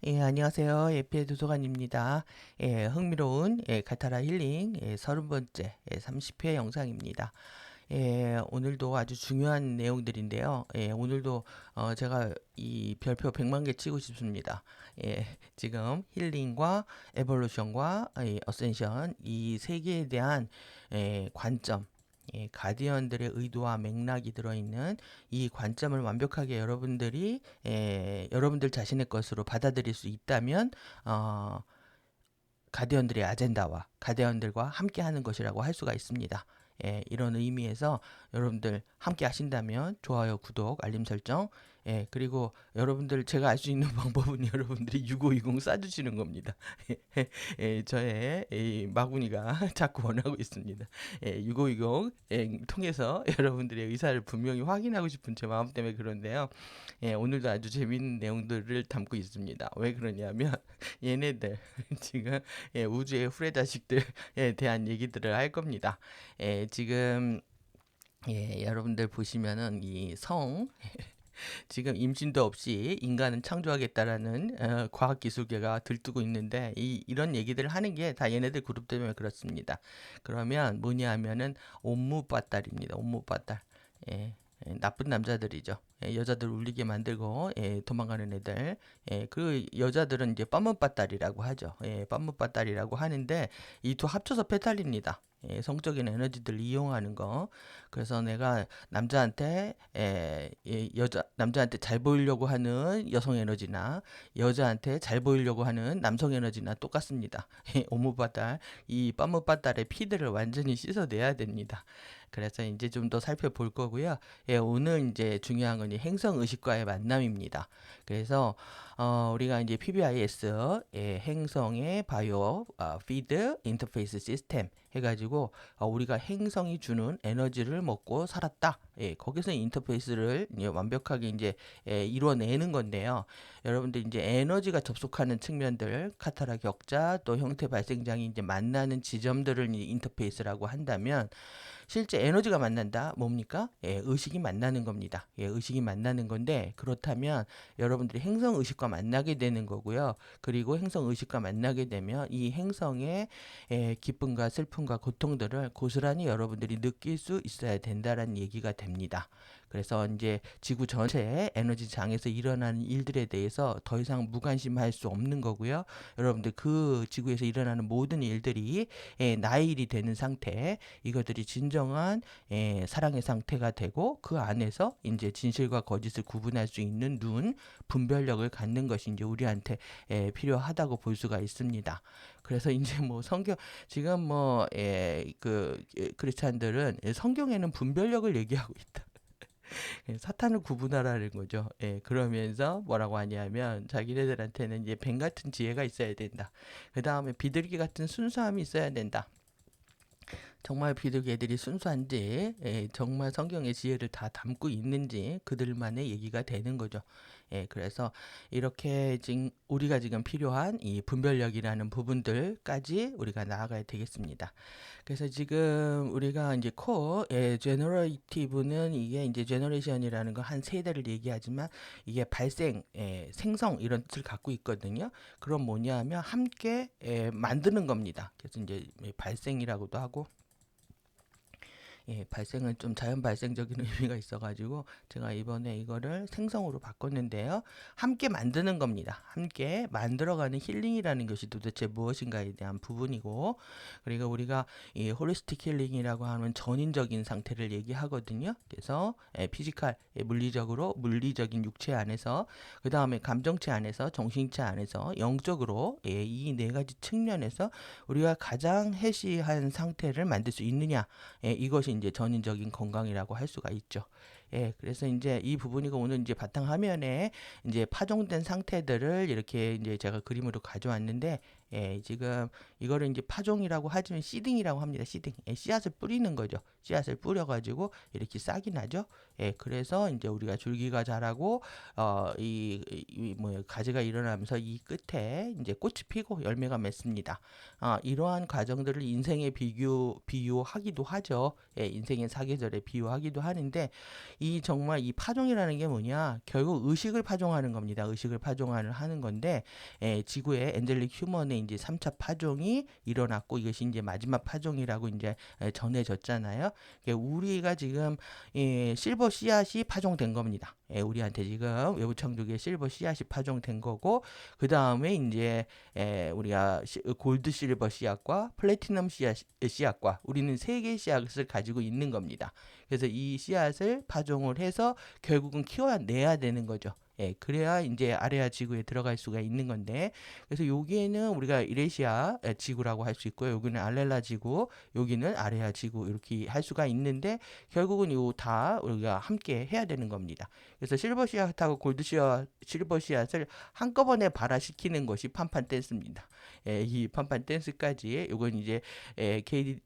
예, 안녕하세요. 예피의 도서관입니다. 예, 흥미로운 카타라 힐링 30번째 30회 영상입니다. 예, 오늘도 아주 중요한 내용들인데요. 예, 오늘도 제가 이 별표 100만 개 치고 싶습니다. 예, 지금 힐링과 에볼루션과 어센션 이 세 개에 대한 관점, 가디언들의 의도와 맥락이 들어있는 이 관점을 완벽하게 여러분들 자신의 것으로 받아들일 수 있다면 어, 가디언들의 아젠다와 가디언들과 함께 하는 것이라고 할 수가 있습니다. 이런 의미에서 여러분들 함께 하신다면 좋아요, 구독, 알림 설정, 그리고 여러분들 제가 알 수 있는 방법은 여러분들이 6520 쏴주시는 겁니다. 저의 이 마구니가 자꾸 원하고 있습니다. 6520 통해서 여러분들의 의사를 분명히 확인하고 싶은 제 마음 때문에 그런데요. 오늘도 아주 재밌는 내용들을 담고 있습니다. 왜 그러냐면 얘네들 지금 우주의 후레자식들에 대한 얘기들을 할 겁니다. 지금 여러분들 보시면은 이 성 지금 임신도 없이 인간은 창조하겠다라는 과학기술계가 들뜨고 있는데 이런 얘기들을 하는 게 다 얘네들 그룹 때문에 그렇습니다. 그러면 뭐냐 하면은 옴무빠딸입니다. 옴무빠딸. 예, 나쁜 남자들이죠. 여자들 울리게 만들고 도망가는 애들. 그 여자들은 이제 빰문빠딸이라고 하죠. 빰문빠딸이라고 하는데 이 두 합쳐서 페탈입니다. 성적인 에너지들을 이용하는 거. 그래서 내가 남자한테 잘 보이려고 하는 여성 에너지나 여자한테 잘 보이려고 하는 남성 에너지나 똑같습니다. 오무바달, 이 빠무바달의 피들을 완전히 씻어내야 됩니다. 그래서 이제 좀 더 살펴볼 거고요. 오늘 이제 중요한 건 이 행성 의식과의 만남입니다. 그래서 우리가 이제 PBIS 행성의 바이오 피드 인터페이스 시스템 해가지고 우리가 행성이 주는 에너지를 먹고 살았다. 거기서 인터페이스를 이제 완벽하게 이제 이루어내는 건데요. 여러분들 이제 에너지가 접속하는 측면들, 카타라 격자 또 형태 발생장이 이제 만나는 지점들을 이제 인터페이스라고 한다면 실제 에너지가 만난다. 뭡니까? 의식이 만나는 겁니다. 의식이 만나는 건데 그렇다면 여러분들이 행성 의식과 만나게 되는 거고요. 그리고 행성 의식과 만나게 되면 이 행성의 기쁨과 슬픔과 고통들을 고스란히 여러분들이 느낄 수 있어야 된다라는 얘기가 됩니다. 그래서 이제 지구 전체의 에너지 장에서 일어나는 일들에 대해서 더 이상 무관심할 수 없는 거고요. 여러분들 그 지구에서 일어나는 모든 일들이 나의 일이 되는 상태, 이것들이 진정한 사랑의 상태가 되고 그 안에서 이제 진실과 거짓을 구분할 수 있는 눈, 분별력을 갖는 것이 이제 우리한테 필요하다고 볼 수가 있습니다. 그래서 이제 뭐 성경 지금 뭐 크리스찬들은 성경에는 분별력을 얘기하고 있다. 사탄을 구분하라는 거죠. 그러면서 뭐라고 하냐면 자기네들한테는 이제 뱀 같은 지혜가 있어야 된다. 그 다음에 비둘기 같은 순수함이 있어야 된다. 정말 비둘기들이 순수한지, 정말 성경의 지혜를 다 담고 있는지 그들만의 얘기가 되는 거죠. 그래서 이렇게 지금 우리가 지금 필요한 이 분별력이라는 부분들까지 우리가 나아가야 되겠습니다. 그래서 지금 우리가 이제 제너레이티브는 이게 이제 제너레이션이라는 거 한 세대를 얘기하지만 이게 발생, 생성 이런 뜻을 갖고 있거든요. 그럼 뭐냐 하면 함께 만드는 겁니다. 그래서 이제 발생이라고도 하고 발생은 좀 자연 발생적인 의미가 있어가지고 제가 이번에 이거를 생성으로 바꿨는데요. 함께 만드는 겁니다. 함께 만들어가는 힐링이라는 것이 도대체 무엇인가에 대한 부분이고, 그리고 우리가 이 홀리스틱 힐링이라고 하는 전인적인 상태를 얘기하거든요. 그래서 피지컬, 물리적인 육체 안에서, 그 다음에 감정체 안에서, 정신체 안에서, 영적으로 이 네 가지 측면에서 우리가 가장 해시한 상태를 만들 수 있느냐, 이것이 이제 전인적인 건강이라고 할 수가 있죠. 그래서 이제 이 부분이가 오늘 이제 바탕화면에 이제 파종된 상태들을 이렇게 이제 제가 그림으로 가져왔는데, 지금 이거를 이제 파종이라고 하지만 씨딩이라고 합니다. 씨딩. 씨앗을 뿌리는 거죠. 씨앗을 뿌려가지고 이렇게 싹이 나죠. 그래서 이제 우리가 줄기가 자라고, 뭐 가지가 일어나면서 이 끝에 이제 꽃이 피고 열매가 맺습니다. 이러한 과정들을 인생에 비유하기도 하죠. 인생의 사계절에 비유하기도 하는데, 이 정말 이 파종이라는 게 뭐냐? 결국 의식을 파종하는 겁니다. 의식을 파종하는 하는 건데, 지구의 엔젤릭 휴먼의 이제 3차 파종이 일어났고, 이것이 이제 마지막 파종이라고 이제 전해졌잖아요. 그러니까 우리가 지금 실버 씨앗이 파종된 겁니다. 우리한테 지금 외부 창조기에 실버 씨앗이 파종된 거고, 그 다음에 이제 우리가 골드 실버 씨앗과 플래티넘 씨앗과 우리는 세 개의 씨앗을 가지고 있는 겁니다. 그래서 이 씨앗을 파종을 해서 결국은 키워내야 되는 거죠. 그래야 이제 아레아 지구에 들어갈 수가 있는 건데, 그래서 여기에는 우리가 이레시아 지구라고 할 수 있고요. 여기는 알렐라 지구, 여기는 아레아 지구 이렇게 할 수가 있는데, 결국은 요 다 우리가 함께 해야 되는 겁니다. 그래서 실버 씨앗하고 골드 씨앗, 실버 씨앗을 한꺼번에 발화시키는 것이 판판 댄스입니다. 이 판판 댄스까지 요건 이제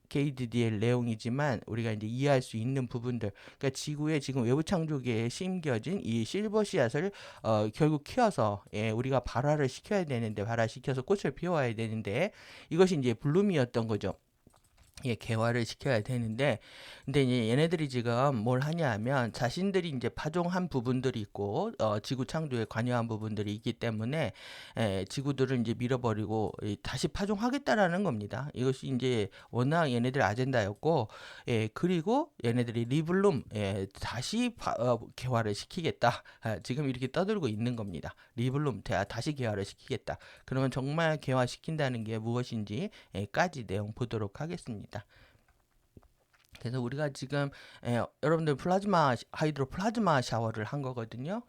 KDDL 내용이지만 우리가 이제 이해할 수 있는 부분들, 그러니까 지구의 지금 외부 창조기에 심겨진 이 실버 씨앗을 결국 키워서 우리가 발화를 시켜야 되는데, 발화시켜서 꽃을 피워야 되는데, 이것이 이제 블룸이었던 거죠. 개화를 시켜야 되는데, 근데 이제 얘네들이 지금 뭘 하냐 하면 자신들이 이제 파종한 부분들이 있고 지구 창조에 관여한 부분들이 있기 때문에 지구들을 이제 밀어버리고 다시 파종하겠다라는 겁니다. 이것이 이제 워낙 얘네들 아젠다였고, 그리고 얘네들이 리블룸 다시 개화를 시키겠다. 지금 이렇게 떠들고 있는 겁니다. 리블룸 다시 개화를 시키겠다. 그러면 정말 개화시킨다는 게 무엇인지 까지 내용 보도록 하겠습니다. 그래서 우리가 지금 여러분들 하이드로 플라즈마 샤워를 한 거거든요.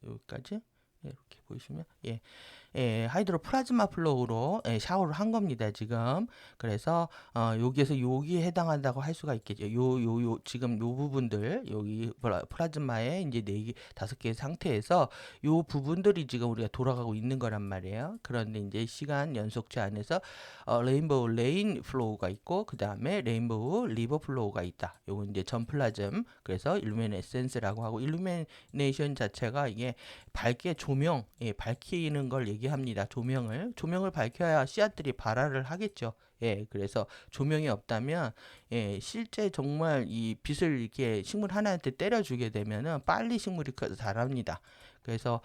여기까지 이렇게 보시면 하이드로 플라즈마 플로우로 샤워를 한 겁니다, 지금. 그래서 여기에서 여기에 해당한다고 할 수가 있겠죠. 지금 요 부분들, 여기 플라즈마의 이제 4개, 5개의 상태에서 요 부분들이 지금 우리가 돌아가고 있는 거란 말이에요. 그런데 이제 시간 연속체 안에서 레인보우 레인 플로우가 있고, 그 다음에 레인보우 리버 플로우가 있다. 요건 이제 전 플라즘, 그래서 일루미네센스라고 하고, 일루미네이션 자체가 이게 밝게 조명, 밝히는 걸 얘기합니다. 조명을 밝혀야 씨앗들이 발화를 하겠죠. 그래서 조명이 없다면 실제 정말 이 빛을 이렇게 식물 하나한테 때려주게 되면은 빨리 식물이 자랍니다. 그래서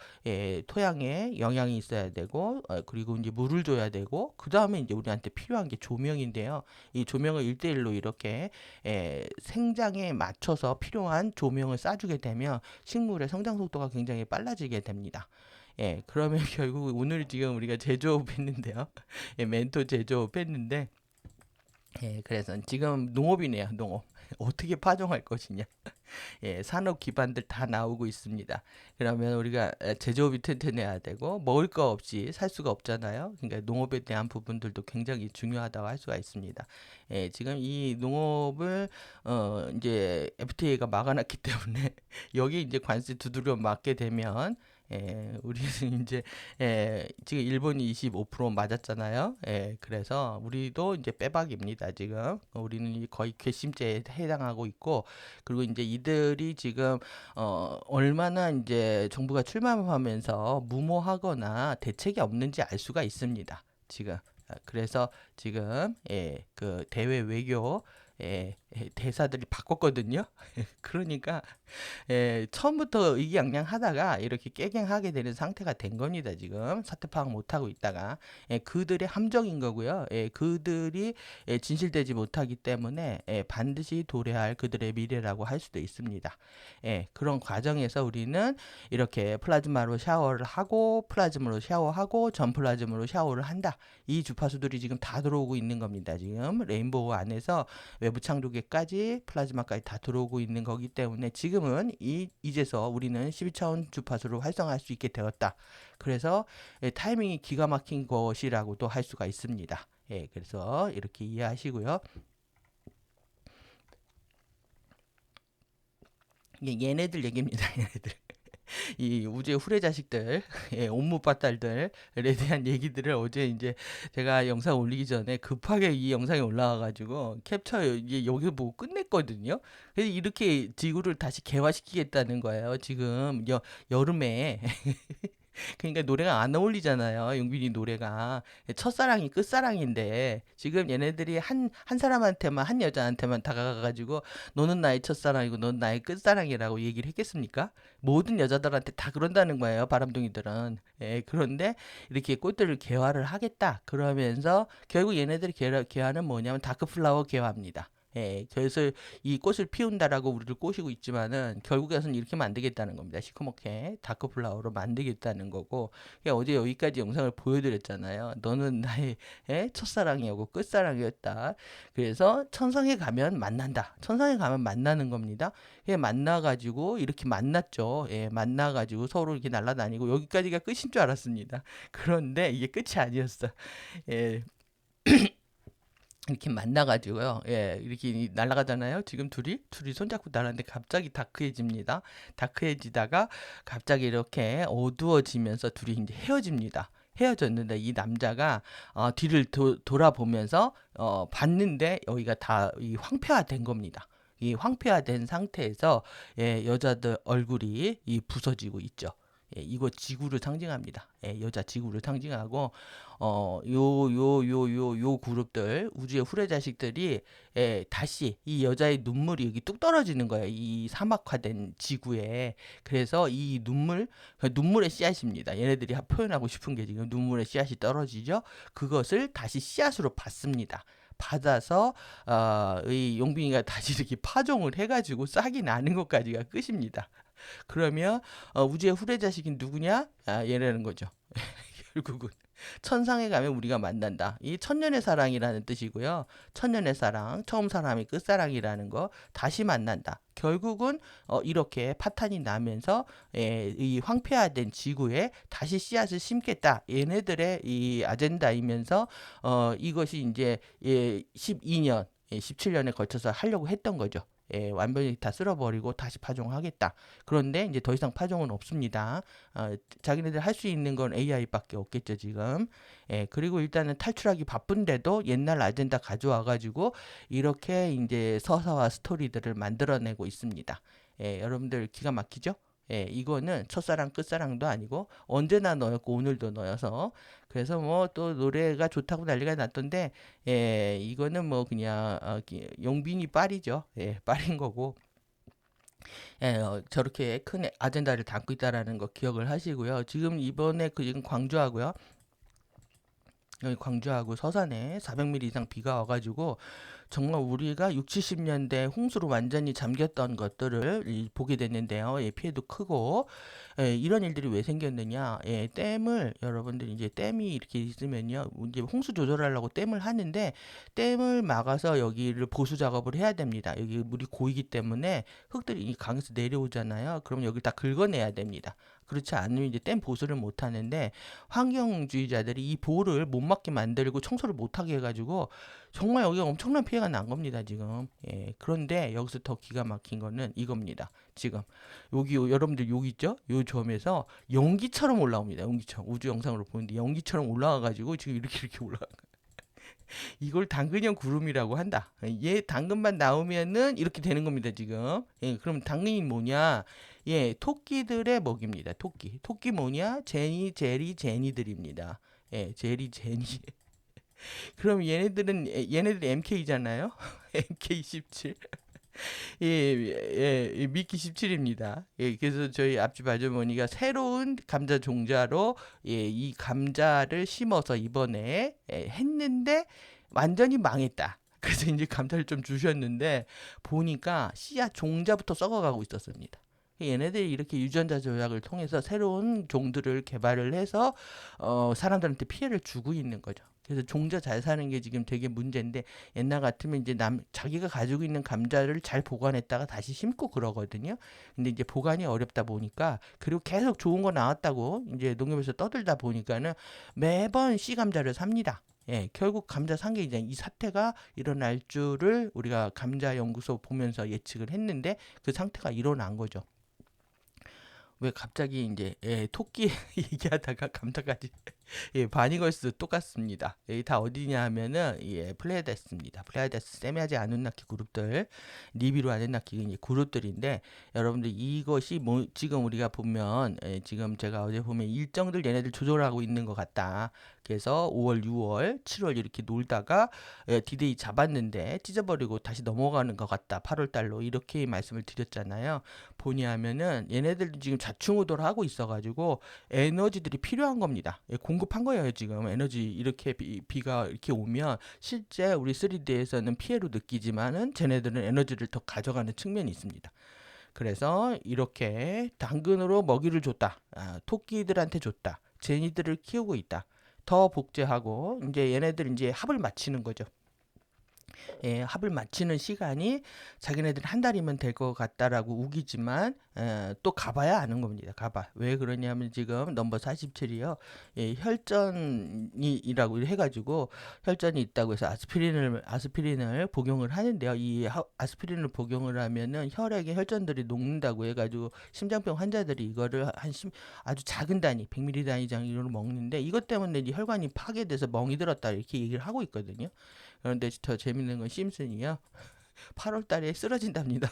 토양에 영양이 있어야 되고, 그리고 이제 물을 줘야 되고, 그 다음에 이제 우리한테 필요한 게 조명인데요. 이 조명을 1대1로 이렇게 생장에 맞춰서 필요한 조명을 쏴주게 되면 식물의 성장 속도가 굉장히 빨라지게 됩니다. 그러면 결국 오늘 지금 우리가 제조업 했는데요. 멘토 제조업 했는데, 그래서 지금 농업이네요, 농업. 어떻게 파종할 것이냐. 산업 기반들 다 나오고 있습니다. 그러면 우리가 제조업이 튼튼해야 되고, 먹을 거 없이 살 수가 없잖아요. 그러니까 농업에 대한 부분들도 굉장히 중요하다고 할 수가 있습니다. 지금 이 농업을 이제 FTA가 막아놨기 때문에 여기 이제 관세 두드려 맞게 되면 우리는 이제 지금 일본이 25% 맞았잖아요. 그래서 우리도 이제 빼박입니다. 지금 우리는 거의 괘씸죄에 해당하고 있고, 그리고 이제 이들이 지금 얼마나 이제 정부가 출마하면서 무모하거나 대책이 없는지 알 수가 있습니다. 지금. 그래서 지금 그 대외 외교 대사들이 바꿨거든요. 그러니까 처음부터 의기양양하다가 이렇게 깨갱하게 되는 상태가 된 겁니다. 지금 사태 파악 못하고 있다가 그들의 함정인 거고요. 그들이 진실되지 못하기 때문에 반드시 도래할 그들의 미래라고 할 수도 있습니다. 그런 과정에서 우리는 이렇게 플라즈마로 샤워를 하고, 플라즘으로 샤워하고, 전 플라즘으로 샤워를 한다. 이 주파수들이 지금 다 들어오고 있는 겁니다. 지금 레인보우 안에서 외부 창조계까지 플라즈마까지 다 들어오고 있는 거기 때문에 지금은 이제서 우리는 12차원 주파수로 활성화할 수 있게 되었다. 그래서 타이밍이 기가 막힌 것이라고도 할 수가 있습니다. 그래서 이렇게 이해하시고요. 얘네들 얘기입니다. 얘네들. 이 우주의 후레자식들, 옴무빠딸들에 대한 얘기들을 어제 이제 제가 영상 올리기 전에 급하게 이 영상이 올라와가지고 캡처 여기 보고 끝냈거든요. 그래서 이렇게 지구를 다시 개화시키겠다는 거예요. 지금 여름에 그러니까 노래가 안 어울리잖아요. 용빈이 노래가. 첫사랑이 끝사랑인데 지금 얘네들이 한 사람한테만 한 여자한테만 다가가가지고 너는 나의 첫사랑이고 너는 나의 끝사랑이라고 얘기를 했겠습니까? 모든 여자들한테 다 그런다는 거예요. 바람둥이들은. 예, 그런데 이렇게 꽃들을 개화를 하겠다. 그러면서 결국 얘네들이 개화는 뭐냐면 다크플라워 개화입니다. 예, 그래서 이 꽃을 피운다라고 우리를 꼬시고 있지만은 결국에는 이렇게 만들겠다는 겁니다. 시커멓게 다크플라워로 만들겠다는 거고. 그러니까 어제 여기까지 영상을 보여드렸잖아요. 너는 나의 첫사랑이었고 끝사랑이었다. 그래서 천성에 가면 만난다. 천성에 가면 만나는 겁니다. 예, 만나가지고 이렇게 만났죠. 예, 만나가지고 서로 이렇게 날아다니고 여기까지가 끝인 줄 알았습니다. 그런데 이게 끝이 아니었어. 예, 이렇게 만나가지고요. 예, 이렇게 날아가잖아요. 지금 둘이 손잡고 날아가는데 갑자기 다크해집니다. 다크해지다가 갑자기 이렇게 어두워지면서 둘이 이제 헤어집니다. 헤어졌는데 이 남자가 뒤를 돌아보면서 봤는데 여기가 다 이 황폐화된 겁니다. 이 황폐화된 상태에서 예, 여자들 얼굴이 이 부서지고 있죠. 예, 이거 지구를 상징합니다. 예, 여자 지구를 상징하고 요 그룹들 우주의 후레자식들이 예, 다시 이 여자의 눈물이 여기 뚝 떨어지는 거예요. 이 사막화된 지구에. 그래서 이 눈물의 씨앗입니다. 얘네들이 표현하고 싶은 게 지금 눈물의 씨앗이 떨어지죠. 그것을 다시 씨앗으로 받습니다. 받아서 이 용빈이가 다시 이렇게 파종을 해가지고 싹이 나는 것까지가 끝입니다. 그러면 우주의 후레자식인 누구냐? 얘라는 거죠. 결국은 천상에 가면 우리가 만난다. 이 천년의 사랑이라는 뜻이고요. 천년의 사랑, 처음 사람이 끝사랑이라는 거 다시 만난다. 결국은 이렇게 파탄이 나면서 이 황폐화된 지구에 다시 씨앗을 심겠다. 얘네들의 이 아젠다이면서 이것이 이제 12년, 17년에 걸쳐서 하려고 했던 거죠. 예, 완전히 다 쓸어버리고 다시 파종하겠다. 그런데 이제 더 이상 파종은 없습니다. 자기네들 할 수 있는 건 AI밖에 없겠죠, 지금. 예, 그리고 일단은 탈출하기 바쁜데도 옛날 아젠다 가져와가지고 이렇게 이제 서사와 스토리들을 만들어내고 있습니다. 예, 여러분들 기가 막히죠? 예, 이거는 첫사랑 끝사랑도 아니고 언제나 너였고 오늘도 너여서 그래서 뭐 또 노래가 좋다고 난리가 났던데 예, 이거는 뭐 그냥 용빈이 빨이죠. 예, 빨인 거고 예, 저렇게 큰 아젠다를 담고 있다라는 거 기억을 하시고요. 지금 이번에 지금 광주하고요. 여기 광주하고 서산에 400mm 이상 비가 와가지고 정말 우리가 6, 70년대 홍수로 완전히 잠겼던 것들을 보게 됐는데요. 예, 피해도 크고 예, 이런 일들이 왜 생겼느냐? 예, 댐을 여러분들이 이제 댐이 이렇게 있으면요, 이제 홍수 조절하려고 댐을 하는데 댐을 막아서 여기를 보수 작업을 해야 됩니다. 여기 물이 고이기 때문에 흙들이 이 강에서 내려오잖아요. 그럼 여기 다 긁어내야 됩니다. 그렇지 않으면 이제 댐 보수를 못 하는데 환경주의자들이 이 보를 못 막게 만들고 청소를 못 하게 해가지고 정말 여기가 엄청난 피해가 난 겁니다, 지금. 예, 그런데 여기서 더 기가 막힌 거는 이겁니다. 지금 여러분들 여기 있죠? 요 점에서 연기처럼 올라옵니다. 연기처럼 우주 영상으로 보는데 연기처럼 올라와가지고 지금 이렇게 올라가. 이걸 당근형 구름이라고 한다. 얘 당근만 나오면은 이렇게 되는 겁니다, 지금. 예, 그럼 당근이 뭐냐? 예, 토끼들의 먹입니다. 토끼 뭐냐? 제니들입니다. 예, 제니. 그럼 얘네들 MK잖아요. MK17. 예, 미키 17입니다. 예, 그래서 저희 앞집 아주머니가 새로운 감자 종자로 예, 이 감자를 심어서 이번에 했는데 완전히 망했다. 그래서 이제 감자를 좀 주셨는데 보니까 씨앗 종자부터 썩어가고 있었습니다. 얘네들이 이렇게 유전자 조작을 통해서 새로운 종들을 개발을 해서 사람들한테 피해를 주고 있는 거죠. 그래서 종자 잘 사는 게 지금 되게 문제인데 옛날 같으면 이제 자기가 가지고 있는 감자를 잘 보관했다가 다시 심고 그러거든요. 근데 이제 보관이 어렵다 보니까 그리고 계속 좋은 거 나왔다고 이제 농협에서 떠들다 보니까는 매번 씨 감자를 삽니다. 예, 결국 감자 산 게 이제 이 사태가 일어날 줄을 우리가 감자 연구소 보면서 예측을 했는데 그 상태가 일어난 거죠. 왜 갑자기 이제 토끼 얘기하다가 감자까지 예, 바니걸스 똑같습니다. 여기 다 어디냐 하면은 예, 플레이데스입니다. 플레이데스 세미하지 아누나키 그룹들, 리비루 아누나키 이제 그룹들인데 여러분들 이것이 뭐 지금 우리가 보면 예, 지금 제가 어제 보면 일정들 얘네들 조절하고 있는 것 같다. 그래서 5월, 6월, 7월 이렇게 놀다가 예, 디데이 잡았는데 찢어버리고 다시 넘어가는 것 같다. 8월 달로 이렇게 말씀을 드렸잖아요. 보니 하면은 얘네들도 지금 좌충우돌 하고 있어가지고 에너지들이 필요한 겁니다. 예, 공급한 거예요, 지금. 에너지 이렇게 비가 이렇게 오면 실제 우리 3D에서는 피해로 느끼지만은 쟤네들은 에너지를 더 가져가는 측면이 있습니다. 그래서 이렇게 당근으로 먹이를 줬다. 아, 토끼들한테 줬다. 제니들을 키우고 있다. 더 복제하고 이제 얘네들 이제 합을 맞추는 거죠. 예, 합을 맞추는 시간이 자기네들 한 달이면 될 것 같다라고 우기지만 또 가봐야 아는 겁니다. 가봐. 왜 그러냐면 지금 넘버 47이요. 예, 혈전이라고 해가지고 혈전이 있다고 해서 아스피린을 복용을 하는데요. 이 아스피린을 복용을 하면은 혈액에 혈전들이 녹는다고 해가지고 심장병 환자들이 이거를 아주 작은 단위, 100ml 단위장으로 먹는데 이것 때문에 이제 혈관이 파괴돼서 멍이 들었다 이렇게 얘기를 하고 있거든요. 그런데 더 재밌는 건 심슨이요. 8월 달에 쓰러진답니다.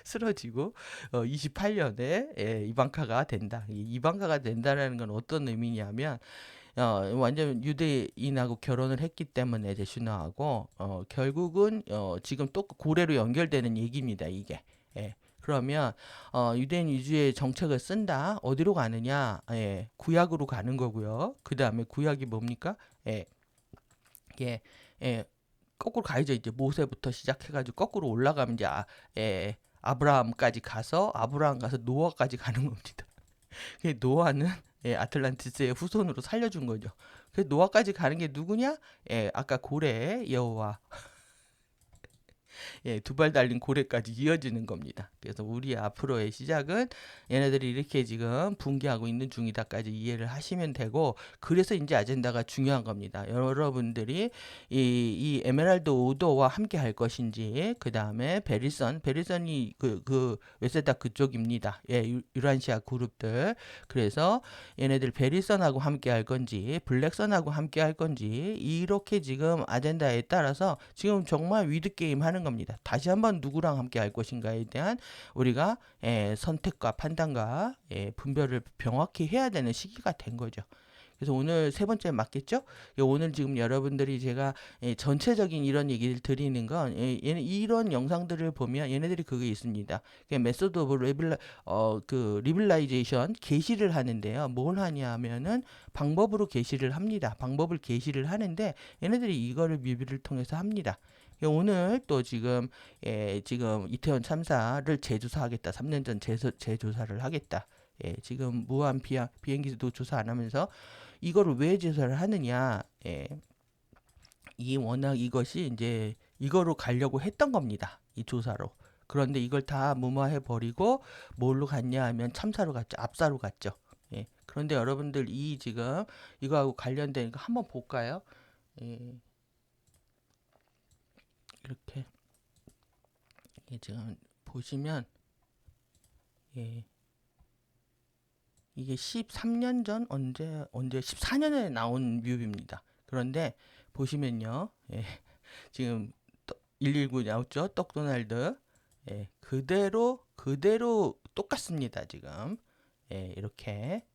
쓰러지고 28년에 예, 이방카가 된다. 이방카가 된다라는 건 어떤 의미냐면 완전 유대인하고 결혼을 했기 때문에 대슈나하고 결국은 지금 또 고래로 연결되는 얘기입니다. 이게. 예. 그러면 유대인 위주의 정책을 쓴다. 어디로 가느냐? 예, 구약으로 가는 거고요. 그 다음에 구약이 뭡니까? 예, 예, 예, 거꾸로 가야죠. 이제 모세부터 시작해가지고 거꾸로 올라가면 이제 아브라함까지 가서 아브라함 가서 노아까지 가는 겁니다. 노아는 예, 아틀란티스의 후손으로 살려준 거죠. 그래서 노아까지 가는 게 누구냐? 예, 아까 고래 여호와 예, 두 발 달린 고래까지 이어지는 겁니다. 그래서 우리 앞으로의 시작은 얘네들이 이렇게 지금 붕괴하고 있는 중이다까지 이해를 하시면 되고 그래서 이제 아젠다가 중요한 겁니다. 여러분들이 이 에메랄드 오더와 함께 할 것인지 그 다음에 베리선이 그 웨세다 그쪽입니다. 예, 유란시아 그룹들. 그래서 얘네들 베리선하고 함께 할 건지 블랙선하고 함께 할 건지 이렇게 지금 아젠다에 따라서 지금 정말 위드게임 하는 겁니다. 다시 한번 누구랑 함께 할 것인가에 대한 우리가 선택과 판단과 분별을 명확히 해야 되는 시기가 된 거죠. 그래서 오늘 세 번째 맞겠죠? 오늘 지금 여러분들이 제가 전체적인 이런 얘기를 드리는 건 이런 영상들을 보면 얘네들이 그게 있습니다. 메소드 오브 리빌라이제이션 게시를 하는데요. 뭘 하냐면은 방법으로 게시를 합니다. 방법을 게시를 하는데 얘네들이 이거를 뮤비를 통해서 합니다. 오늘 또 지금 지금 이태원 참사를 재조사하겠다. 3년 전 재조사를 하겠다. 지금 무한 비행기도 조사 안 하면서 이거를 왜 조사를 하느냐? 이 워낙 이것이 이제 이거로 가려고 했던 겁니다. 이 조사로. 그런데 이걸 다 무마해 버리고 뭘로 갔냐 하면 참사로 갔죠. 압사로 갔죠. 그런데 여러분들 이 지금 이거하고 관련된 거 한번 볼까요? 이렇게 지금 보시면 이게 13년 전 언제 14년에 나온 뮤비입니다. 그런데 보시면요. 지금 119 나왔죠. 떡도날드. 그대로 똑같습니다. 지금. 이렇게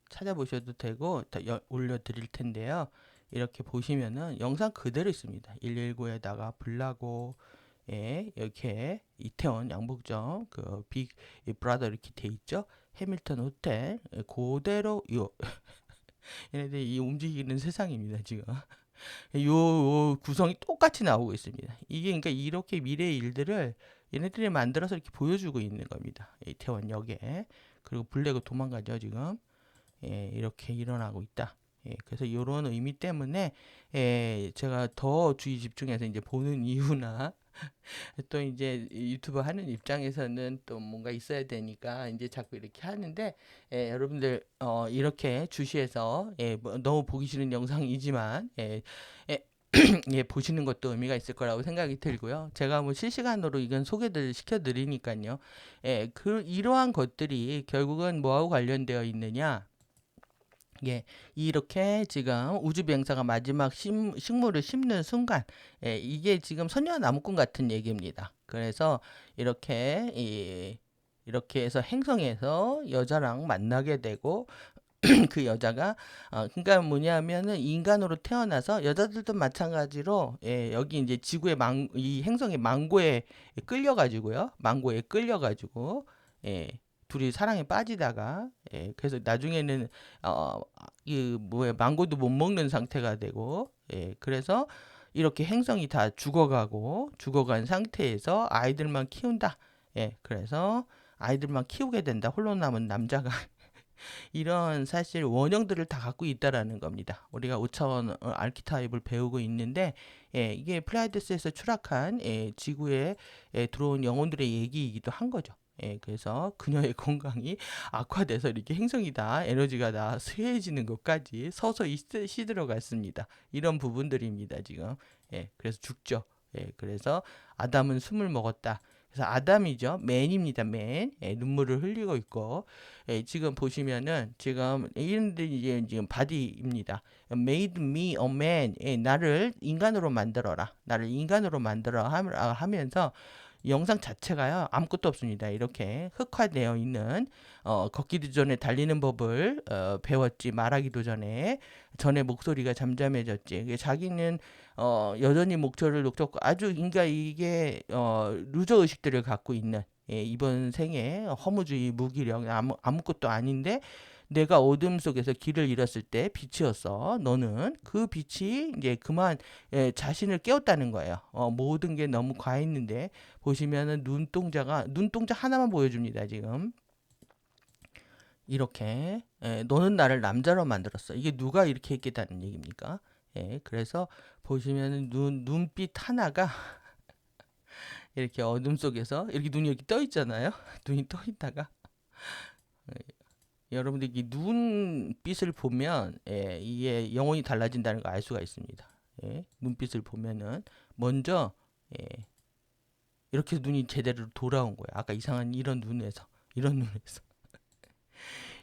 찾아보셔도 되고 올려드릴 텐데요. 이렇게 보시면은 영상 그대로 있습니다. 119에다가 불나고 이렇게 이태원 양복점 빅 브라더 이렇게 돼 있죠. 해밀턴 호텔 그대로 얘네들이 이 움직이는 세상입니다. 지금 요 구성이 똑같이 나오고 있습니다. 이게 그러니까 이렇게 미래의 일들을 얘네들이 만들어서 이렇게 보여주고 있는 겁니다. 이태원역에. 그리고 블랙은 도망가죠. 지금 이렇게 일어나고 있다. 그래서 이런 의미 때문에 제가 더 주의 집중해서 이제 보는 이유나 또 이제 유튜브 하는 입장에서는 또 뭔가 있어야 되니까 이제 자꾸 이렇게 하는데 여러분들 이렇게 주시해서 뭐 너무 보기 싫은 영상이지만 보시는 것도 의미가 있을 거라고 생각이 들고요. 제가 뭐 실시간으로 이건 소개를 시켜드리니까요. 이러한 것들이 결국은 뭐하고 관련되어 있느냐? 예, 이렇게 지금 우주 비행사가 마지막 식물을 심는 순간, 예, 이게 지금 선녀와 나무꾼 같은 얘기입니다. 그래서 이렇게 이렇게 해서 행성에서 여자랑 만나게 되고 그 여자가 그러니까 뭐냐면은 인간으로 태어나서 여자들도 마찬가지로 예, 여기 이제 지구의 이 행성의 망고에 끌려가지고요. 망고에 끌려가지고 예, 둘이 사랑에 빠지다가 예, 그래서 나중에는 이 뭐야 망고도 못 먹는 상태가 되고 예, 그래서 이렇게 행성이 다 죽어간 상태에서 아이들만 키운다. 예, 그래서 아이들만 키우게 된다. 홀로 남은 남자가 이런 사실 원형들을 다 갖고 있다라는 겁니다. 우리가 5차원 아키타입을 배우고 있는데 예, 이게 플라이드스에서 추락한 예, 지구에 들어온 영혼들의 얘기이기도 한 거죠. 예, 그래서 그녀의 건강이 악화돼서 이렇게 행성이 다 에너지가 다 쇠해지는 것까지 서서히 시들어갔습니다. 이런 부분들입니다, 지금. 예, 그래서 죽죠. 예, 그래서 아담은 숨을 먹었다. 그래서 아담이죠. 맨입니다, 맨. 예, 눈물을 흘리고 있고 예, 지금 보시면은 지금 이런들이 이제 지금 바디입니다. Made me a man. 예, 나를 인간으로 만들어라. 나를 인간으로 만들어 하면서 영상 자체가요 아무것도 없습니다. 이렇게 흑화되어 있는 걷기도 전에 달리는 법을 배웠지 말하기도 전에 목소리가 잠잠해졌지. 자기는 여전히 목소리를 녹였고 아주 그러니까 이게 루저 의식들을 갖고 있는 예, 이번 생에 허무주의 무기력 아무것도 아닌데 내가 어둠 속에서 길을 잃었을 때 빛이었어. 너는 그 빛이 이제 그만 예, 자신을 깨웠다는 거예요. 모든 게 너무 과했는데 보시면은 눈동자 하나만 보여줍니다. 지금 이렇게 예, 너는 나를 남자로 만들었어. 이게 누가 이렇게 했겠다는 얘기입니까? 예, 그래서 보시면은 눈빛 하나가 이렇게 어둠 속에서 이렇게 눈이 이렇게 떠 있잖아요. 눈이 떠 있다가 여러분들 이 눈빛을 보면 예, 이게 영혼이 달라진다는 걸 알 수가 있습니다. 예, 눈빛을 보면은 먼저 예, 이렇게 눈이 제대로 돌아온 거예요. 아까 이상한 이런 눈에서.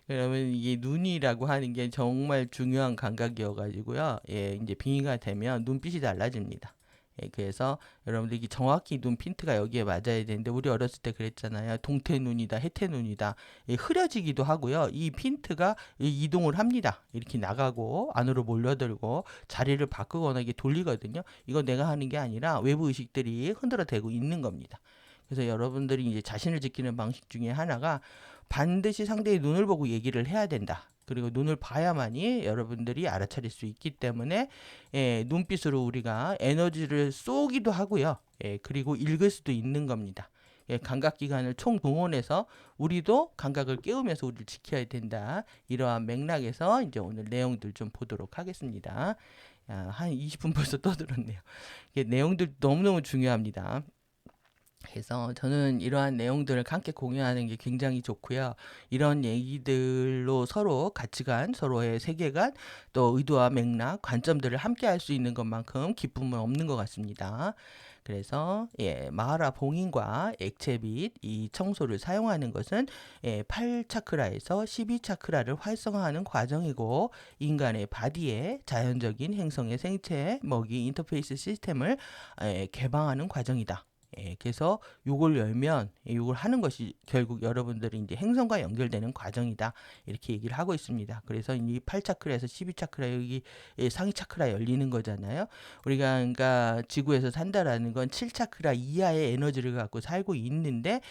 그러면 이게 눈이라고 하는 게 정말 중요한 감각이어가지고요. 예, 이제 빙의가 되면 눈빛이 달라집니다. 예, 그래서 여러분들이 정확히 눈 핀트가 여기에 맞아야 되는데 우리 어렸을 때 그랬잖아요. 동태 눈이다, 해태 눈이다. 예, 흐려지기도 하고요. 이 핀트가 이동을 합니다. 이렇게 나가고 안으로 몰려들고 자리를 바꾸거나 이게 돌리거든요. 이거 내가 하는 게 아니라 외부 의식들이 흔들어대고 있는 겁니다. 그래서 여러분들이 이제 자신을 지키는 방식 중에 하나가 반드시 상대의 눈을 보고 얘기를 해야 된다. 그리고 눈을 봐야만이 여러분들이 알아차릴 수 있기 때문에 예, 눈빛으로 우리가 에너지를 쏘기도 하고요. 예, 그리고 읽을 수도 있는 겁니다. 예, 감각기관을 총동원해서 우리도 감각을 깨우면서 우리를 지켜야 된다. 이러한 맥락에서 이제 오늘 내용들 좀 보도록 하겠습니다. 야, 한 20분 벌써 떠들었네요. 내용들 너무너무 중요합니다. 그래서 저는 이러한 내용들을 함께 공유하는 게 굉장히 좋고요. 이런 얘기들로 서로 가치관, 서로의 세계관, 또 의도와 맥락, 관점들을 함께 할 수 있는 것만큼 기쁨은 없는 것 같습니다. 그래서 예, 마하라 봉인과 액체빛 이 청소를 사용하는 것은 예, 8차크라에서 12차크라를 활성화하는 과정이고 인간의 바디에 자연적인 행성의 생체, 먹이, 인터페이스 시스템을 개방하는 과정이다. 예, 그래서 요걸 열면 요걸 하는 것이 결국 여러분들이 이제 행성과 연결되는 과정이다. 이렇게 얘기를 하고 있습니다. 그래서 이 8차크라에서 12차크라 여기 상위 차크라 열리는 거잖아요. 우리가 그러니까 지구에서 산다라는 건 7차크라 이하의 에너지를 갖고 살고 있는데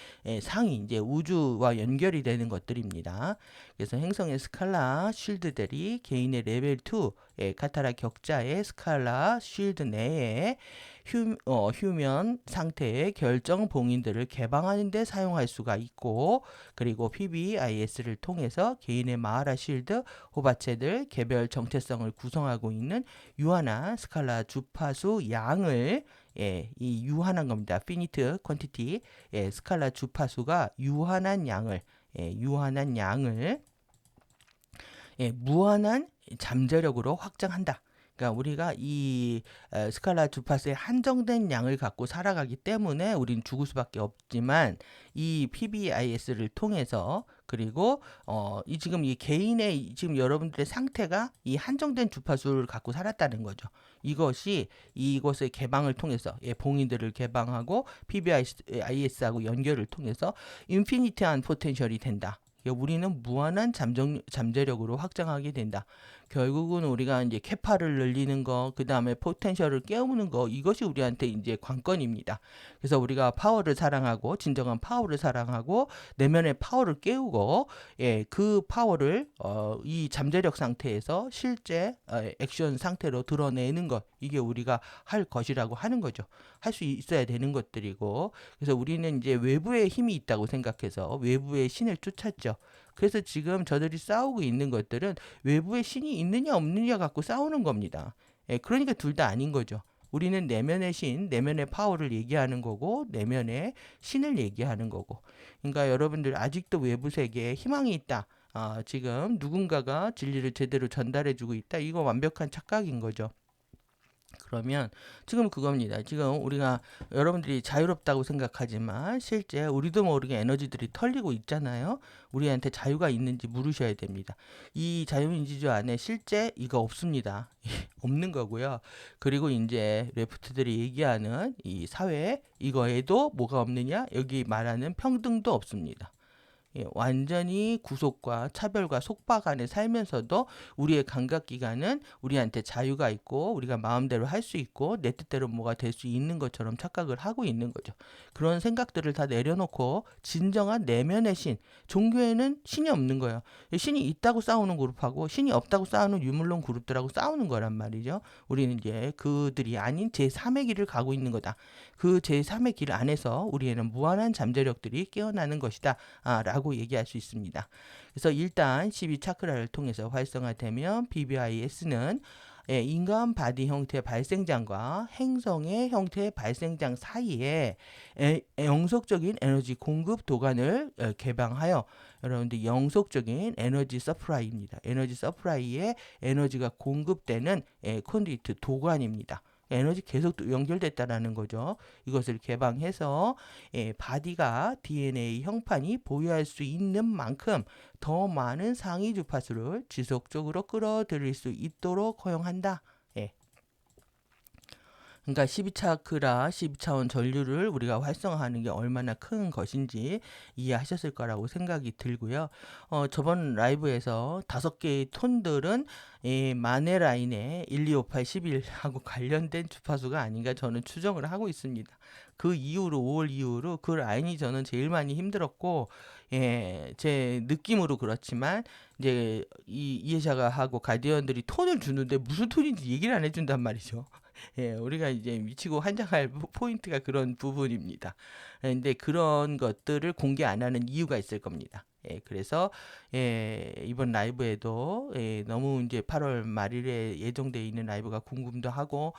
상위 이제 우주와 연결이 되는 것들입니다. 그래서 행성의 스칼라 쉴드들이 개인의 레벨 2 카타라 격자의 스칼라 쉴드 내에 휴면 상태의 결정 봉인들을 개방하는 데 사용할 수가 있고 그리고 PBIS를 통해서 개인의 마하라 쉴드 호바체들 개별 정체성을 구성하고 있는 유한한 스칼라 주파수 양을 예, 이 유한한 겁니다. 피니트 퀀티티 스칼라 주파수가 유한한 양을 무한한 잠재력으로 확장한다. 그러니까 우리가 이 스칼라 주파수의 한정된 양을 갖고 살아가기 때문에 우린 죽을 수밖에 없지만 이 PBIS를 통해서 그리고 이 지금 이 개인의 지금 여러분들의 상태가 이 한정된 주파수를 갖고 살았다는 거죠. 이것이 이것의 개방을 통해서 봉인들을 개방하고 PBIS하고 연결을 통해서 인피니티한 포텐셜이 된다. 우리는 무한한 잠재력으로 확장하게 된다. 결국은 우리가 이제 캐파를 늘리는 거, 그 다음에 포텐셜을 깨우는 거, 이것이 우리한테 이제 관건입니다. 그래서 우리가 파워를 사랑하고, 진정한 파워를 사랑하고, 내면의 파워를 깨우고, 그 파워를 이 잠재력 상태에서 실제 액션 상태로 드러내는 것, 이게 우리가 할 것이라고 하는 거죠. 할 수 있어야 되는 것들이고, 그래서 우리는 이제 외부에 힘이 있다고 생각해서 외부의 신을 쫓았죠. 그래서 지금 저들이 싸우고 있는 것들은 외부에 신이 있느냐 없느냐 갖고 싸우는 겁니다. 그러니까 둘 다 아닌 거죠. 우리는 내면의 신, 내면의 파워를 얘기하는 거고, 내면의 신을 얘기하는 거고. 그러니까 여러분들 아직도 외부 세계에 희망이 있다. 지금 누군가가 진리를 제대로 전달해주고 있다. 이거 완벽한 착각인 거죠. 그러면 지금 그겁니다. 지금 우리가 여러분들이 자유롭다고 생각하지만 실제 우리도 모르게 에너지들이 털리고 있잖아요. 우리한테 자유가 있는지 물으셔야 됩니다. 이 자유민주주의 안에 실제 이거 없습니다. 없는 거고요. 그리고 이제 레프트들이 얘기하는 이 사회 이거에도 뭐가 없느냐? 여기 말하는 평등도 없습니다. 완전히 구속과 차별과 속박 안에 살면서도 우리의 감각기관은 우리한테 자유가 있고 우리가 마음대로 할 수 있고 내 뜻대로 뭐가 될 수 있는 것처럼 착각을 하고 있는 거죠. 그런 생각들을 다 내려놓고 진정한 내면의 신, 종교에는 신이 없는 거예요. 신이 있다고 싸우는 그룹하고 신이 없다고 싸우는 유물론 그룹들하고 싸우는 거란 말이죠. 우리는 이제 그들이 아닌 제3의 길을 가고 있는 거다. 그 제3의 길 안에서 우리에는 무한한 잠재력들이 깨어나는 것이다. 라고 얘기할 수 있습니다. 그래서 일단 12차크라를 통해서 활성화되면 BBIS는 인간 바디 형태 발생장과 행성의 형태 발생장 사이에 영속적인 에너지 공급 도관을 개방하여 여러분들 영속적인 에너지 서프라이입니다. 에너지 서프라이에 에너지가 공급되는 컨듀이트 도관입니다. 에너지 계속 연결됐다라는 거죠. 이것을 개방해서 바디가 DNA 형판이 보유할 수 있는 만큼 더 많은 상위 주파수를 지속적으로 끌어들일 수 있도록 허용한다. 그러니까 12차크라, 12차원 전류를 우리가 활성화하는 게 얼마나 큰 것인지 이해하셨을 거라고 생각이 들고요. 저번 라이브에서 5개의 톤들은 마네 라인의 1258, 11하고 관련된 주파수가 아닌가 저는 추정을 하고 있습니다. 그 이후로 5월 이후로 그 라인이 저는 제일 많이 힘들었고 제 느낌으로 그렇지만 이제 이 이해자가 하고 가디언들이 톤을 주는데 무슨 톤인지 얘기를 안 해준단 말이죠. 우리가 이제 미치고 환장할 포인트가 그런 부분입니다. 근데 그런 것들을 공개 안 하는 이유가 있을 겁니다. 그래서 이번 라이브에도 너무 이제 8월 말일에 예정되어 있는 라이브가 궁금도 하고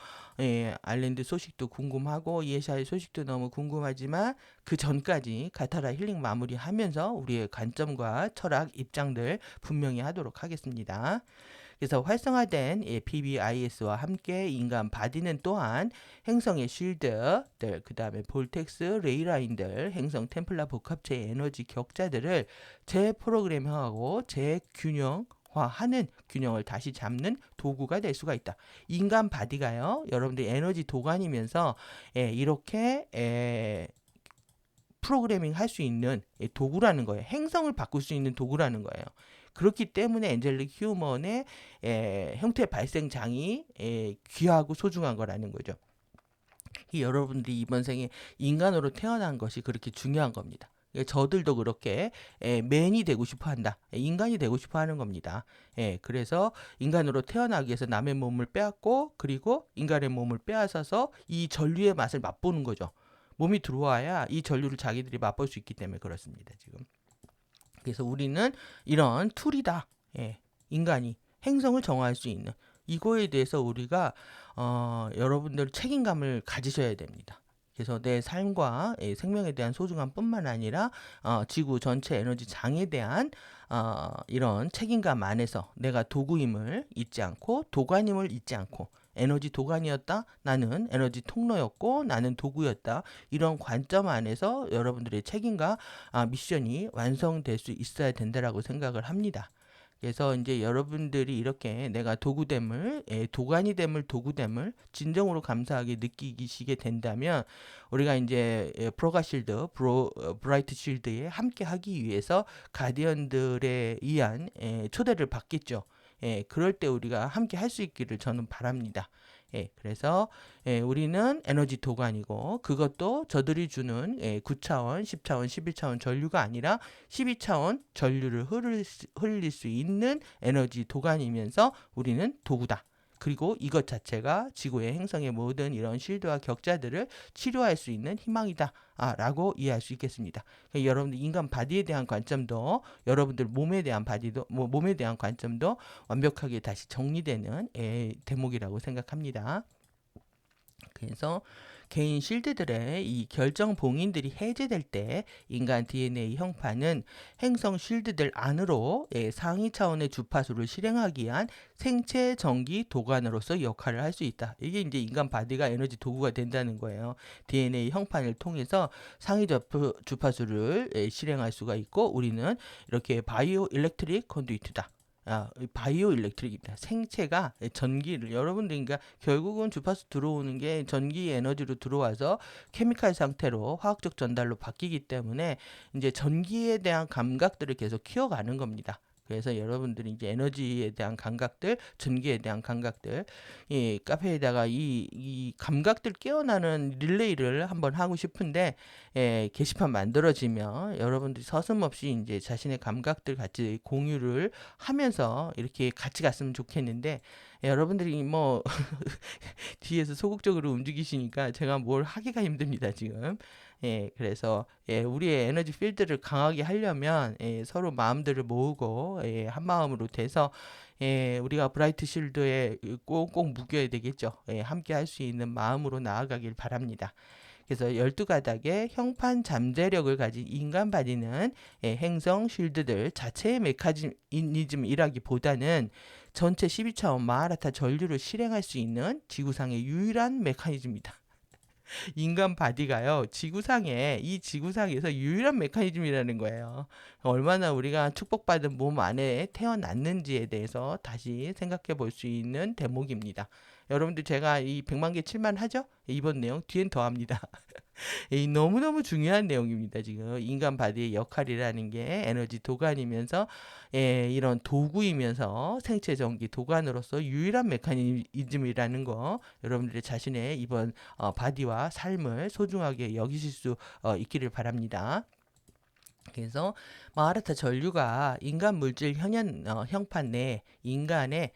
아일랜드 소식도 궁금하고 이에샤의 소식도 너무 궁금하지만 그 전까지 카타라 힐링 마무리하면서 우리의 관점과 철학 입장들 분명히 하도록 하겠습니다. 그래서 활성화된 PBIS와 함께 인간 바디는 또한 행성의 쉴드들, 그 다음에 볼텍스 레이라인들, 행성 템플라 복합체의 에너지 격자들을 재프로그램하고 재균형화하는 균형을 다시 잡는 도구가 될 수가 있다. 인간 바디가요, 여러분들 에너지 도관이면서 이렇게 프로그래밍 할 수 있는 도구라는 거예요. 행성을 바꿀 수 있는 도구라는 거예요. 그렇기 때문에 엔젤릭 휴먼의 형태 발생장이 귀하고 소중한 거라는 거죠. 여러분들이 이번 생에 인간으로 태어난 것이 그렇게 중요한 겁니다. 저들도 그렇게 맨이 되고 싶어 한다. 인간이 되고 싶어 하는 겁니다. 그래서 인간으로 태어나기 위해서 남의 몸을 빼앗고 그리고 인간의 몸을 빼앗아서 이 전류의 맛을 맛보는 거죠. 몸이 들어와야 이 전류를 자기들이 맛볼 수 있기 때문에 그렇습니다. 지금. 그래서 우리는 이런 툴이다. 인간이 행성을 정화할 수 있는 이거에 대해서 우리가 여러분들 책임감을 가지셔야 됩니다. 그래서 내 삶과 생명에 대한 소중함뿐만 아니라 지구 전체 에너지 장에 대한 이런 책임감 안에서 내가 도구임을 잊지 않고 도관임을 잊지 않고 에너지 도가니였다. 나는 에너지 통로였고 나는 도구였다. 이런 관점 안에서 여러분들의 책임과 미션이 완성될 수 있어야 된다라고 생각을 합니다. 그래서 이제 여러분들이 이렇게 내가 도구됨을, 도가니됨을, 도구됨을 진정으로 감사하게 느끼시게 된다면 우리가 이제 프로가실드, 브라이트 실드에 함께 하기 위해서 가디언들에 의한 초대를 받겠죠. 그럴 때 우리가 함께 할 수 있기를 저는 바랍니다. 그래서 우리는 에너지 도가니고 그것도 저들이 주는 9차원, 10차원, 11차원 전류가 아니라 12차원 전류를 흘릴 수 있는 에너지 도가니면서 우리는 도구다. 그리고 이것 자체가 지구의 행성의 모든 이런 실드와 격자들을 치료할 수 있는 희망이다. 라고 이해할 수 있겠습니다. 그러니까 여러분들 인간 바디에 대한 관점도 여러분들 몸에 대한 몸에 대한 관점도 완벽하게 다시 정리되는 대목이라고 생각합니다. 그래서 개인 실드들의 이 결정 봉인들이 해제될 때 인간 DNA 형판은 행성 실드들 안으로 상위 차원의 주파수를 실행하기 위한 생체 전기 도관으로서 역할을 할 수 있다. 이게 이제 인간 바디가 에너지 도구가 된다는 거예요. DNA 형판을 통해서 상위 주파수를 실행할 수가 있고 우리는 이렇게 바이오 일렉트릭 컨듀이트다. 바이오 일렉트릭입니다. 생체가 전기를 여러분들 그러니까 결국은 주파수 들어오는 게 전기 에너지로 들어와서 케미칼 상태로 화학적 전달로 바뀌기 때문에 이제 전기에 대한 감각들을 계속 키워가는 겁니다. 그래서 여러분들이 이제 에너지에 대한 감각들, 전기에 대한 감각들, 이 카페에다가 이 감각들 깨어나는 릴레이를 한번 하고 싶은데, 게시판 만들어지면 여러분들이 서슴없이 이제 자신의 감각들 같이 공유를 하면서 이렇게 같이 갔으면 좋겠는데, 여러분들이 뭐 뒤에서 소극적으로 움직이시니까 제가 뭘 하기가 힘듭니다, 지금. 그래서 우리의 에너지 필드를 강하게 하려면 서로 마음들을 모으고 한 마음으로 돼서 우리가 브라이트 실드에 꼭꼭 묶여야 되겠죠. 함께 할 수 있는 마음으로 나아가길 바랍니다. 그래서 12가닥의 형판 잠재력을 가진 인간 바디는 행성 쉴드들 자체의 메커니즘이라기보다는 전체 12차원 마하라타 전류를 실행할 수 있는 지구상의 유일한 메커니즘이다. 인간 바디가요, 이 지구상에서 유일한 메커니즘이라는 거예요. 얼마나 우리가 축복받은 몸 안에 태어났는지에 대해서 다시 생각해 볼 수 있는 대목입니다. 여러분들 제가 이 100만 개 7만 하죠? 이번 내용 뒤엔 더 합니다. 이 너무너무 중요한 내용입니다. 지금 인간 바디의 역할이라는 게 에너지 도관이면서 이런 도구이면서 생체 전기 도관으로서 유일한 메커니즘이라는 거 여러분들의 자신의 이번 바디와 삶을 소중하게 여기실 수 있기를 바랍니다. 그래서 마하라타 전류가 인간 물질 형판 내 인간의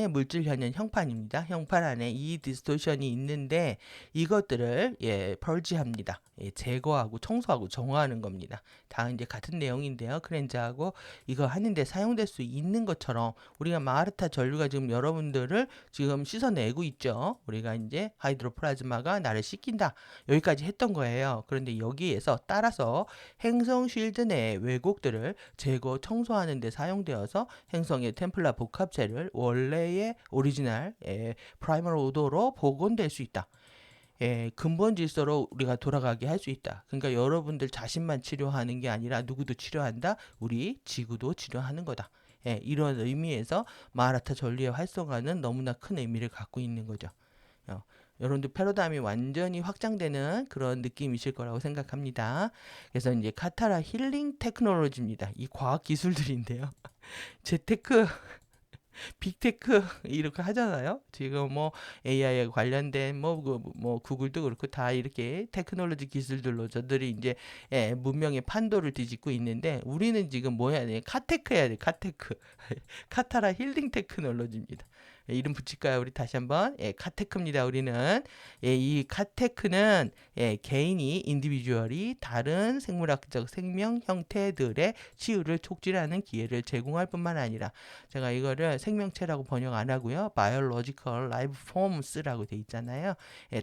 물질 현현 형판입니다. 형판 안에 이 디스토션이 있는데 이것들을 펄지합니다. 제거하고 청소하고 정화하는 겁니다. 다 이제 같은 내용인데요. 크렌즈하고 이거 하는데 사용될 수 있는 것처럼 우리가 마하라타 전류가 지금 여러분들을 지금 씻어내고 있죠. 우리가 이제 하이드로플라즈마가 나를 씻긴다. 여기까지 했던 거예요. 그런데 여기에서 따라서 행성 쉴드 내 왜곡들을 제거 청소하는 데 사용되어서 행성의 템플라 복합체를 원래의 오리지널 프라이멀 오더로 복원될 수 있다. 근본 질서로 우리가 돌아가게 할 수 있다. 그러니까 여러분들 자신만 치료하는 게 아니라 누구도 치료한다. 우리 지구도 치료하는 거다. 이런 의미에서 마하라타 전류의 활성화는 너무나 큰 의미를 갖고 있는 거죠. 여러분들 패러다임이 완전히 확장되는 그런 느낌이실 거라고 생각합니다. 그래서 이제 카타라 힐링 테크놀로지입니다. 이 과학 기술들인데요. 재테크, 빅테크 이렇게 하잖아요. 지금 뭐 AI에 관련된 뭐 구글도 그렇고 다 이렇게 테크놀로지 기술들로 저들이 이제 문명의 판도를 뒤집고 있는데 우리는 지금 뭐 해야 돼? 카테크 해야 돼. 카테크. 카타라 힐링 테크놀로지입니다. 이름 붙일까요? 우리 다시 한번 카테크입니다. 우리는 이 카테크는 개인이 인디비주얼이 다른 생물학적 생명 형태들의 치유를 촉진하는 기회를 제공할 뿐만 아니라 제가 이거를 생명체라고 번역 안 하고요. Biological Life Forms라고 돼 있잖아요.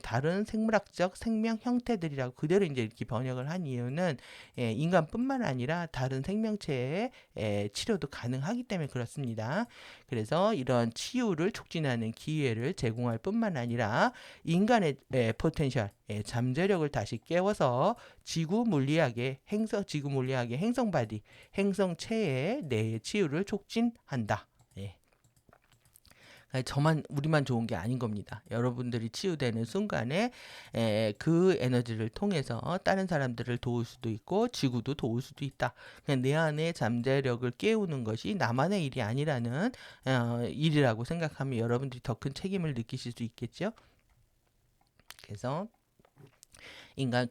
다른 생물학적 생명 형태들이라고 그대로 이제 이렇게 번역을 한 이유는 인간뿐만 아니라 다른 생명체의 치료도 가능하기 때문에 그렇습니다. 그래서 이런 치유를 촉진하는 기회를 제공할 뿐만 아니라 인간의 포텐셜, 잠재력을 다시 깨워서 지구 물리학의 행성바디, 행성체의 뇌의 치유를 촉진한다. 예. 저만 우리만 좋은 게 아닌 겁니다. 여러분들이 치유되는 순간에 그 에너지를 통해서 다른 사람들을 도울 수도 있고 지구도 도울 수도 있다. 그냥 내 안에 잠재력을 깨우는 것이 나만의 일이 아니라는 일이라고 생각하면 여러분들이 더 큰 책임을 느끼실 수 있겠죠. 그래서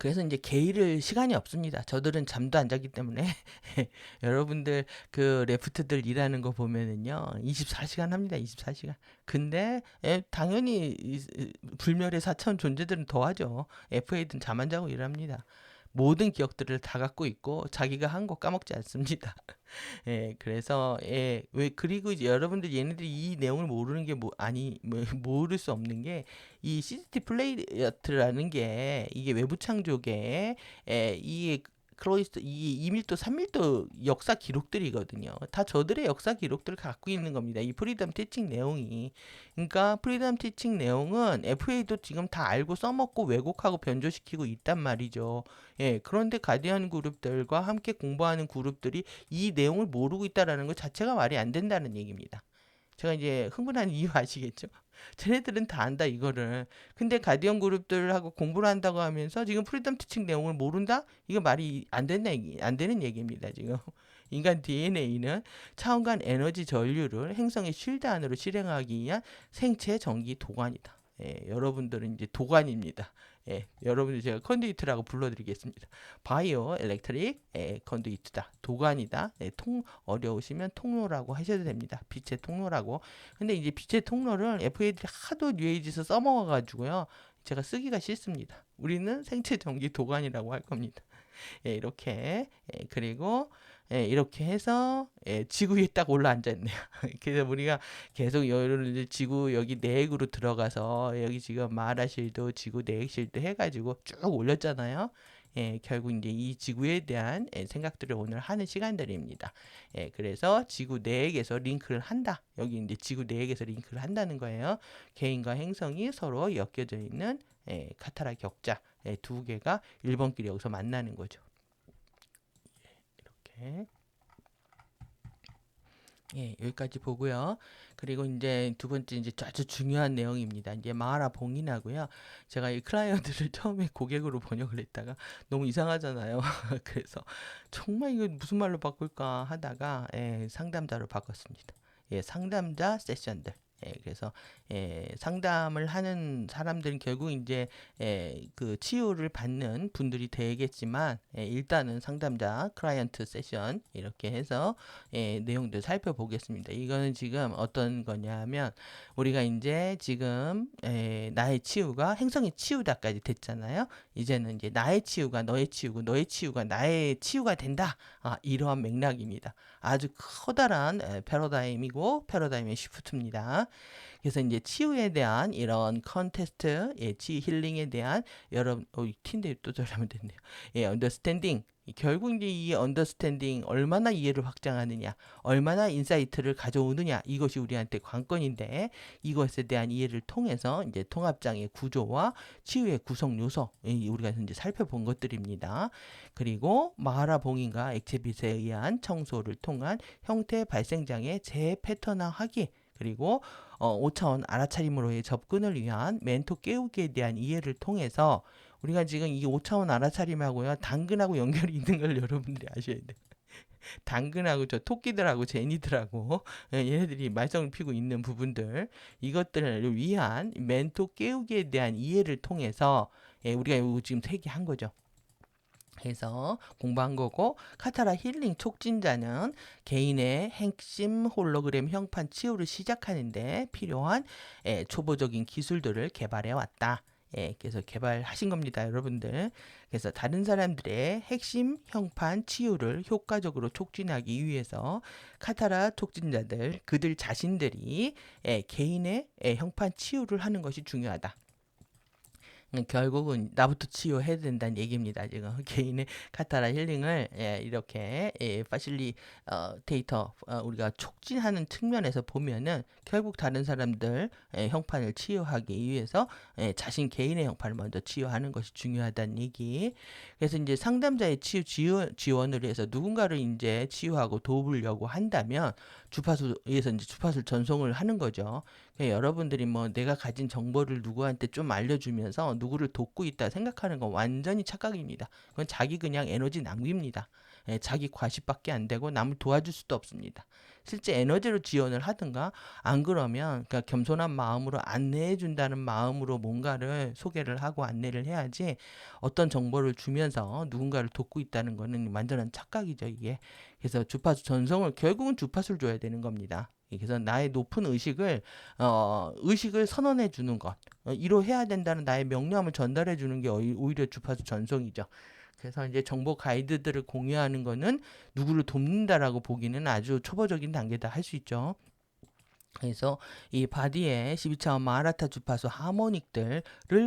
그래서 이제 게으를 시간이 없습니다. 저들은 잠도 안 자기 때문에 여러분들 그 레프트들 일하는 거 보면은요 24시간 합니다. 24시간. 근데 당연히 불멸의 사차원 존재들은 더 하죠. FA든 잠 안 자고 일합니다. 모든 기억들을 다 갖고 있고 자기가 한 거 까먹지 않습니다. 그래서 왜 그리고 이제 여러분들 얘네들이 이 내용을 모르는 게 모를 수 없는 게 이 CCT 플레이어트라는 게 이게 외부 창조계 이 클로이스트 이 2밀도 3밀도 역사 기록들이거든요. 다 저들의 역사 기록들을 갖고 있는 겁니다. 이 프리덤 티칭 내용이. 그러니까 프리덤 티칭 내용은 FA도 지금 다 알고 써먹고 왜곡하고 변조시키고 있단 말이죠. 그런데 가디언 그룹들과 함께 공부하는 그룹들이 이 내용을 모르고 있다라는 것 자체가 말이 안 된다는 얘기입니다. 제가 이제 흥분한 이유 아시겠죠? 쟤네들은 다 안다 이거를. 근데 가디언 그룹들하고 공부를 한다고 하면서 지금 프리덤 티칭 내용을 모른다? 이거 말이 안 되는 얘기입니다. 지금 인간 DNA는 차원간 에너지 전류를 행성의 쉴드 안으로 실행하기 위한 생체 전기 도관이다. 여러분들은 이제 도관입니다. 여러분들 제가 컨듀이트라고 불러드리겠습니다. 바이오 엘렉트릭 컨듀이트다. 도관이다. 어려우시면 통로라고 하셔도 됩니다. 빛의 통로라고. 근데 이제 빛의 통로를 FA들이 하도 뉴에이지에서 써먹어가지고요. 제가 쓰기가 싫습니다. 우리는 생체 전기 도관이라고 할 겁니다. 이렇게 그리고 이렇게 해서 지구 위에 딱 올라앉아 있네요. 그래서 우리가 계속 지구 여기 내핵으로 들어가서 여기 지금 마하라실도 지구 내핵실도 해가지고 쭉 올렸잖아요. 결국 이제 이 지구에 대한 생각들을 오늘 하는 시간들입니다. 그래서 지구 내핵에서 링크를 한다. 여기 이제 지구 내핵에서 링크를 한다는 거예요. 개인과 행성이 서로 엮여져 있는 카타라 격자 두 개가 1번끼리 여기서 만나는 거죠. 이렇게. 여기까지 보고요. 그리고 이제 두 번째 이제 아주 중요한 내용입니다. 이제 마하라 봉인하고요. 제가 이 클라이언트를 처음에 고객으로 번역을 했다가 너무 이상하잖아요. 그래서 정말 이거 무슨 말로 바꿀까 하다가 상담자로 바꿨습니다. 상담자 세션들. 그래서 상담을 하는 사람들은 결국 이제 그 치유를 받는 분들이 되겠지만 일단은 상담자 클라이언트 세션 이렇게 해서 내용들 살펴보겠습니다. 이거는 지금 어떤 거냐면 우리가 이제 지금 나의 치유가 행성의 치유다까지 됐잖아요. 이제는 이제 나의 치유가 너의 치유고 너의 치유가 나의 치유가 된다. 이러한 맥락입니다. 아주 커다란 패러다임이고 패러다임의 시프트입니다. 그래서 이제 치유에 대한 이런 컨테스트, 치유 힐링에 대한 여러분, 틴데 또 저러면 됐네요. 언더스탠딩. 결국 이제 이 언더스탠딩 얼마나 이해를 확장하느냐, 얼마나 인사이트를 가져오느냐 이것이 우리한테 관건인데 이것에 대한 이해를 통해서 이제 통합장의 구조와 치유의 구성 요소 우리가 이제 살펴본 것들입니다. 그리고 마하라 봉인과 액체빛에 의한 청소를 통한 형태 발생장의 재패턴화하기 그리고 5차원 알아차림으로의 접근을 위한 멘토 깨우기에 대한 이해를 통해서 우리가 지금 이 5차원 알아차림하고요 당근하고 연결이 있는 걸 여러분들이 아셔야 돼요. 당근하고 저 토끼들하고 제니들하고 얘네들이 말썽을 피고 있는 부분들 이것들을 위한 멘토 깨우기에 대한 이해를 통해서 우리가 지금 3개 한 거죠. 해서 공부한 거고 카타라 힐링 촉진자는 개인의 핵심 홀로그램 형판 치유를 시작하는데 필요한 초보적인 기술들을 개발해 왔다. 그래서 개발하신 겁니다, 여러분들. 그래서 다른 사람들의 핵심 형판 치유를 효과적으로 촉진하기 위해서 카타라 촉진자들 그들 자신들이 개인의 형판 치유를 하는 것이 중요하다. 결국은 나부터 치유해야 된다는 얘기입니다. 지금 개인의 카타라 힐링을 이렇게 파실리테이터 우리가 촉진하는 측면에서 보면은 결국 다른 사람들 형판을 치유하기 위해서 자신 개인의 형판을 먼저 치유하는 것이 중요하다는 얘기. 그래서 이제 상담자의 치유 지원을 위해서 누군가를 이제 치유하고 도우려고 한다면 주파수에서 이제 주파수를 전송을 하는 거죠. 여러분들이 뭐 내가 가진 정보를 누구한테 좀 알려주면서 누구를 돕고 있다 생각하는 건 완전히 착각입니다. 그건 자기 그냥 에너지 낭비입니다. 자기 과시밖에 안 되고 남을 도와줄 수도 없습니다. 실제 에너지로 지원을 하든가 안 그러면 그러니까 겸손한 마음으로 안내해 준다는 마음으로 뭔가를 소개를 하고 안내를 해야지 어떤 정보를 주면서 누군가를 돕고 있다는 거는 완전한 착각이죠, 이게. 그래서 주파수 전송을 결국은 주파수를 줘야 되는 겁니다. 그래서 나의 높은 의식을 선언해 주는 것, 이러해야 된다는 나의 명령을 전달해 주는 게 오히려 주파수 전송이죠. 그래서 이제 정보 가이드들을 공유하는 거는 누구를 돕는다라고 보기는 아주 초보적인 단계다 할 수 있죠. 그래서 이 바디의 12차원 마하라타 주파수 하모닉들을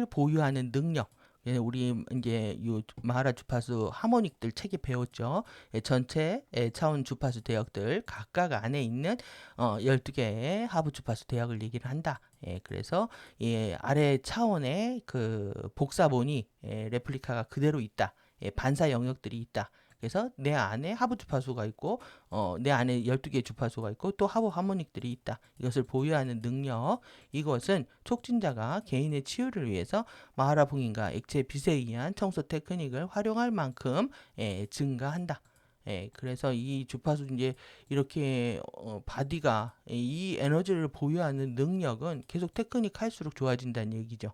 보유하는 능력, 우리 이제 요 마하라 주파수 하모닉들 책에 배웠죠. 전체 차원 주파수 대역들 각각 안에 있는 12개의 하부 주파수 대역을 얘기를 한다. 그래서 아래 차원의 그 복사본이 레플리카가 그대로 있다. 반사 영역들이 있다. 그래서 내 안에 하부 주파수가 있고 내 안에 12개의 주파수가 있고 또 하부 하모닉들이 있다. 이것을 보유하는 능력, 이것은 촉진자가 개인의 치유를 위해서 마하라봉인과 액체 빛에 의한 청소 테크닉을 활용할 만큼 증가한다. 그래서 이 주파수 이제 이렇게 바디가 이 에너지를 보유하는 능력은 계속 테크닉 할수록 좋아진다는 얘기죠.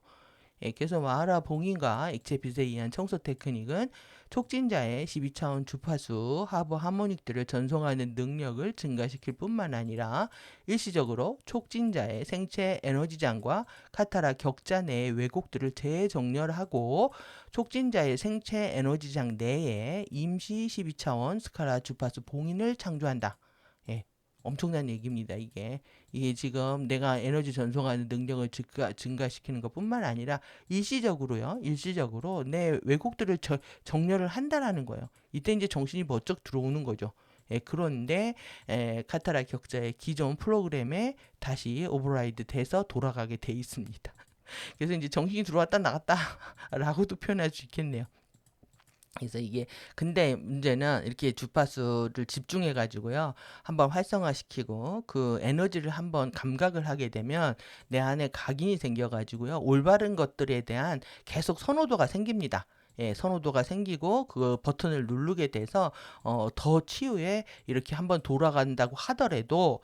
그래서 마하라 봉인과 액체 빛에 의한 청소 테크닉은 촉진자의 12차원 주파수 하부 하모닉들을 전송하는 능력을 증가시킬 뿐만 아니라 일시적으로 촉진자의 생체 에너지장과 카타라 격자 내의 왜곡들을 재정렬하고 촉진자의 생체 에너지장 내에 임시 12차원 스칼라 주파수 봉인을 창조한다. 엄청난 얘기입니다. 이게 지금 내가 에너지 전송하는 능력을 증가시키는 것뿐만 아니라 일시적으로 내 왜곡들을 정렬을 한다라는 거예요. 이때 이제 정신이 번쩍 들어오는 거죠. 그런데 카타라 격자의 기존 프로그램에 다시 오버라이드 돼서 돌아가게 돼 있습니다. 그래서 이제 정신이 들어왔다 나갔다라고도 표현할 수 있겠네요. 그래서 이게 근데 문제는 이렇게 주파수를 집중해 가지고요 한번 활성화시키고 그 에너지를 한번 감각을 하게 되면 내 안에 각인이 생겨 가지고요 올바른 것들에 대한 계속 선호도가 생깁니다. 선호도가 생기고 그 버튼을 누르게 돼서 더 치유에 이렇게 한번 돌아간다고 하더라도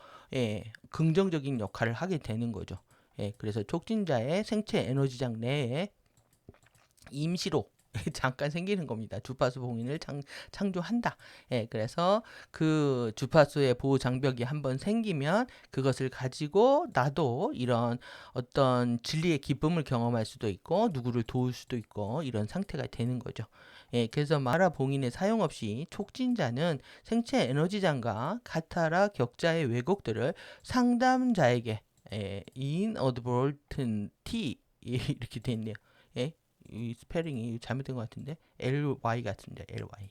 긍정적인 역할을 하게 되는 거죠. 그래서 촉진자의 생체 에너지장 내에 임시로 잠깐 생기는 겁니다. 주파수 봉인을 창조한다. 그래서 그 주파수의 보호 장벽이 한번 생기면 그것을 가지고 나도 이런 어떤 진리의 기쁨을 경험할 수도 있고 누구를 도울 수도 있고 이런 상태가 되는 거죠. 그래서 마라 봉인의 사용 없이 촉진자는 생체 에너지장과 카타라 격자의 왜곡들을 상담자에게 inadvertent 이렇게 돼 있네요. 이 스페링이 잘못된 것 같은데 ly 같습니다. ly.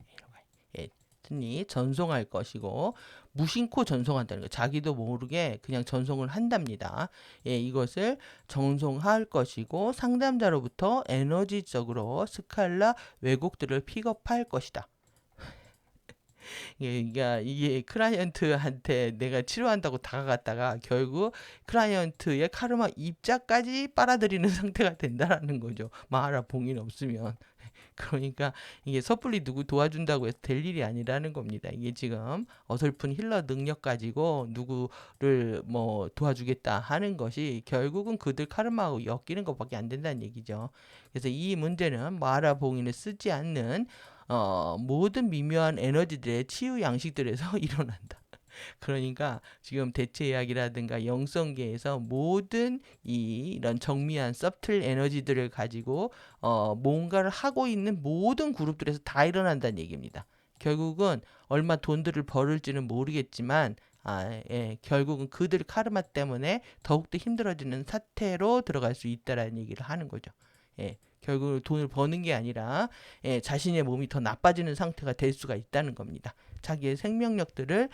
니 전송할 것이고 무심코 전송한다는 거 자기도 모르게 그냥 전송을 한답니다. 이것을 전송할 것이고 상담자로부터 에너지적으로 스칼라 왜곡들을 픽업할 것이다. 이게 클라이언트한테 내가 치료한다고 다가갔다가 결국 클라이언트의 카르마 입자까지 빨아들이는 상태가 된다라는 거죠. 마하라 봉인 없으면. 그러니까 이게 섣불리 누구 도와준다고 해서 될 일이 아니라는 겁니다. 이게 지금 어설픈 힐러 능력 가지고 누구를 뭐 도와주겠다 하는 것이 결국은 그들 카르마하고 엮이는 것밖에 안 된다는 얘기죠. 그래서 이 문제는 마하라 봉인을 쓰지 않는 모든 미묘한 에너지들의 치유 양식들에서 일어난다. 그러니까 지금 대체 이야기라든가 영성계에서 모든 이런 정미한 서틀 에너지들을 가지고 뭔가를 하고 있는 모든 그룹들에서 다 일어난다는 얘기입니다. 결국은 얼마 돈들을 벌을지는 모르겠지만 결국은 그들 카르마 때문에 더욱더 힘들어지는 사태로 들어갈 수 있다라는 얘기를 하는 거죠. 결국 돈을 버는 게 아니라 자신의 몸이 더 나빠지는 상태가 될 수가 있다는 겁니다. 자기의 생명력들을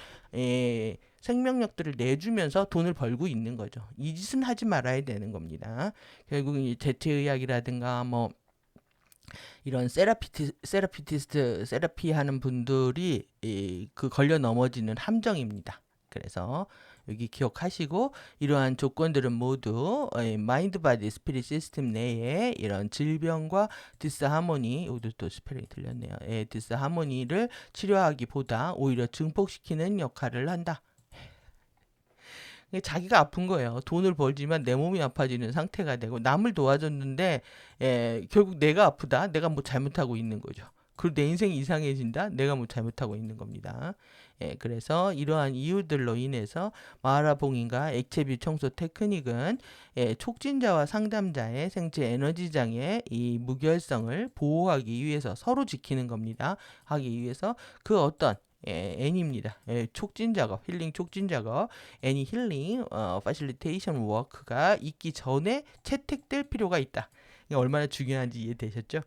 내주면서 돈을 벌고 있는 거죠. 이 짓은 하지 말아야 되는 겁니다. 결국 이 재채의학이라든가 뭐 이런 세라피 하는 분들이 그 걸려 넘어지는 함정입니다. 그래서 여기 기억하시고 이러한 조건들은 모두 마인드 바디 스피릿 시스템 내에 이런 질병과 디스하모니, 이것도 스펠링이 틀렸네요. 디스하모니를 치료하기보다 오히려 증폭시키는 역할을 한다. 자기가 아픈 거예요. 돈을 벌지만 내 몸이 아파지는 상태가 되고 남을 도와줬는데 결국 내가 아프다. 내가 뭐 잘못하고 있는 거죠. 그리고 내 인생이 이상해진다. 내가 뭐 잘못하고 있는 겁니다. 그래서 이러한 이유들로 인해서 마하라봉인과 액체비 청소 테크닉은 촉진자와 상담자의 생체 에너지장의 이 무결성을 보호하기 위해서 서로 지키는 겁니다. 하기 위해서 그 어떤 N입니다. 촉진 작업, 힐링 촉진 작업, N이 힐링, 파실리테이션 워크가 있기 전에 채택될 필요가 있다. 이게 얼마나 중요한지 이해되셨죠?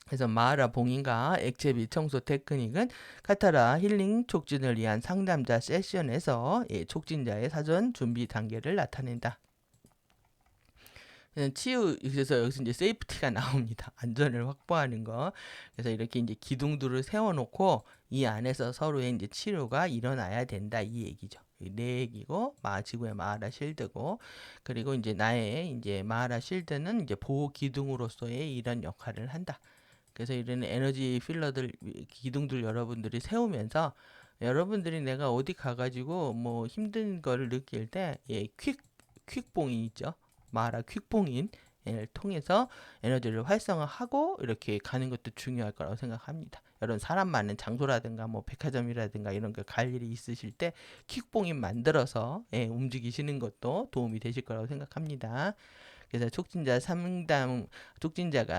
그래서 마하라 봉인과 액체비 청소 테크닉은 카타라 힐링 촉진을 위한 상담자 세션에서 촉진자의 사전 준비 단계를 나타낸다. 치유, 그래서 여기서 이제 세이프티가 나옵니다. 안전을 확보하는 거. 그래서 이렇게 이제 기둥들을 세워놓고 이 안에서 서로의 이제 치료가 일어나야 된다. 이 얘기죠. 내 얘기고, 지구의 마하라 실드고, 그리고 이제 나의 이제 마하라 실드는 이제 보호 기둥으로서의 이런 역할을 한다. 그래서 이런 에너지 필러들, 기둥들 여러분들이 세우면서 여러분들이 내가 어디 가가지고 뭐 힘든 거를 느낄 때, 퀵봉이 있죠. 마하라 퀵봉인을 통해서 에너지를 활성화하고 이렇게 가는 것도 중요할 거라고 생각합니다. 여러분 사람 많은 장소라든가 뭐 백화점이라든가 이런 거 갈 일이 있으실 때 퀵봉인 만들어서 움직이시는 것도 도움이 되실 거라고 생각합니다. 그래서 촉진자가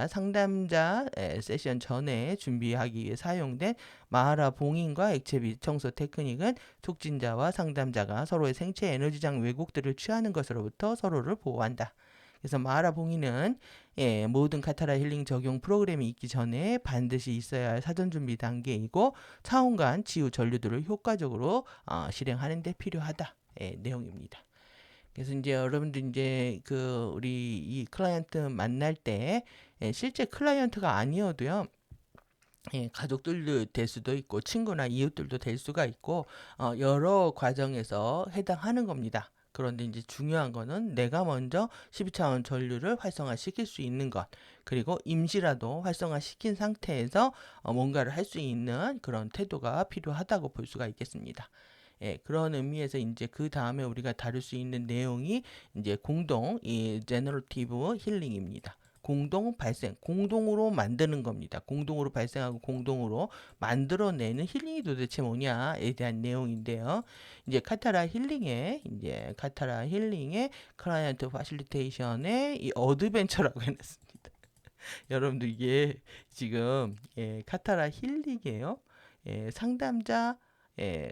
상담자 세션 전에 준비하기 위해 사용된 마하라 봉인과 액체비 청소 테크닉은 촉진자와 상담자가 서로의 생체 에너지장 왜곡들을 취하는 것으로부터 서로를 보호한다. 그래서 마하라 봉인은 모든 카타라 힐링 적용 프로그램이 있기 전에 반드시 있어야 할 사전 준비 단계이고 차원간 치유 전류들을 효과적으로 실행하는 데 필요하다. 내용입니다. 그래서 이제 여러분들 이제 우리 이 클라이언트 만날 때 실제 클라이언트가 아니어도요. 가족들도 될 수도 있고 친구나 이웃들도 될 수가 있고 여러 과정에서 해당하는 겁니다. 그런데 이제 중요한 거는 내가 먼저 12차원 전류를 활성화시킬 수 있는 것, 그리고 임시라도 활성화시킨 상태에서 뭔가를 할 수 있는 그런 태도가 필요하다고 볼 수가 있겠습니다. 그런 의미에서 이제 그 다음에 우리가 다룰 수 있는 내용이 이제 이 제너러티브 힐링입니다. 공동 발생, 공동으로 만드는 겁니다. 공동으로 발생하고 공동으로 만들어내는 힐링이 도대체 뭐냐에 대한 내용인데요. 이제 카타라 힐링의 클라이언트 파실리테이션의 이 어드벤처라고 해놨습니다. 여러분들 이게 지금 카타라 힐링이에요.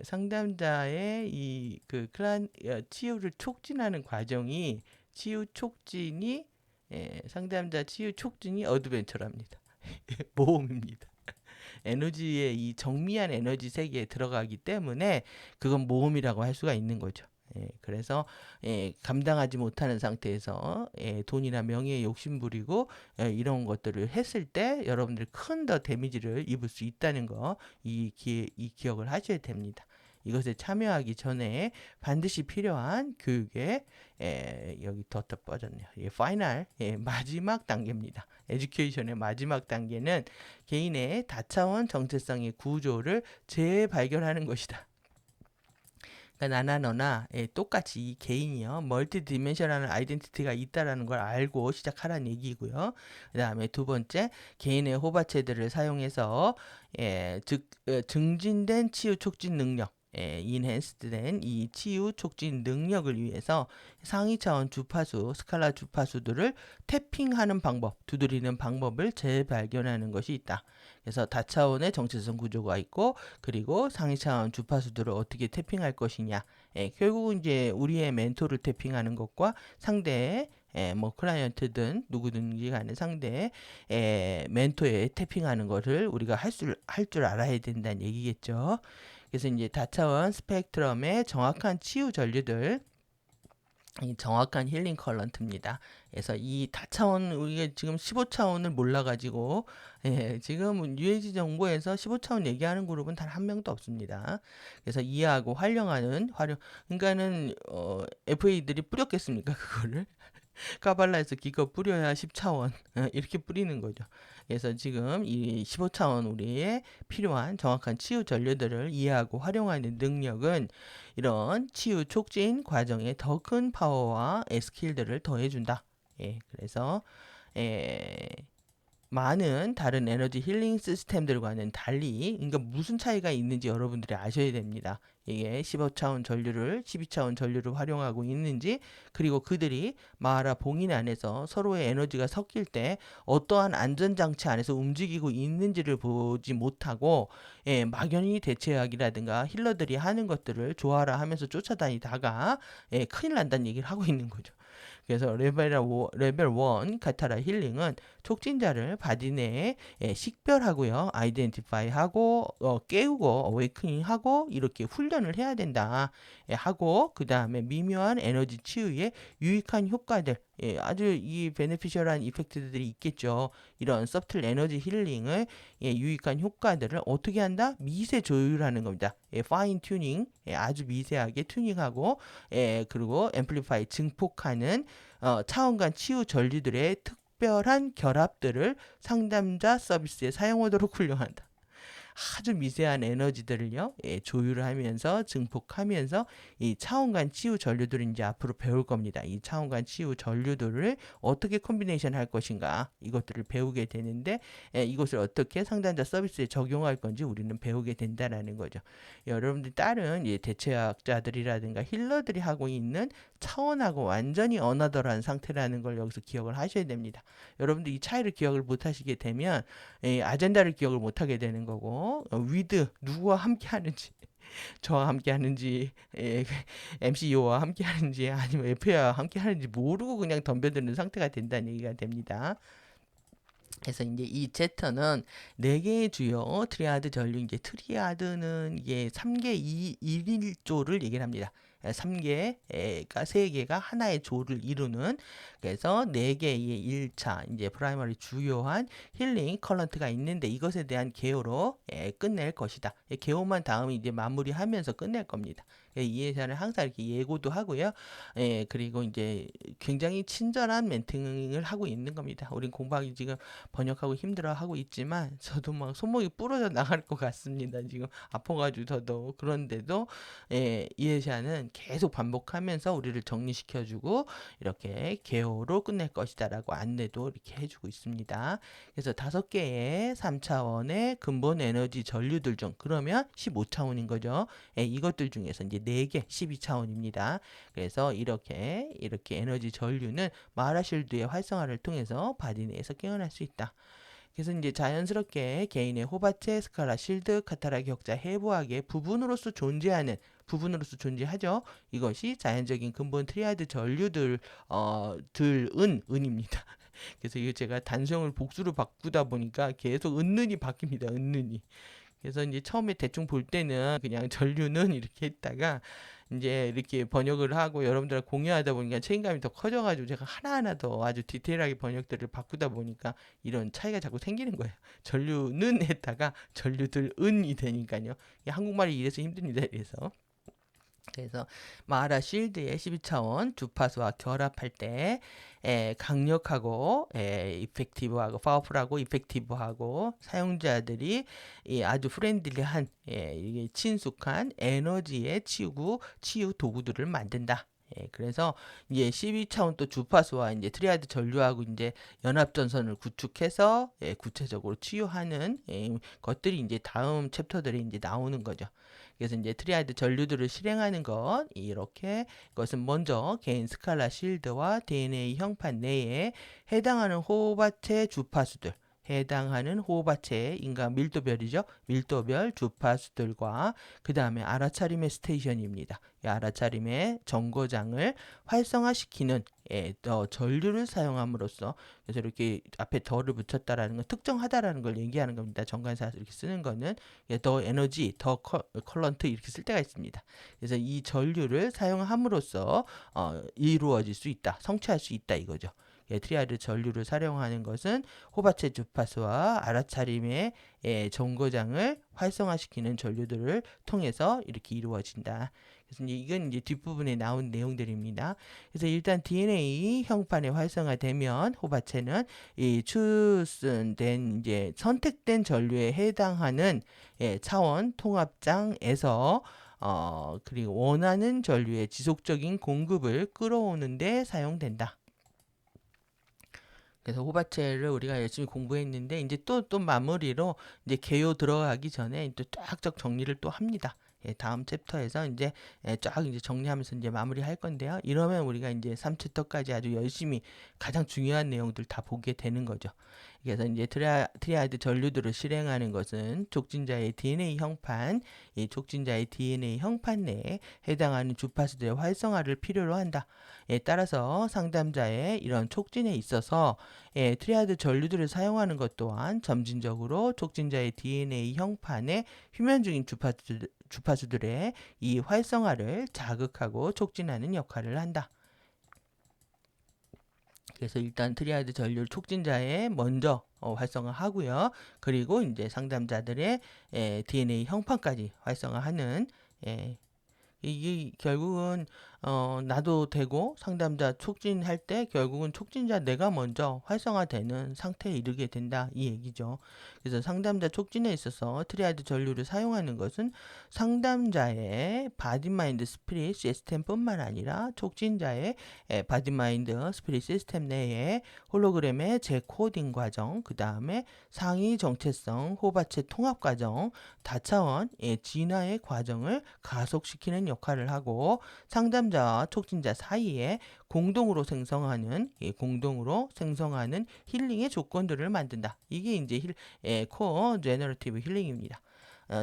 상담자의 치유를 촉진하는 과정이 상담자 치유 촉진이 어드벤처랍니다. 모험입니다. 에너지의 이 정미한 에너지 세계에 들어가기 때문에 그건 모험이라고 할 수가 있는 거죠. 그래서 감당하지 못하는 상태에서 돈이나 명예에 욕심부리고 이런 것들을 했을 때 여러분들이 큰 더 데미지를 입을 수 있다는 거 이 기억을 하셔야 됩니다. 이것에 참여하기 전에 반드시 필요한 교육에 여기 더 빠졌네요. 파이널 마지막 단계입니다. 에듀케이션의 마지막 단계는 개인의 다차원 정체성의 구조를 재발견하는 것이다. 그러니까 나나 너나 똑같이 이 개인이요 멀티 디멘셔널 아이덴티티가 있다라는 걸 알고 시작하라는 얘기고요. 그 다음에 두 번째 개인의 호바체들을 사용해서 증진된 치유 촉진 능력 인핸스드된 이 치유 촉진 능력을 위해서 상위 차원 주파수, 스칼라 주파수들을 태핑하는 방법, 두드리는 방법을 재발견하는 것이 있다. 그래서 다차원의 정체성 구조가 있고 그리고 상위 차원 주파수들을 어떻게 태핑할 것이냐. 결국은 이제 우리의 멘토를 태핑하는 것과 상대의 뭐 클라이언트든 누구든지 간에 상대 멘토에 태핑하는 거를 우리가 할 줄 알아야 된다는 얘기겠죠. 그래서 이제 다차원 스펙트럼의 정확한 치유 전류들, 이 정확한 힐링 컬런트입니다. 그래서 이 다차원, 우리가 지금 15차원을 몰라가지고, 지금 UAG 정보에서 15차원 얘기하는 그룹은 단 한 명도 없습니다. 그래서 이해하고 그러니까는, FA들이 뿌렸겠습니까, 그거를? 카발라에서 기껏 뿌려야 10차원 이렇게 뿌리는 거죠. 그래서 지금 이 15차원 우리의 필요한 정확한 치유 전류들을 이해하고 활용하는 능력은 이런 치유 촉진 과정에 더 큰 파워와 스킬들을 더해준다. 그래서 에, 많은 다른 에너지 힐링 시스템들과는 달리, 그러니까 무슨 차이가 있는지 여러분들이 아셔야 됩니다. 이게 15차원 전류를 12차원 전류를 활용하고 있는지, 그리고 그들이 마하라 봉인 안에서 서로의 에너지가 섞일 때 어떠한 안전장치 안에서 움직이고 있는지를 보지 못하고, 막연히 대체학이라든가 힐러들이 하는 것들을 좋아라 하면서 쫓아다니다가 큰일 난다는 얘기를 하고 있는 거죠. 그래서 레벨 1 카타라 힐링은 촉진자를 바디 내에 식별하고요, 아이덴티파이하고 깨우고 어웨이크닝하고 이렇게 훈련을 해야 된다 하고, 그 다음에 미묘한 에너지 치유에 유익한 효과들, 아주 이 베네피셜한 이펙트들이 있겠죠. 이런 서틀 에너지 힐링을 유익한 효과들을 어떻게 한다? 미세 조율하는 겁니다. 파인 튜닝, 아주 미세하게 튜닝하고, 그리고 앰플리파이 증폭하는 차원 간 치유 전류들의 특별한 결합들을 상담자 서비스에 사용하도록 훈련한다. 아주 미세한 에너지들을요, 조율을 하면서 증폭하면서 이 차원간 치유 전류들을 이제 앞으로 배울 겁니다. 이 차원간 치유 전류들을 어떻게 콤비네이션 할 것인가, 이것들을 배우게 되는데, 이것을 어떻게 상담자 서비스에 적용할 건지 우리는 배우게 된다라는 거죠. 여러분들 다른 대체학자들이라든가 힐러들이 하고 있는 차원하고 완전히 어나더한 상태라는 걸 여기서 기억을 하셔야 됩니다. 여러분들 이 차이를 기억을 못 하시게 되면 아젠다를 기억을 못 하게 되는 거고, 위드 누구와 함께 하는지, 저와 함께 하는지, MCU와 함께 하는지, 아니면 FA와 함께 하는지 모르고 그냥 덤벼드는 상태가 된다는 얘기가 됩니다. 그래서 이제 이 챕터는 4개의 주요 트리아드 전류, 이제 트리아드는 이게 3개 1조를 얘기를 합니다. 3개가 3개가 하나의 조를 이루는, 그래서 4개의 1차 이제 프라이머리 주요한 힐링 컬런트가 있는데, 이것에 대한 개요로 끝낼 것이다. 개요만 다음 이제 마무리하면서 끝낼 겁니다. 이해사는 항상 이렇게 예고도 하고요. 그리고 이제 굉장히 친절한 멘팅을 하고 있는 겁니다. 우린 공부하기 지금 번역하고 힘들어하고 있지만 저도 막 손목이 부러져 나갈 것 같습니다. 지금 아파가지고 저도. 그런데도 이해샤는 계속 반복하면서 우리를 정리시켜주고 이렇게 개요로 끝낼 것이다라고 안내도 이렇게 해주고 있습니다. 그래서 5개의 3차원의 근본 에너지 전류들 중, 그러면 15차원인 거죠. 이것들 중에서 이제 4개 12차원입니다. 그래서 이렇게 에너지 전류는 마하라실드의 활성화를 통해서 바디 내에서 깨어날 수 있다. 그래서 이제 자연스럽게 개인의 호바체, 스칼라, 실드, 카타라 격자 해부학의 부분으로서 존재하죠. 이것이 자연적인 근본 트리아드 전류들 은입니다. 그래서 이거 제가 단수형을 복수로 바꾸다 보니까 계속 은는이 바뀝니다. 은는이. 그래서 이제 처음에 대충 볼 때는 그냥 전류는 이렇게 했다가 이제 이렇게 번역을 하고 여러분들과 공유하다 보니까 책임감이 더 커져가지고 제가 하나하나 더 아주 디테일하게 번역들을 바꾸다 보니까 이런 차이가 자꾸 생기는 거예요. 전류는 했다가 전류들 은이 되니까요. 한국말이 이래서 힘듭니다. 그래서 마하라 실드의 12차원 주파수와 결합할 때 강력하고 이펙티브하고 파워풀하고 이펙티브하고 사용자들이 아주 프렌들리한 이게 친숙한 에너지의 치유 도구들을 만든다. 그래서 이제 12차원 또 주파수와 이제 트리아드 전류하고 이제 연합전선을 구축해서 구체적으로 치유하는 것들이 이제 다음 챕터들이 이제 나오는 거죠. 그래서 이제 트리아드 전류들을 실행하는 것, 이렇게 그것은 먼저 개인 스칼라 실드와 DNA 형판 내에 해당하는 호바체 주파수들, 해당하는 호흡하체 인간 밀도별이죠. 밀도별 주파수들과 그 다음에 알아차림의 스테이션입니다. 이 알아차림의 정거장을 활성화시키는 전류를 사용함으로써, 그래서 이렇게 앞에 더를 붙였다라는 건 특정하다라는 걸 얘기하는 겁니다. 정관사에서 이렇게 쓰는 거는 더 에너지, 더 컬런트 이렇게 쓸 때가 있습니다. 그래서 이 전류를 사용함으로써 이루어질 수 있다, 성취할 수 있다 이거죠. 트리아드 전류를 사용하는 것은 호바체 주파수와 알아차림의 정거장을 활성화시키는 전류들을 통해서 이렇게 이루어진다. 그래서 이건 이제 뒷부분에 나온 내용들입니다. 그래서 일단 DNA 형판에 활성화되면 호바체는 이 추순된 이제 선택된 전류에 해당하는 차원 통합장에서 그리고 원하는 전류의 지속적인 공급을 끌어오는데 사용된다. 그래서 호바체를 우리가 열심히 공부했는데 이제 또 마무리로 이제 개요 들어가기 전에 또 쫙쫙 정리를 또 합니다. 다음 챕터에서 이제 쫙 이제 정리하면서 이제 마무리할 건데요. 이러면 우리가 이제 3챕터까지 아주 열심히 가장 중요한 내용들 다 보게 되는 거죠. 그래서 이제 트리아드 전류들을 실행하는 것은 촉진자의 DNA 형판, 이 촉진자의 DNA 형판 내에 해당하는 주파수들의 활성화를 필요로 한다. 따라서 상담자의 이런 촉진에 있어서 트리아드 전류들을 사용하는 것 또한 점진적으로 촉진자의 DNA 형판에 휴면 중인 주파수들의 이 활성화를 자극하고 촉진하는 역할을 한다. 그래서 일단 트리아드 전류 촉진자에 먼저 활성화하고요. 그리고 이제 상담자들의 DNA 형판까지 활성화하는 이게 결국은 나도 되고 상담자 촉진할 때 결국은 촉진자 내가 먼저 활성화되는 상태에 이르게 된다 이 얘기죠. 그래서 상담자 촉진에 있어서 트리아드 전류를 사용하는 것은 상담자의 바디 마인드 스피릿 시스템뿐만 아니라 촉진자의 바디 마인드 스피릿 시스템 내에 홀로그램의 재코딩 과정, 그 다음에 상위 정체성 호바체 통합 과정, 다차원 진화의 과정을 가속시키는 역할을 하고 상담자와 촉진자 사이에 공동으로 생성하는 힐링의 조건들을 만든다. 이게 이제 코어 제너러티브 힐링입니다.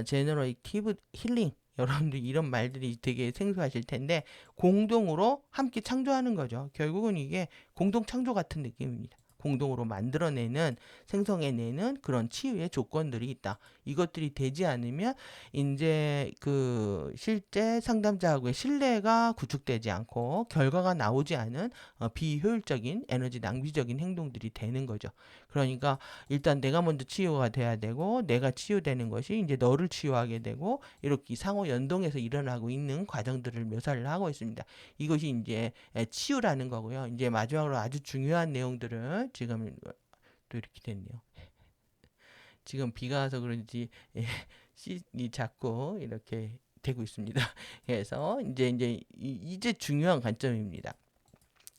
제너레이티브 힐링, 여러분들 이런 말들이 되게 생소하실 텐데 공동으로 함께 창조하는 거죠. 결국은 이게 공동 창조 같은 느낌입니다. 공동으로 만들어내는, 생성해내는 그런 치유의 조건들이 있다. 이것들이 되지 않으면 이제 그 실제 상담자하고의 신뢰가 구축되지 않고 결과가 나오지 않은 비효율적인 에너지 낭비적인 행동들이 되는 거죠. 그러니까 일단 내가 먼저 치유가 돼야 되고 내가 치유되는 것이 이제 너를 치유하게 되고 이렇게 상호 연동해서 일어나고 있는 과정들을 묘사를 하고 있습니다. 이것이 이제 치유라는 거고요. 이제 마지막으로 아주 중요한 내용들을 지금 또 이렇게 됐네요. 지금 비가 와서 그런지 시 자꾸 이렇게 되고 있습니다. 그래서 이제 중요한 관점입니다.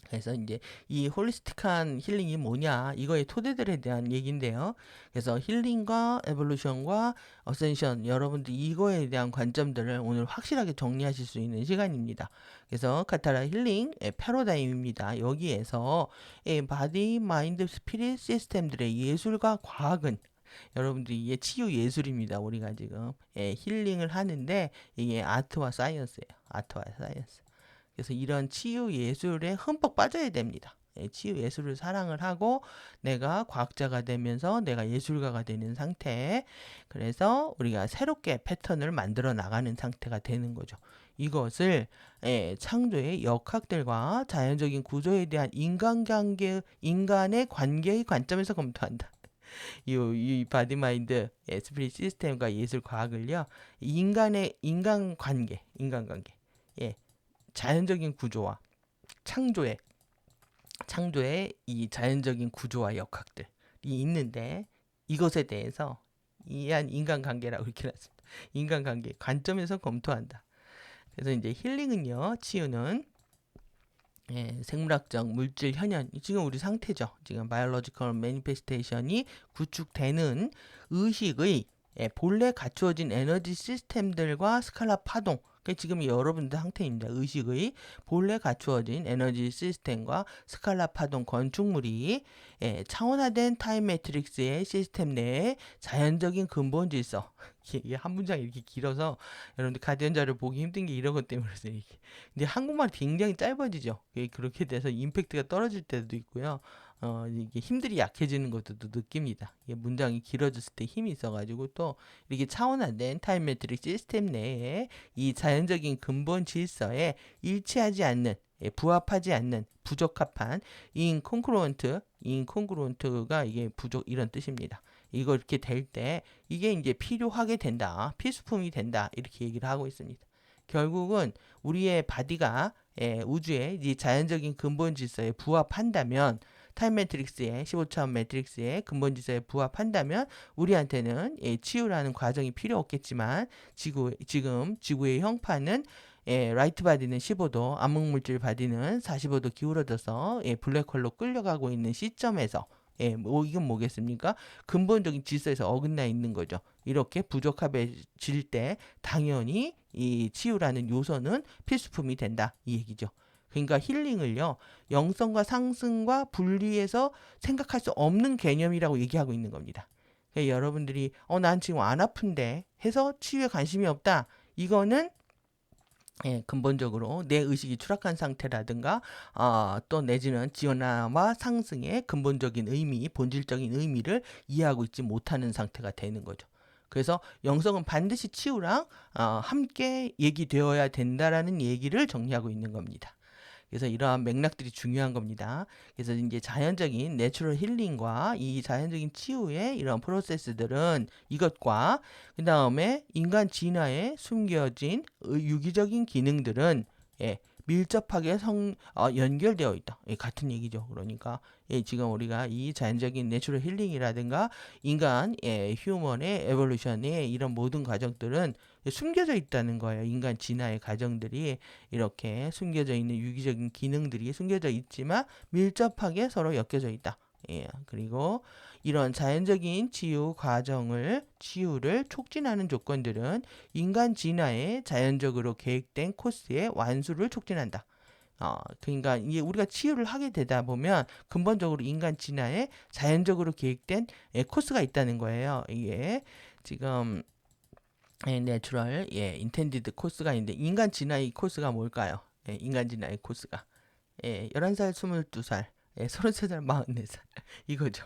그래서 이제 이 홀리스틱한 힐링이 뭐냐 이거의 토대들에 대한 얘기인데요. 그래서 힐링과 에볼루션과 어센션, 여러분들 이거에 대한 관점들을 오늘 확실하게 정리하실 수 있는 시간입니다. 그래서 카타라 힐링 패러다임입니다. 여기에서 바디, 마인드, 스피릿 시스템들의 예술과 과학은 여러분들이 이게 치유 예술입니다. 우리가 지금 힐링을 하는데 이게 아트와 사이언스예요. 아트와 사이언스. 그래서 이런 치유 예술에 흠뻑 빠져야 됩니다. 치유 예술을 사랑을 하고 내가 과학자가 되면서 내가 예술가가 되는 상태, 그래서 우리가 새롭게 패턴을 만들어 나가는 상태가 되는 거죠. 이것을 창조의 역학들과 자연적인 구조에 대한 인간의 관계의 관점에서 검토한다. 이 바디마인드 스피릿 시스템과 예술 과학을요, 인간관계, 자연적인 구조와 창조의 이 자연적인 구조와 역학들이 있는데 이것에 대해서 이해한 인간관계라고 이렇게 놨습니다. 인간관계 관점에서 검토한다. 그래서 이제 힐링은요, 치유는 생물학적 물질 현현, 지금 우리 상태죠. 지금 바이올로지컬 매니페스테이션이 구축되는 의식의 본래 갖추어진 에너지 시스템들과 스칼라 파동, 그 지금 여러분들 상태입니다. 의식의 본래 갖추어진 에너지 시스템과 스칼라 파동 건축물이 차원화된 타임 매트릭스의 시스템 내에 자연적인 근본 질서. 이게 한 문장이 이렇게 길어서 여러분들 가디언자를 보기 힘든 게 이런 것 때문이라서 이게. 근데 한국말이 굉장히 짧아지죠. 그렇게 돼서 임팩트가 떨어질 때도 있고요. 이게 힘들이 약해지는 것도 느낍니다. 이게 문장이 길어졌을 때 힘이 있어가지고 또 이렇게 차원화된 타임 매트릭 시스템 내에 이 자연적인 근본 질서에 일치하지 않는 부합하지 않는 부적합한 인콘그루언트가 이게 부족 이런 뜻입니다. 이거 이렇게 될 때 이게 이제 필요하게 된다, 필수품이 된다 이렇게 얘기를 하고 있습니다. 결국은 우리의 바디가 우주의 이 자연적인 근본 질서에 부합한다면 타임 매트릭스의 15차원 매트릭스의 근본 질서에 부합한다면 우리한테는 치유라는 과정이 필요 없겠지만 지금 지구의 형파는 라이트 바디는 15도, 암흑물질 바디는 45도 기울어져서 블랙홀로 끌려가고 있는 시점에서 이건 뭐겠습니까? 근본적인 질서에서 어긋나 있는 거죠. 이렇게 부적합해질 때 당연히 이 치유라는 요소는 필수품이 된다 이 얘기죠. 그러니까 힐링을요 영성과 상승과 분리해서 생각할 수 없는 개념이라고 얘기하고 있는 겁니다. 그러니까 여러분들이 난 지금 안 아픈데 해서 치유에 관심이 없다. 이거는 근본적으로 내 의식이 추락한 상태라든가 또 내지는 지원화와 상승의 근본적인 의미, 본질적인 의미를 이해하고 있지 못하는 상태가 되는 거죠. 그래서 영성은 반드시 치유랑 함께 얘기되어야 된다라는 얘기를 정리하고 있는 겁니다. 그래서 이러한 맥락들이 중요한 겁니다. 그래서 이제 자연적인 내추럴 힐링과 이 자연적인 치유의 이런 프로세스들은 이것과 그 다음에 인간 진화에 숨겨진 유기적인 기능들은 밀접하게 연결되어 있다. 같은 얘기죠. 그러니까 지금 우리가 이 자연적인 내추럴 힐링이라든가 인간 휴먼의 에볼루션의 이런 모든 과정들은 숨겨져 있다는 거예요. 인간 진화의 과정들이 이렇게 숨겨져 있는 유기적인 기능들이 숨겨져 있지만 밀접하게 서로 엮여져 있다. 그리고 이런 자연적인 치유를 촉진하는 조건들은 인간 진화에 자연적으로 계획된 코스의 완수를 촉진한다. 그러니까 이게 우리가 치유를 하게 되다 보면 근본적으로 인간 진화에 자연적으로 계획된 코스가 있다는 거예요. 이게 지금 내추럴 인텐디드 코스가 있는데 인간 진화의 코스가 뭘까요? 인간 진화의 코스가 11살, 22살, 33살, 44살 이거죠.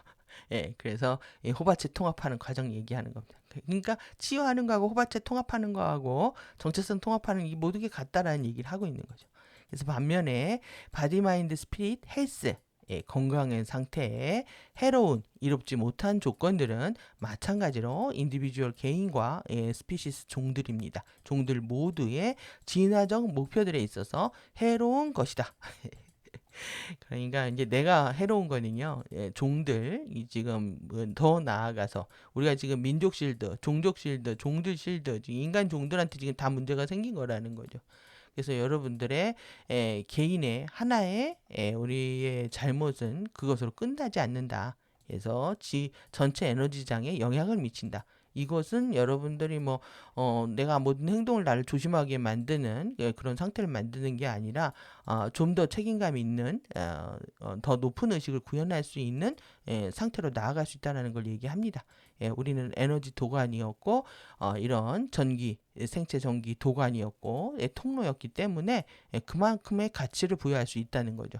그래서 호바체 통합하는 과정 얘기하는 겁니다. 그러니까 치유하는 거하고 호바체 통합하는 거하고 정체성 통합하는 이 모든 게 같다라는 얘기를 하고 있는 거죠. 그래서 반면에 바디 마인드 스피릿 헬스 건강한 상태에 해로운 이롭지 못한 조건들은 마찬가지로 인디비주얼 개인과 스피시스 종들입니다. 종들 모두의 진화적 목표들에 있어서 해로운 것이다. 그러니까 이제 내가 해로운 거는요, 종들, 지금 더 나아가서 우리가 지금 민족 실드, 종족 실드, 종들 실드, 인간 종들한테 지금 다 문제가 생긴 거라는 거죠. 그래서 여러분들의 개인의 하나의 우리의 잘못은 그것으로 끝나지 않는다. 그래서 전체 에너지장에 영향을 미친다. 이것은 여러분들이 내가 모든 행동을 나를 조심하게 만드는 그런 상태를 만드는 게 아니라 좀 더 책임감 있는 더 높은 의식을 구현할 수 있는 상태로 나아갈 수 있다는 걸 얘기합니다. 우리는 에너지 도관이었고 이런 생체 전기 도관이었고 통로였기 때문에 그만큼의 가치를 부여할 수 있다는 거죠.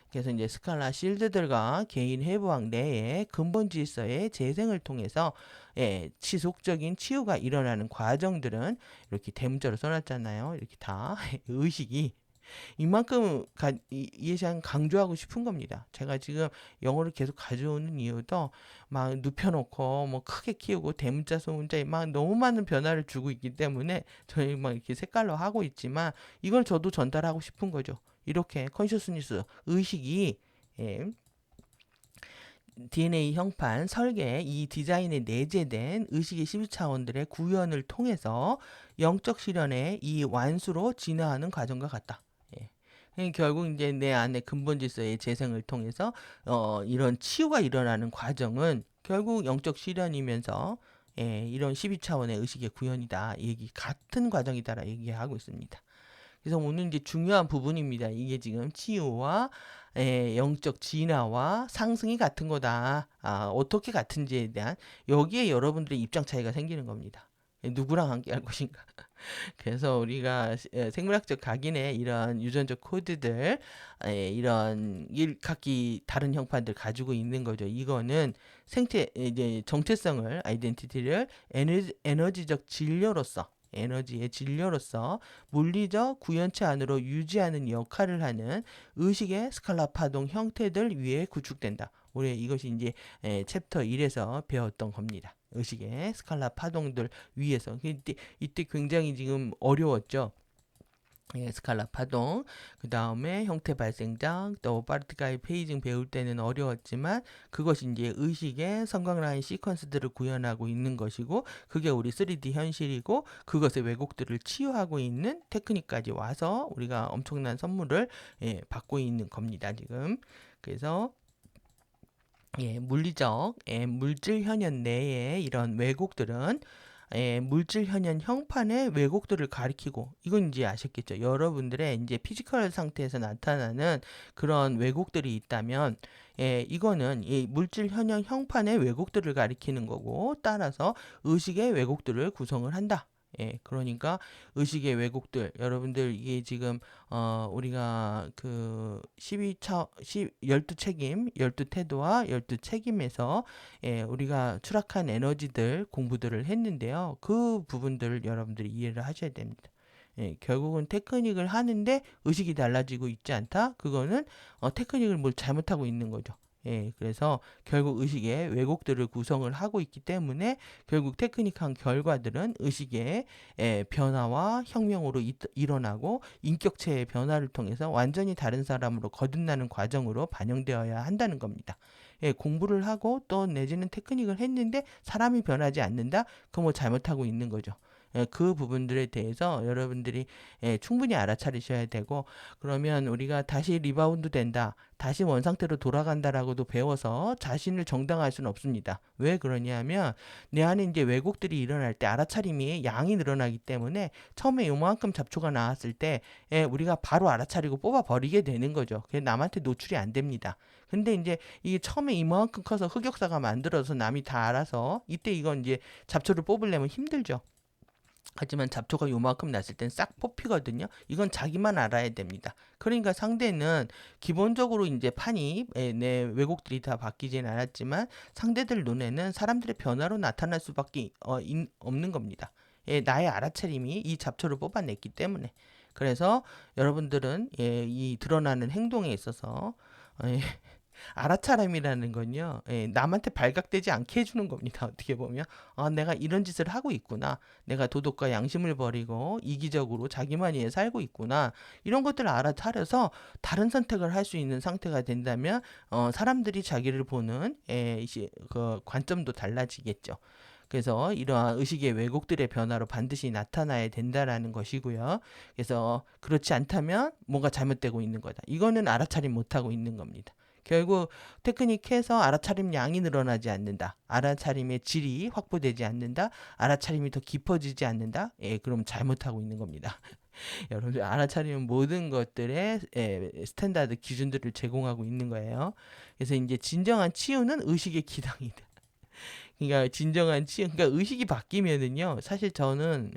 그래서 이제 스칼라 실드들과 개인 해부학 내에 근본 질서의 재생을 통해서 지속적인 치유가 일어나는 과정들은 이렇게 대문자로 써놨잖아요. 이렇게 다 의식이 이만큼 예시한 강조하고 싶은 겁니다. 제가 지금 영어를 계속 가져오는 이유도 막 눕혀놓고 크게 키우고 대문자 소문자 막 너무 많은 변화를 주고 있기 때문에 저희 막 이렇게 색깔로 하고 있지만 이걸 저도 전달하고 싶은 거죠. 이렇게 컨셔스니스 의식이 DNA 형판 설계 이 디자인에 내재된 의식의 12차원들의 구현을 통해서 영적 실현의 이 완수로 진화하는 과정과 같다. 결국 이제 내 안에 근본 질서의 재생을 통해서 이런 치유가 일어나는 과정은 결국 영적 실현이면서 이런 12차원의 의식의 구현이다. 얘기 같은 과정이다라 얘기하고 있습니다. 그래서 오늘 이제 중요한 부분입니다. 이게 지금 치유와 영적 진화와 상승이 같은 거다. 어떻게 같은지에 대한 여기에 여러분들의 입장 차이가 생기는 겁니다. 누구랑 함께 할 것인가. 그래서 우리가 생물학적 각인의 이런 유전적 코드들, 이런 각기 다른 형판들 가지고 있는 거죠. 이거는 생체 이제 정체성을 아이덴티티를 에너지적 진료로서 에너지의 진료로서 물리적 구현체 안으로 유지하는 역할을 하는 의식의 스칼라 파동 형태들 위에 구축된다. 우리 이것이 이제 챕터 1에서 배웠던 겁니다. 의식의 스칼라 파동들 위에서 이때 굉장히 지금 어려웠죠. 스칼라 파동, 그 다음에 형태 발생장, 또 파르티클 페이징 배울 때는 어려웠지만 그것이 이제 의식의 성광라인 시퀀스들을 구현하고 있는 것이고 그게 우리 3D 현실이고 그것의 왜곡들을 치유하고 있는 테크닉까지 와서 우리가 엄청난 선물을 받고 있는 겁니다, 지금. 그래서 물리적, 물질 현현 내에 이런 왜곡들은 물질 현현 형판의 왜곡들을 가리키고 이건 이제 아셨겠죠. 여러분들의 이제 피지컬 상태에서 나타나는 그런 왜곡들이 있다면 이거는 이 물질 현현 형판의 왜곡들을 가리키는 거고 따라서 의식의 왜곡들을 구성을 한다. 그러니까 의식의 왜곡들 여러분들 이게 지금 우리가 그 12책임, 12태도와 12책임에서 우리가 추락한 에너지들 공부들을 했는데요. 그 부분들을 여러분들이 이해를 하셔야 됩니다. 결국은 테크닉을 하는데 의식이 달라지고 있지 않다? 그거는 테크닉을 뭘 잘못하고 있는 거죠. 그래서 결국 의식의 왜곡들을 구성을 하고 있기 때문에 결국 테크닉한 결과들은 의식의 변화와 혁명으로 일어나고 인격체의 변화를 통해서 완전히 다른 사람으로 거듭나는 과정으로 반영되어야 한다는 겁니다. 공부를 하고 또 내지는 테크닉을 했는데 사람이 변하지 않는다? 그건 뭐 잘못하고 있는 거죠. 그 부분들에 대해서 여러분들이 충분히 알아차리셔야 되고 그러면 우리가 다시 리바운드 된다. 다시 원상태로 돌아간다라고도 배워서 자신을 정당화할 수는 없습니다. 왜 그러냐면 내 안에 이제 왜곡들이 일어날 때 알아차림이 양이 늘어나기 때문에 처음에 요만큼 잡초가 나왔을 때 우리가 바로 알아차리고 뽑아버리게 되는 거죠. 그게 남한테 노출이 안 됩니다. 근데 이제 이게 처음에 이만큼 커서 흑역사가 만들어서 남이 다 알아서 이때 이건 이제 잡초를 뽑으려면 힘들죠. 하지만 잡초가 요만큼 났을 땐 싹 뽑히거든요. 이건 자기만 알아야 됩니다. 그러니까 상대는 기본적으로 이제 판이 내 왜곡들이 다 바뀌진 않았지만 상대들 눈에는 사람들의 변화로 나타날 수밖에 없는 겁니다. 나의 알아차림이 이 잡초를 뽑아냈기 때문에. 그래서 여러분들은 이 드러나는 행동에 있어서 알아차림이라는 건요, 남한테 발각되지 않게 해주는 겁니다. 어떻게 보면. 내가 이런 짓을 하고 있구나. 내가 도덕과 양심을 버리고 이기적으로 자기만이에 살고 있구나. 이런 것들을 알아차려서 다른 선택을 할 수 있는 상태가 된다면, 사람들이 자기를 보는 그 관점도 달라지겠죠. 그래서 이러한 의식의 왜곡들의 변화로 반드시 나타나야 된다라는 것이고요. 그래서 그렇지 않다면 뭔가 잘못되고 있는 거다. 이거는 알아차림 못하고 있는 겁니다. 결국 테크닉해서 알아차림 양이 늘어나지 않는다. 알아차림의 질이 확보되지 않는다. 알아차림이 더 깊어지지 않는다. 그럼 잘못하고 있는 겁니다. 여러분들 알아차리는 모든 것들의 스탠다드 기준들을 제공하고 있는 거예요. 그래서 이제 진정한 치유는 의식의 기당이다. 그러니까 진정한 치유, 그러니까 의식이 바뀌면은요. 사실 저는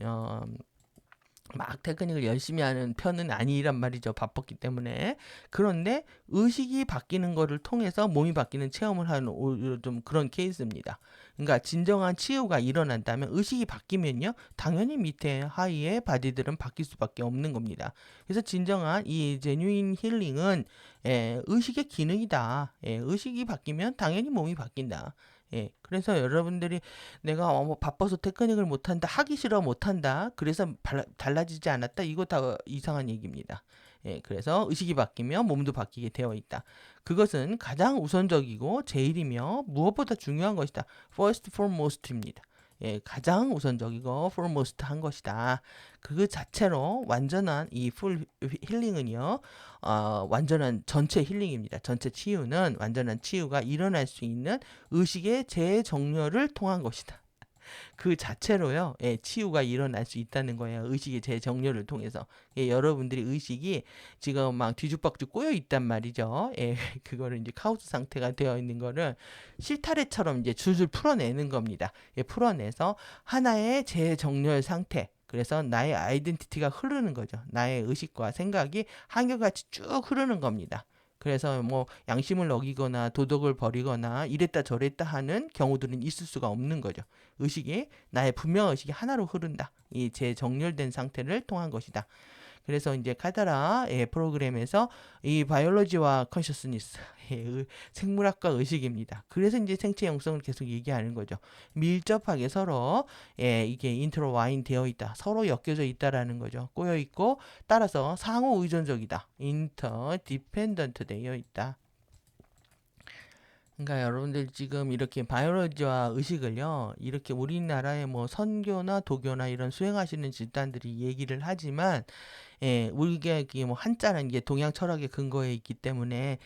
막 테크닉을 열심히 하는 편은 아니란 말이죠. 바빴기 때문에. 그런데 의식이 바뀌는 거를 통해서 몸이 바뀌는 체험을 하는 좀 그런 케이스입니다. 그러니까 진정한 치유가 일어난다면 의식이 바뀌면요. 당연히 밑에 하위의 바디들은 바뀔 수밖에 없는 겁니다. 그래서 진정한 이 제뉴인 힐링은 의식의 기능이다. 의식이 바뀌면 당연히 몸이 바뀐다. 그래서 여러분들이 내가 뭐 바빠서 테크닉을 못한다, 하기 싫어 못한다, 그래서 달라지지 않았다, 이거 다 이상한 얘기입니다. 그래서 의식이 바뀌면 몸도 바뀌게 되어 있다. 그것은 가장 우선적이고 제일이며 무엇보다 중요한 것이다. First foremost입니다. 가장 우선적이고 foremost 한 것이다. 그 자체로 완전한 이 풀 힐링은요, 완전한 전체 힐링입니다. 전체 치유는 완전한 치유가 일어날 수 있는 의식의 재정렬을 통한 것이다. 그 자체로요, 치유가 일어날 수 있다는 거예요. 의식의 재정렬을 통해서. 여러분들이 의식이 지금 막 뒤죽박죽 꼬여 있단 말이죠. 그거를 이제 카오스 상태가 되어 있는 거를 실타래처럼 이제 줄줄 풀어내는 겁니다. 풀어내서 하나의 재정렬 상태. 그래서 나의 아이덴티티가 흐르는 거죠. 나의 의식과 생각이 한결같이 쭉 흐르는 겁니다. 그래서 뭐 양심을 어기거나 도덕을 버리거나 이랬다 저랬다 하는 경우들은 있을 수가 없는 거죠. 의식이 나의 분명한 의식이 하나로 흐른다. 이 재정렬된 상태를 통한 것이다. 그래서 이제 카다라 프로그램에서 이 바이올로지와 컨셔스니스, 생물학과 의식입니다. 그래서 이제 생체 영성을 계속 얘기하는 거죠. 밀접하게 서로 이게 인터와인 되어 있다. 서로 엮여져 있다라는 거죠. 꼬여 있고 따라서 상호 의존적이다. 인터 디펜던트 되어 있다. 그러니까 여러분들 지금 이렇게 바이올로지와 의식을요, 이렇게 우리나라의 뭐 선교나 도교나 이런 수행하시는 집단들이 얘기를 하지만, 우리가 이게 뭐 한자는 이게 동양 철학의 근거에 있기 때문에,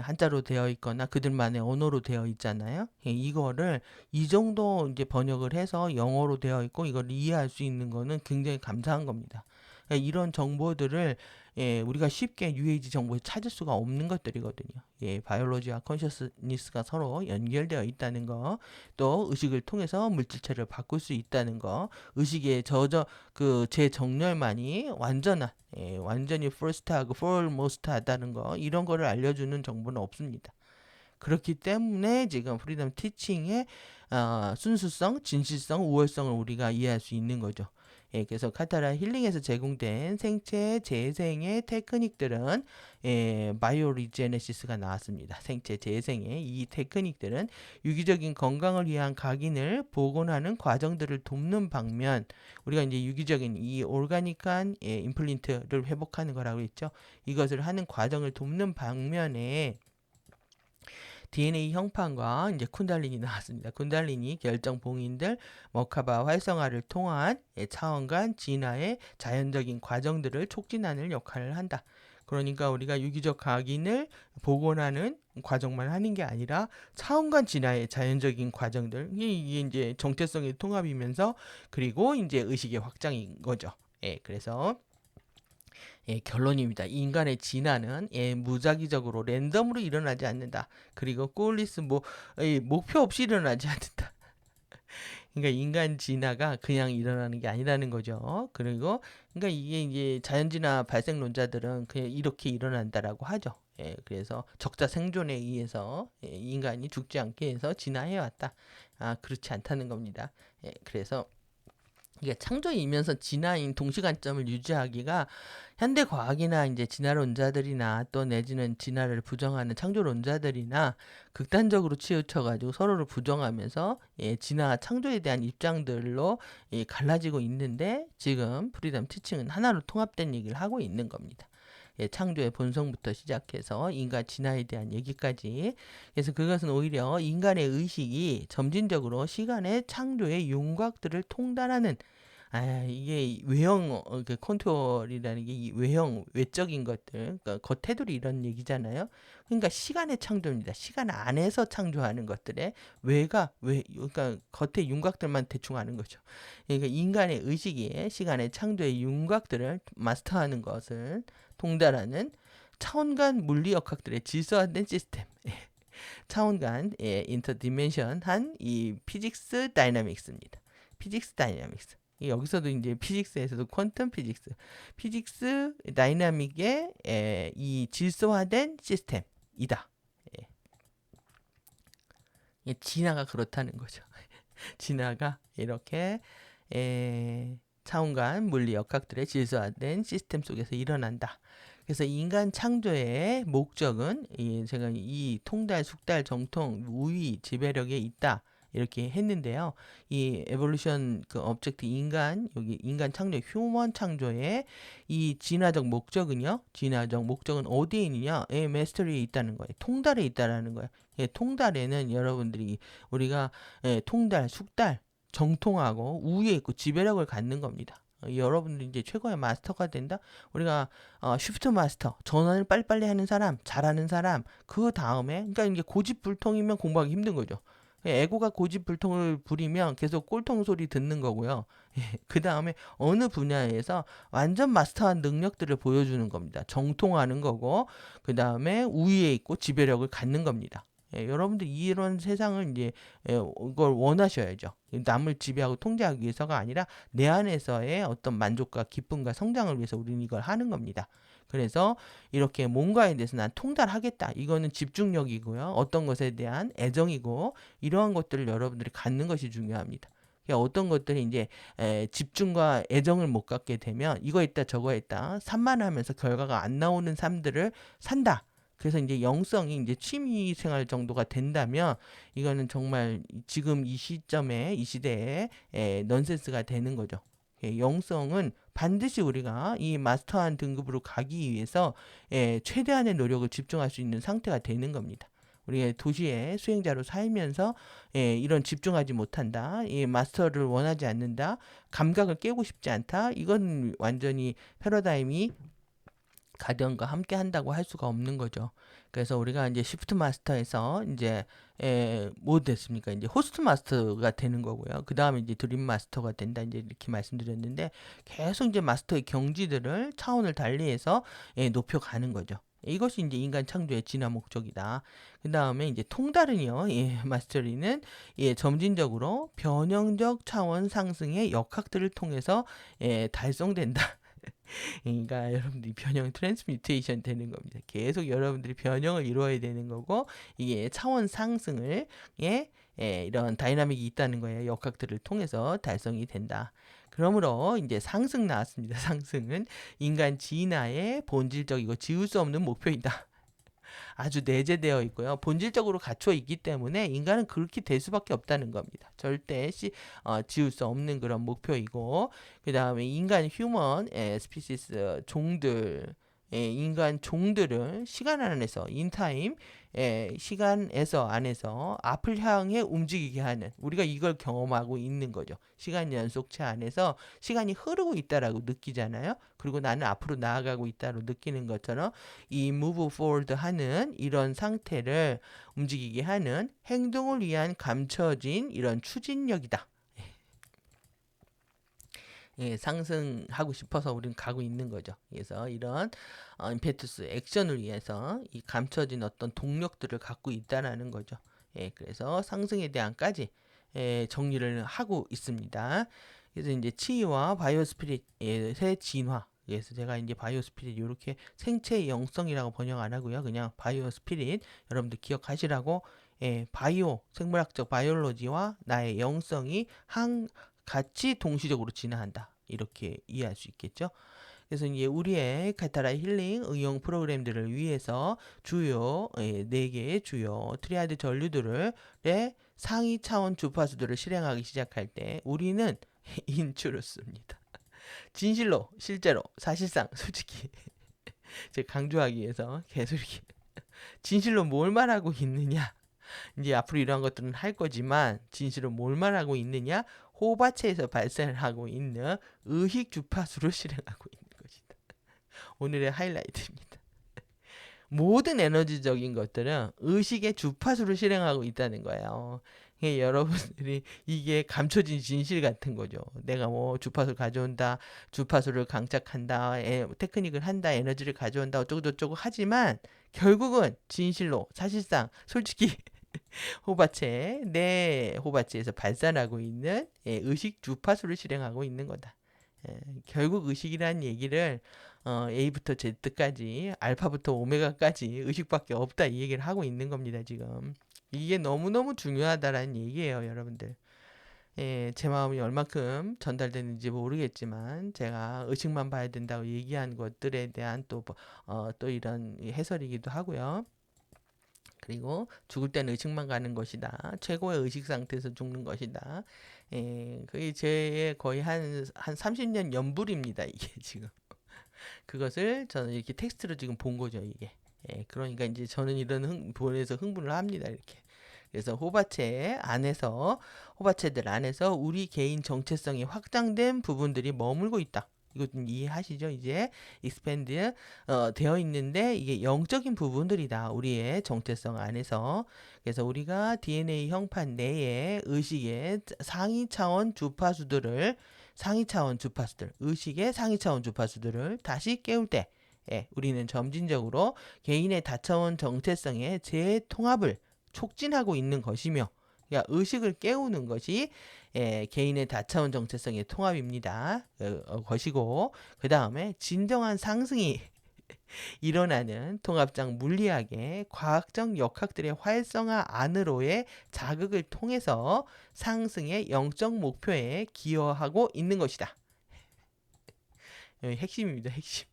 한자로 되어 있거나 그들만의 언어로 되어 있잖아요. 이거를 이 정도 이제 번역을 해서 영어로 되어 있고 이걸 이해할 수 있는 거는 굉장히 감사한 겁니다. 이런 정보들을 우리가 쉽게 UAG 정보에 찾을 수가 없는 것들이거든요. 바이올로지와 컨셔스니스가 서로 연결되어 있다는 거, 또 의식을 통해서 물질체를 바꿀 수 있다는 거, 의식의 그 재정렬만이 완전히 first하고 foremost하다는 거, 이런 거를 알려주는 정보는 없습니다. 그렇기 때문에 지금 프리덤 티칭의 순수성, 진실성, 우월성을 우리가 이해할 수 있는 거죠. 그래서 카타라 힐링에서 제공된 생체 재생의 테크닉들은 바이오리제네시스가 나왔습니다. 생체 재생의 이 테크닉들은 유기적인 건강을 위한 각인을 복원하는 과정들을 돕는 방면, 우리가 이제 유기적인 이 오르가닉한 임플란트를 회복하는 거라고 했죠. 이것을 하는 과정을 돕는 방면에 DNA 형판과 이제 쿤달리니 나왔습니다. 쿤달리니 결정 봉인들 머카바 활성화를 통한 차원 진화의 자연적인 과정들을 촉진하는 역할을 한다. 그러니까 우리가 유기적 각인을 복원하는 과정만 하는 게 아니라 차원 진화의 자연적인 과정들, 이게 이제 정체성의 통합이면서 그리고 이제 의식의 확장인 거죠. 그래서 결론입니다. 인간의 진화는 무작위적으로 랜덤으로 일어나지 않는다. 그리고 꼴리스 목표 없이 일어나지 않는다. 그러니까 인간 진화가 그냥 일어나는 게 아니라는 거죠. 그리고 그러니까 이게 이제 자연진화 발생론자들은 그냥 이렇게 일어난다라고 하죠. 그래서 적자 생존에 의해서 인간이 죽지 않게 해서 진화해 왔다. 그렇지 않다는 겁니다. 그래서 이게 창조이면서 진화인 동시관점을 유지하기가 현대 과학이나 이제 진화론자들이나 또 내지는 진화를 부정하는 창조론자들이나 극단적으로 치우쳐가지고 서로를 부정하면서 진화 창조에 대한 입장들로 갈라지고 있는데, 지금 프리덤 티칭은 하나로 통합된 얘기를 하고 있는 겁니다. 창조의 본성부터 시작해서 인간 진화에 대한 얘기까지. 그래서 그것은 오히려 인간의 의식이 점진적으로 시간의 창조의 윤곽들을 통달하는, 이게 외형 그 컨트롤이라는 게 이 외적인 것들, 그러니까 겉테두리 이런 얘기잖아요. 그러니까 시간의 창조입니다. 시간 안에서 창조하는 것들의 그러니까 겉의 윤곽들만 대충 하는 거죠. 그러니까 인간의 의식이 시간의 창조의 윤곽들을 마스터하는 것을 통달하는 차원간 물리 역학들의 질서화된 시스템, 차원간 인터디멘션한 이 피직스 다이나믹스입니다. 피직스 다이나믹스. 여기서도 이제 피직스에서도 퀀텀 피직스 다이나믹의 이 질서화된 시스템이다. 진화가 그렇다는 거죠. 진화가 이렇게 차원간 물리 역학들의 질서화된 시스템 속에서 일어난다. 그래서 인간 창조의 목적은 제가 이 통달, 숙달, 정통, 우위, 지배력에 있다. 이렇게 했는데요. 이 에볼루션 그 업젝트 여기 인간 창조, 휴먼 창조의 이 진화적 목적은 어디에 있느냐? 메스터리에 있다는 거예요. 통달에 있다라는 거예요. 통달에는 여러분들이 우리가 통달, 숙달, 정통하고 우위에 있고 지배력을 갖는 겁니다. 여러분들이 이제 최고의 마스터가 된다. 우리가 쉬프트 마스터, 전환을 빨리빨리 하는 사람, 잘하는 사람, 그 다음에 그러니까 이제 고집불통이면 공부하기 힘든 거죠. 에고가 고집불통을 부리면 계속 꼴통 소리 듣는 거고요. 그 다음에 어느 분야에서 완전 마스터한 능력들을 보여주는 겁니다. 정통하는 거고, 그 다음에 우위에 있고 지배력을 갖는 겁니다. 여러분들 이런 세상을 이제 이걸 원하셔야죠. 남을 지배하고 통제하기 위해서가 아니라 내 안에서의 어떤 만족과 기쁨과 성장을 위해서 우리는 이걸 하는 겁니다. 그래서 이렇게 뭔가에 대해서 난 통달하겠다. 이거는 집중력이고요. 어떤 것에 대한 애정이고 이러한 것들을 여러분들이 갖는 것이 중요합니다. 그러니까 어떤 것들이 이제 집중과 애정을 못 갖게 되면 이거 있다 저거 있다 산만하면서 결과가 안 나오는 삶들을 산다. 그래서 이제 영성이 이제 취미 생활 정도가 된다면 이거는 정말 지금 이 시점에 이 시대에 넌센스가 되는 거죠. 영성은 반드시 우리가 이 마스터한 등급으로 가기 위해서 최대한의 노력을 집중할 수 있는 상태가 되는 겁니다. 우리가 도시의 수행자로 살면서 이런 집중하지 못한다, 이 마스터를 원하지 않는다, 감각을 깨고 싶지 않다, 이건 완전히 패러다임이 가디언과 함께 한다고 할 수가 없는 거죠. 그래서 우리가 이제 시프트 마스터에서 이제 뭐 됐습니까? 이제 호스트 마스터가 되는 거고요. 그 다음에 이제 드림 마스터가 된다. 이제 이렇게 말씀드렸는데 계속 이제 마스터의 경지들을 차원을 달리해서 높여가는 거죠. 이것이 이제 인간 창조의 진화 목적이다. 그 다음에 이제 통달은요, 마스터리는 점진적으로 변형적 차원 상승의 역학들을 통해서 달성된다. 그러니까 여러분들이 변형 트랜스뮤테이션 되는 겁니다. 계속 여러분들이 변형을 이루어야 되는 거고 이게 차원 상승을 이런 다이나믹이 있다는 거예요. 역학들을 통해서 달성이 된다. 그러므로 이제 상승 나왔습니다. 상승은 인간 진화의 본질적이고 지울 수 없는 목표이다. 아주 내재되어 있고요. 본질적으로 갖춰 있기 때문에 인간은 그렇게 될 수밖에 없다는 겁니다. 절대 지울 수 없는 그런 목표이고, 그 다음에 인간 휴먼 스피시스 종들, 인간 종들을 시간 안에서 인타임 시간에서 안에서 앞을 향해 움직이게 하는, 우리가 이걸 경험하고 있는 거죠. 시간 연속체 안에서 시간이 흐르고 있다라고 느끼잖아요. 그리고 나는 앞으로 나아가고 있다고 느끼는 것처럼 이 move forward 하는 이런 상태를 움직이게 하는 행동을 위한 감춰진 이런 추진력이다. 상승하고 싶어서 우리는 가고 있는 거죠. 그래서 이런 임페투스 액션을 위해서 이 감춰진 어떤 동력들을 갖고 있다라는 거죠. 그래서 상승에 대한까지 정리를 하고 있습니다. 그래서 이제 치유와 바이오 스피릿의 진화. 그래서 제가 이제 바이오 스피릿 이렇게 생체의 영성이라고 번역 안 하고요. 그냥 바이오 스피릿 여러분들 기억하시라고 바이오 생물학적 바이올로지와 나의 영성이 같이 동시적으로 진화한다. 이렇게 이해할 수 있겠죠. 그래서 이제 우리의 카타라 힐링 응용 프로그램들을 위해서 주요 4개의 주요 트리아드 전류들을 상위 차원 주파수들을 실행하기 시작할 때 우리는 인추루스입니다. 진실로 실제로 사실상 솔직히 제가 강조하기 위해서 계속 이렇게 진실로 뭘 말하고 있느냐, 이제 앞으로 이러한 것들은 할 거지만 진실로 뭘 말하고 있느냐, 호바체에서 발생하고 있는 의식 주파수를 실행하고 있는 것이다. 오늘의 하이라이트입니다. 모든 에너지적인 것들은 의식의 주파수를 실행하고 있다는 거예요. 여러분들이 이게 감춰진 진실 같은 거죠. 내가 뭐 주파수를 가져온다, 주파수를 강착한다, 테크닉을 한다, 에너지를 가져온다, 어쩌고저쩌고 하지만 결국은 진실로 사실상 솔직히 내 호바체에서 발산하고 있는 의식 주파수를 실행하고 있는 거다. 결국 의식이라는 얘기를 A부터 Z까지 알파부터 오메가까지 의식밖에 없다 이 얘기를 하고 있는 겁니다. 지금 이게 너무너무 중요하다라는 얘기예요. 여러분들, 제 마음이 얼만큼 전달되는지 모르겠지만 제가 의식만 봐야 된다고 얘기한 것들에 대한 또 이런 해설이기도 하고요. 그리고 죽을 때는 의식만 가는 것이다. 최고의 의식 상태에서 죽는 것이다. 그게 제 거의 한 30년 연불입니다. 이게 지금. 그것을 저는 이렇게 텍스트로 지금 본 거죠. 이게. 그러니까 이제 저는 이런 부분에서 흥분을 합니다. 이렇게. 그래서 호바체들 안에서 우리 개인 정체성이 확장된 부분들이 머물고 있다. 이것은 이해하시죠? 이제 expand 되어 있는데 이게 영적인 부분들이다. 우리의 정체성 안에서. 그래서 우리가 DNA 형판 내에 의식의 상위 차원 주파수들을 의식의 상위 차원 주파수들을 다시 깨울 때 우리는 점진적으로 개인의 다차원 정체성의 재통합을 촉진하고 있는 것이며, 그러니까 의식을 깨우는 것이 개인의 다차원 정체성의 통합입니다. 것이고, 그 다음에 진정한 상승이 일어나는 통합적 물리학의 과학적 역학들의 활성화 안으로의 자극을 통해서 상승의 영적 목표에 기여하고 있는 것이다. 핵심입니다. 핵심.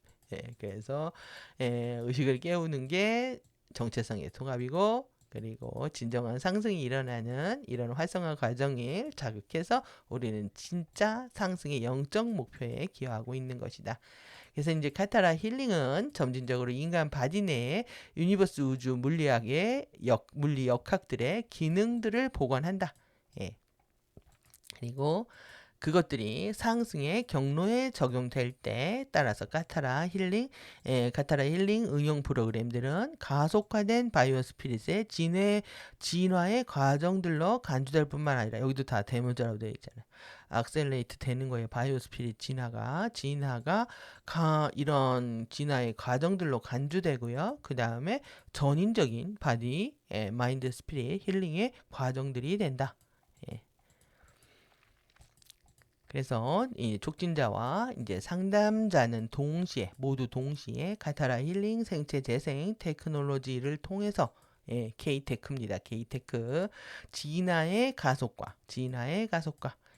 그래서 의식을 깨우는 게 정체성의 통합이고, 그리고 진정한 상승이 일어나는 이런 활성화 과정을 자극해서 우리는 진짜 상승의 영적 목표에 기여하고 있는 것이다. 그래서 이제 카타라 힐링은 점진적으로 인간 바디 내에 유니버스 우주 물리학의 물리 역학들의 기능들을 복원한다. 그리고 그것들이 상승의 경로에 적용될 때 따라서 카타라 힐링 응용 프로그램들은 가속화된 바이오 스피릿의 진화의 과정들로 간주될 뿐만 아니라, 여기도 다 대문자로 되어 있잖아요. 악셀레이트 되는 거예요. 바이오 스피릿 진화가 이런 진화의 과정들로 간주되고요. 그 다음에 전인적인 바디, 마인드, 스피릿 힐링의 과정들이 된다. 그래서 이 촉진자와 이제 상담자는 모두 동시에 카타라 힐링 생체 재생 테크놀로지를 통해서 K-테크입니다. K-테크 진화의 가속과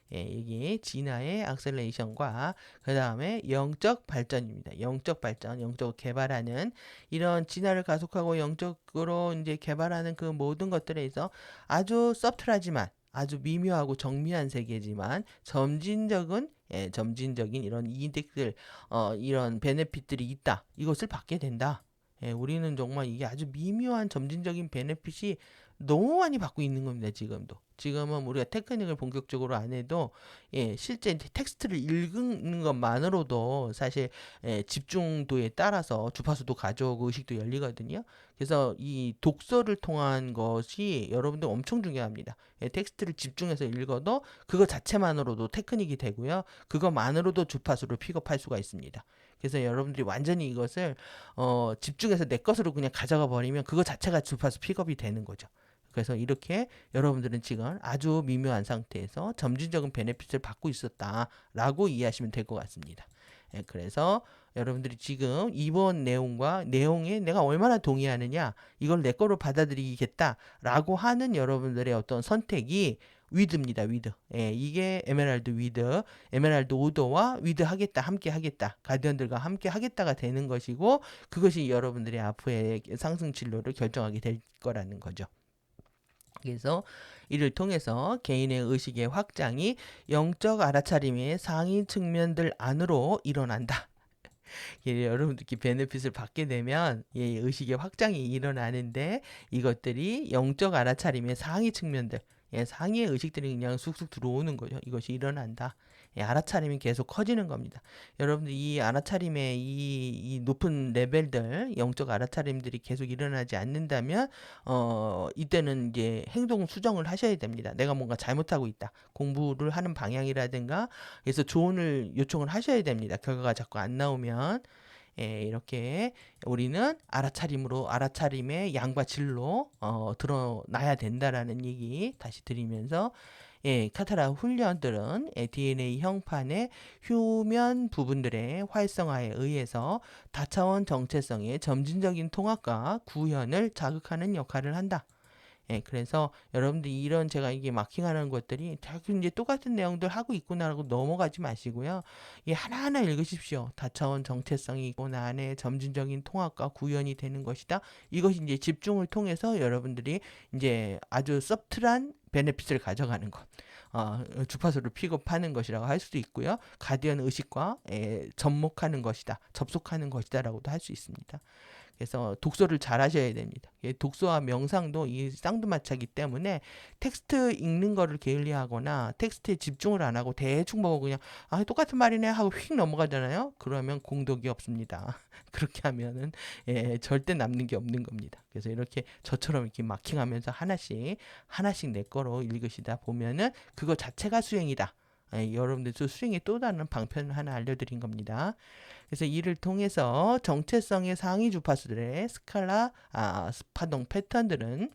이게 진화의 악셀레이션과 그 다음에 영적 발전입니다. 영적 발전, 영적 개발하는 이런 진화를 가속하고 영적으로 이제 개발하는 그 모든 것들에서 아주 서틀하지만 아주 미묘하고 정밀한 세계지만 점진적인 이런 이득들, 이런 베네핏들이 있다. 이것을 받게 된다. 우리는 정말 이게 아주 미묘한 점진적인 베네핏이 너무 많이 받고 있는 겁니다. 지금은 우리가 테크닉을 본격적으로 안 해도 실제 텍스트를 읽는 것만으로도 사실 집중도에 따라서 주파수도 가져오고 의식도 열리거든요. 그래서 이 독서를 통한 것이 여러분들 엄청 중요합니다. 텍스트를 집중해서 읽어도 그거 자체만으로도 테크닉이 되고요. 그것만으로도 주파수를 픽업할 수가 있습니다. 그래서 여러분들이 완전히 이것을 집중해서 내 것으로 그냥 가져가 버리면 그거 자체가 주파수 픽업이 되는 거죠. 그래서 이렇게 여러분들은 지금 아주 미묘한 상태에서 점진적인 베네핏을 받고 있었다라고 이해하시면 될 것 같습니다. 그래서 여러분들이 지금 이번 내용에 내가 얼마나 동의하느냐, 이걸 내 거로 받아들이겠다라고 하는 여러분들의 어떤 선택이 위드입니다. 위드. 이게 에메랄드 오더와 위드 하겠다, 함께 하겠다, 가디언들과 함께 하겠다가 되는 것이고, 그것이 여러분들의 앞으로의 상승 진로를 결정하게 될 거라는 거죠. 그래서 이를 통해서 개인의 의식의 확장이 영적 알아차림의 상위 측면들 안으로 일어난다. 여러분들께 베네핏을 받게 되면 의식의 확장이 일어나는데, 이것들이 영적 알아차림의 상위 측면들, 상위의 의식들이 그냥 쑥쑥 들어오는 거죠. 이것이 일어난다. 알아차림이 계속 커지는 겁니다. 여러분들 이 알아차림의 이 높은 레벨들, 영적 알아차림들이 계속 일어나지 않는다면 이때는 이제 행동 수정을 하셔야 됩니다. 내가 뭔가 잘못하고 있다. 공부를 하는 방향이라든가 그래서 조언을 요청을 하셔야 됩니다. 결과가 자꾸 안 나오면. 이렇게 우리는 알아차림의 양과 질로 드러나야 된다라는 얘기 다시 드리면서, 카타라 훈련들은 DNA 형판의 휴면 부분들의 활성화에 의해서 다차원 정체성의 점진적인 통합과 구현을 자극하는 역할을 한다. 그래서 여러분들이 이런 제가 이게 마킹하는 것들이 자꾸 이제 똑같은 내용들 하고 있구나라고 넘어가지 마시고요. 하나하나 읽으십시오. 다차원 정체성이 있고 나 안에 점진적인 통합과 구현이 되는 것이다. 이것이 이제 집중을 통해서 여러분들이 이제 아주 서틀한 베네핏을 가져가는 것. 주파수를 픽업하는 것이라고 할 수도 있고요. 가디언 의식과 접속하는 것이다 라고도 할 수 있습니다. 그래서 독서를 잘 하셔야 됩니다. 독서와 명상도 이 쌍두마차기 때문에 텍스트 읽는 거를 게을리하거나 텍스트에 집중을 안 하고 대충 보고 그냥 똑같은 말이네 하고 휙 넘어가잖아요. 그러면 공덕이 없습니다. 그렇게 하면은 절대 남는 게 없는 겁니다. 그래서 이렇게 저처럼 이렇게 마킹하면서 하나씩 내 거로 읽으시다 보면은 그거 자체가 수행이다. 여러분들 수행의 또 다른 방편을 하나 알려드린 겁니다. 그래서 이를 통해서 정체성의 상위 주파수들의 파동 패턴들은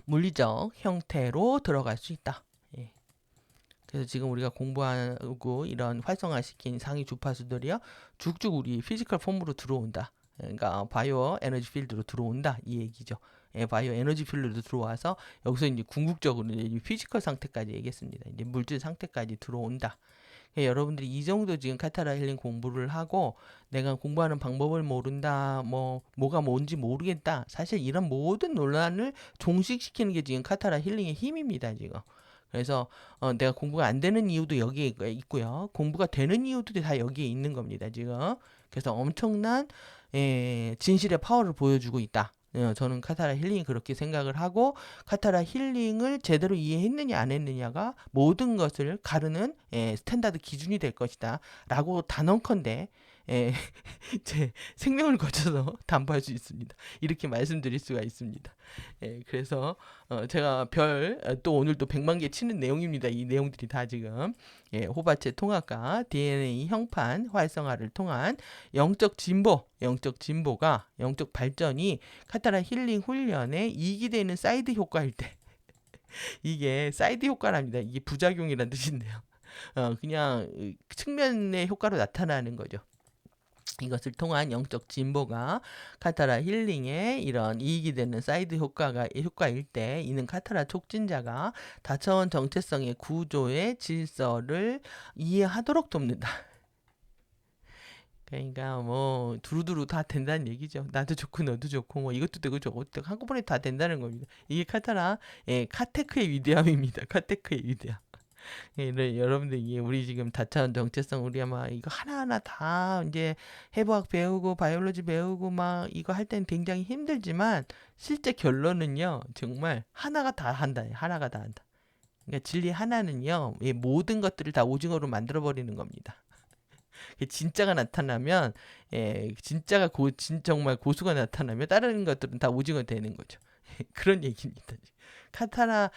물리적 형태로 들어갈 수 있다. 예. 그래서 지금 우리가 공부하고 이런 활성화시킨 상위 주파수들이요, 쭉쭉 우리 피지컬 폼으로 들어온다. 그러니까 바이오 에너지 필드로 들어온다 이 얘기죠. 바이오 에너지 필드로 들어와서 여기서 이제 궁극적으로 이제 피지컬 상태까지 얘기했습니다. 이제 물질 상태까지 들어온다. 여러분들이 이 정도 지금 카타라 힐링 공부를 하고 내가 공부하는 방법을 모른다, 뭐가 뭔지 모르겠다. 사실 이런 모든 논란을 종식시키는 게 지금 카타라 힐링의 힘입니다, 지금. 그래서 내가 공부가 안 되는 이유도 여기에 있고요. 공부가 되는 이유도 다 여기에 있는 겁니다, 지금. 그래서 엄청난 진실의 파워를 보여주고 있다. 저는 카타라 힐링이 그렇게 생각을 하고 카타라 힐링을 제대로 이해했느냐 안 했느냐가 모든 것을 가르는 스탠다드 기준이 될 것이다 라고 단언컨대 제 생명을 거쳐서 담보할 수 있습니다. 이렇게 말씀드릴 수가 있습니다. 그래서 제가 또 오늘 또 100만 개 치는 내용입니다. 이 내용들이 다 지금 호바체 통합과 DNA 형판 활성화를 통한 영적 진보가 영적 발전이 카타라 힐링 훈련의 이익이 되는 사이드 효과일 때 이게 사이드 효과랍니다. 이게 부작용이란 뜻인데요. 그냥 측면의 효과로 나타나는 거죠. 이것을 통한 영적 진보가 카타라 힐링에 이런 이익이 되는 사이드 효과일 때 이는 카타라 촉진자가 다차원 정체성의 구조의 질서를 이해하도록 돕는다. 그러니까 뭐 두루두루 다 된다는 얘기죠. 나도 좋고 너도 좋고 뭐 이것도 되고 저것도 되고 한꺼번에 다 된다는 겁니다. 이게 카타라 카테크의 위대함입니다. 카테크의 위대함. 여러분들 이게 우리 지금 다차원 정체성 우리 아마 이거 하나하나 다 이제 해부학 배우고 바이올로지 배우고 막 이거 할 때는 굉장히 힘들지만 실제 결론은요 정말 하나가 다 한다. 하나가 다 한다. 그러니까 진리 하나는요 모든 것들을 다 오징어로 만들어 버리는 겁니다. 진짜가 나타나면 진짜가 정말 고수가 나타나면 다른 것들은 다 오징어 되는 거죠. 그런 얘기입니다. 카타라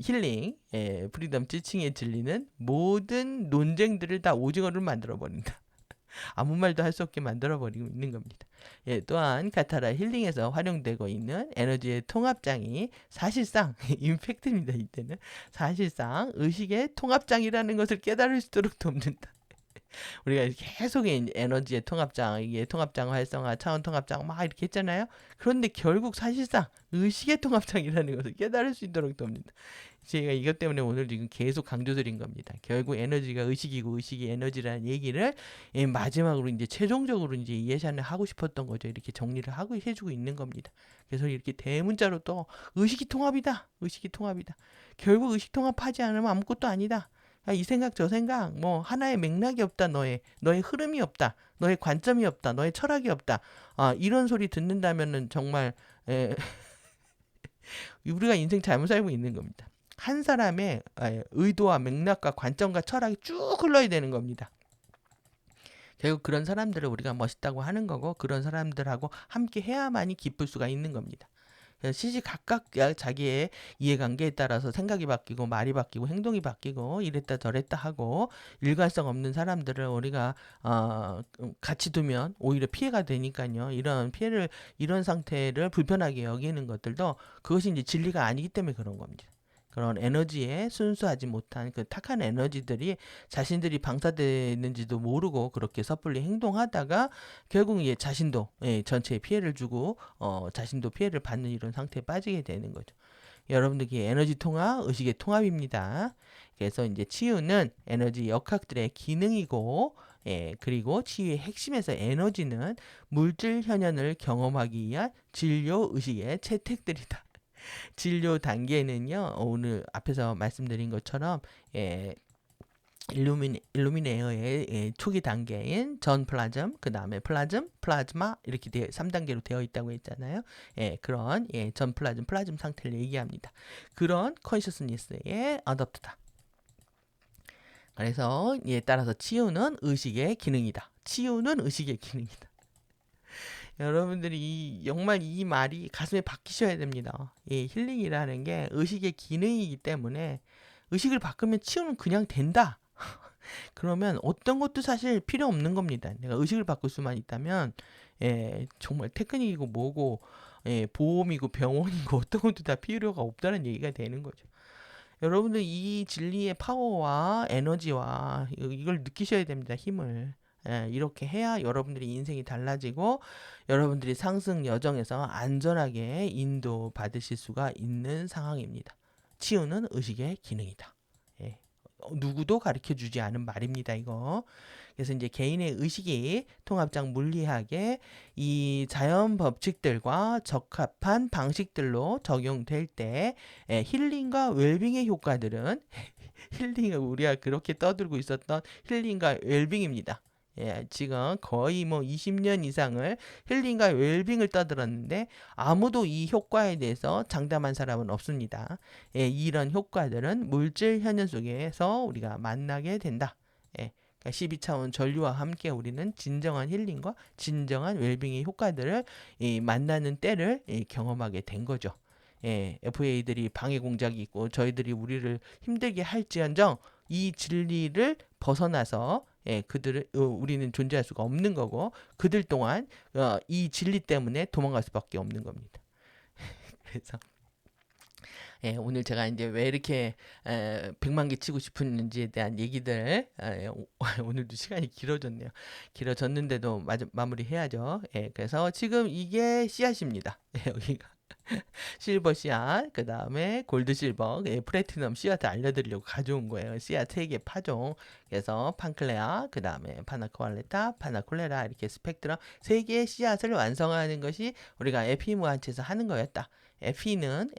힐링 프리덤 지칭의 진리는 모든 논쟁들을 다 오징어를 만들어 버린다. 아무 말도 할 수 없게 만들어 버리고 있는 겁니다. 또한 카타라 힐링에서 활용되고 있는 에너지의 통합장이 사실상 임팩트입니다. 이때는 사실상 의식의 통합장이라는 것을 깨달을 수 있도록 돕는다. 우리가 계속 에너지의 통합장, 이게 통합장 활성화, 차원 통합장 막 이렇게 했잖아요. 그런데 결국 사실상 의식의 통합장이라는 것을 깨달을 수 있도록 돕니다. 제가 이것 때문에 오늘 지금 계속 강조드린 겁니다. 결국 에너지가 의식이고 의식이 에너지라는 얘기를 마지막으로 이제 최종적으로 이제 예산을 하고 싶었던 거죠. 이렇게 정리를 하고 해주고 있는 겁니다. 그래서 이렇게 대문자로 또 의식이 통합이다. 의식이 통합이다. 결국 의식 통합하지 않으면 아무것도 아니다. 이 생각 저 생각 뭐 하나의 맥락이 없다. 너의 흐름이 없다. 너의 관점이 없다. 너의 철학이 없다. 이런 소리 듣는다면은 정말 우리가 인생 잘못 살고 있는 겁니다. 한 사람의 의도와 맥락과 관점과 철학이 쭉 흘러야 되는 겁니다. 결국 그런 사람들을 우리가 멋있다고 하는 거고 그런 사람들하고 함께 해야만이 기쁠 수가 있는 겁니다. 시시각각 자기의 이해관계에 따라서 생각이 바뀌고 말이 바뀌고 행동이 바뀌고 이랬다 저랬다 하고 일관성 없는 사람들을 우리가 같이 두면 오히려 피해가 되니까요. 이런 상태를 불편하게 여기는 것들도 그것이 이제 진리가 아니기 때문에 그런 겁니다. 그런 에너지에 순수하지 못한 그 탁한 에너지들이 자신들이 방사되는지도 모르고 그렇게 섣불리 행동하다가 결국 자신도 전체에 피해를 주고 자신도 피해를 받는 이런 상태에 빠지게 되는 거죠. 여러분들이 에너지 통합, 의식의 통합입니다. 그래서 이제 치유는 에너지 역학들의 기능이고 그리고 치유의 핵심에서 에너지는 물질 현현을 경험하기 위한 진료 의식의 채택들이다. 진료 단계는요 오늘 앞에서 말씀드린 것처럼 일루미네어의 초기 단계인 전 플라즘, 그 다음에 플라즘, 플라즈마 이렇게 3단계로 되어 있다고 했잖아요. 그런 전 플라즘 상태를 얘기합니다. 그런 컨셔스니스의 어댑트다. 그래서 이에 따라서 치유는 의식의 기능이다. 치유는 의식의 기능이다. 여러분들이 정말 이 말이 가슴에 박히셔야 됩니다. 힐링이라는 게 의식의 기능이기 때문에 의식을 바꾸면 치유는 그냥 된다. 그러면 어떤 것도 사실 필요 없는 겁니다. 내가 의식을 바꿀 수만 있다면 정말 테크닉이고 뭐고 보험이고 병원이고 어떤 것도 다 필요가 없다는 얘기가 되는 거죠. 여러분들 이 진리의 파워와 에너지와 이걸 느끼셔야 됩니다. 힘을. 이렇게 해야 여러분들이 인생이 달라지고 여러분들이 상승 여정에서 안전하게 인도 받으실 수가 있는 상황입니다. 치유는 의식의 기능이다. 예. 누구도 가르쳐 주지 않은 말입니다, 이거. 그래서 이제 개인의 의식이 통합적 물리학의 이 자연 법칙들과 적합한 방식들로 적용될 때 힐링과 웰빙의 효과들은 힐링을 우리가 그렇게 떠들고 있었던 힐링과 웰빙입니다. 지금 거의 뭐 20년 이상을 힐링과 웰빙을 떠들었는데 아무도 이 효과에 대해서 장담한 사람은 없습니다. 이런 효과들은 물질 현현 속에서 우리가 만나게 된다. 12차원 전류와 함께 우리는 진정한 힐링과 진정한 웰빙의 효과들을 만나는 때를 경험하게 된 거죠. FA들이 방해 공작이 있고 저희들이 우리를 힘들게 할지언정 이 진리를 벗어나서 그들을 우리는 존재할 수가 없는 거고 그들 동안 이 진리 때문에 도망갈 수밖에 없는 겁니다. 그래서 오늘 제가 이제 왜 이렇게 100만 개 치고 싶은지에 대한 얘기들 오늘도 시간이 길어졌네요. 길어졌는데도 마무리 해야죠. 그래서 지금 이게 씨앗입니다. 여기가 실버 씨앗, 그 다음에 골드 실버, 플래티넘 씨앗을 알려드리려고 가져온 거예요. 씨앗 3개 파종. 그래서 판클레아, 그 다음에 파나코알레타, 파나콜레라 이렇게 스펙트럼 3개의 씨앗을 완성하는 것이 우리가 에피무한체에서 하는 거였다. 에피는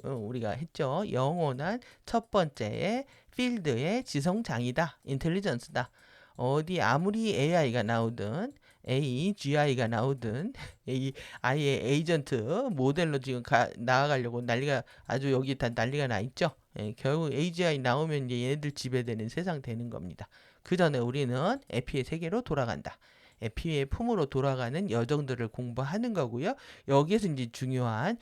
우리가 했죠. 영원한 첫 번째의 필드의 지성장이다. 인텔리전스다. 어디 아무리 AI가 나오든 AGI가 나오든 이 아예 에이전트 모델로 지금 나아가려고 난리가 아주 여기 다 난리가 나 있죠. 결국 AGI 나오면 이제 얘네들 지배되는 세상 되는 겁니다. 그 전에 우리는 에피의 세계로 돌아간다. 에피의 품으로 돌아가는 여정들을 공부하는 거고요. 여기에서 이제 중요한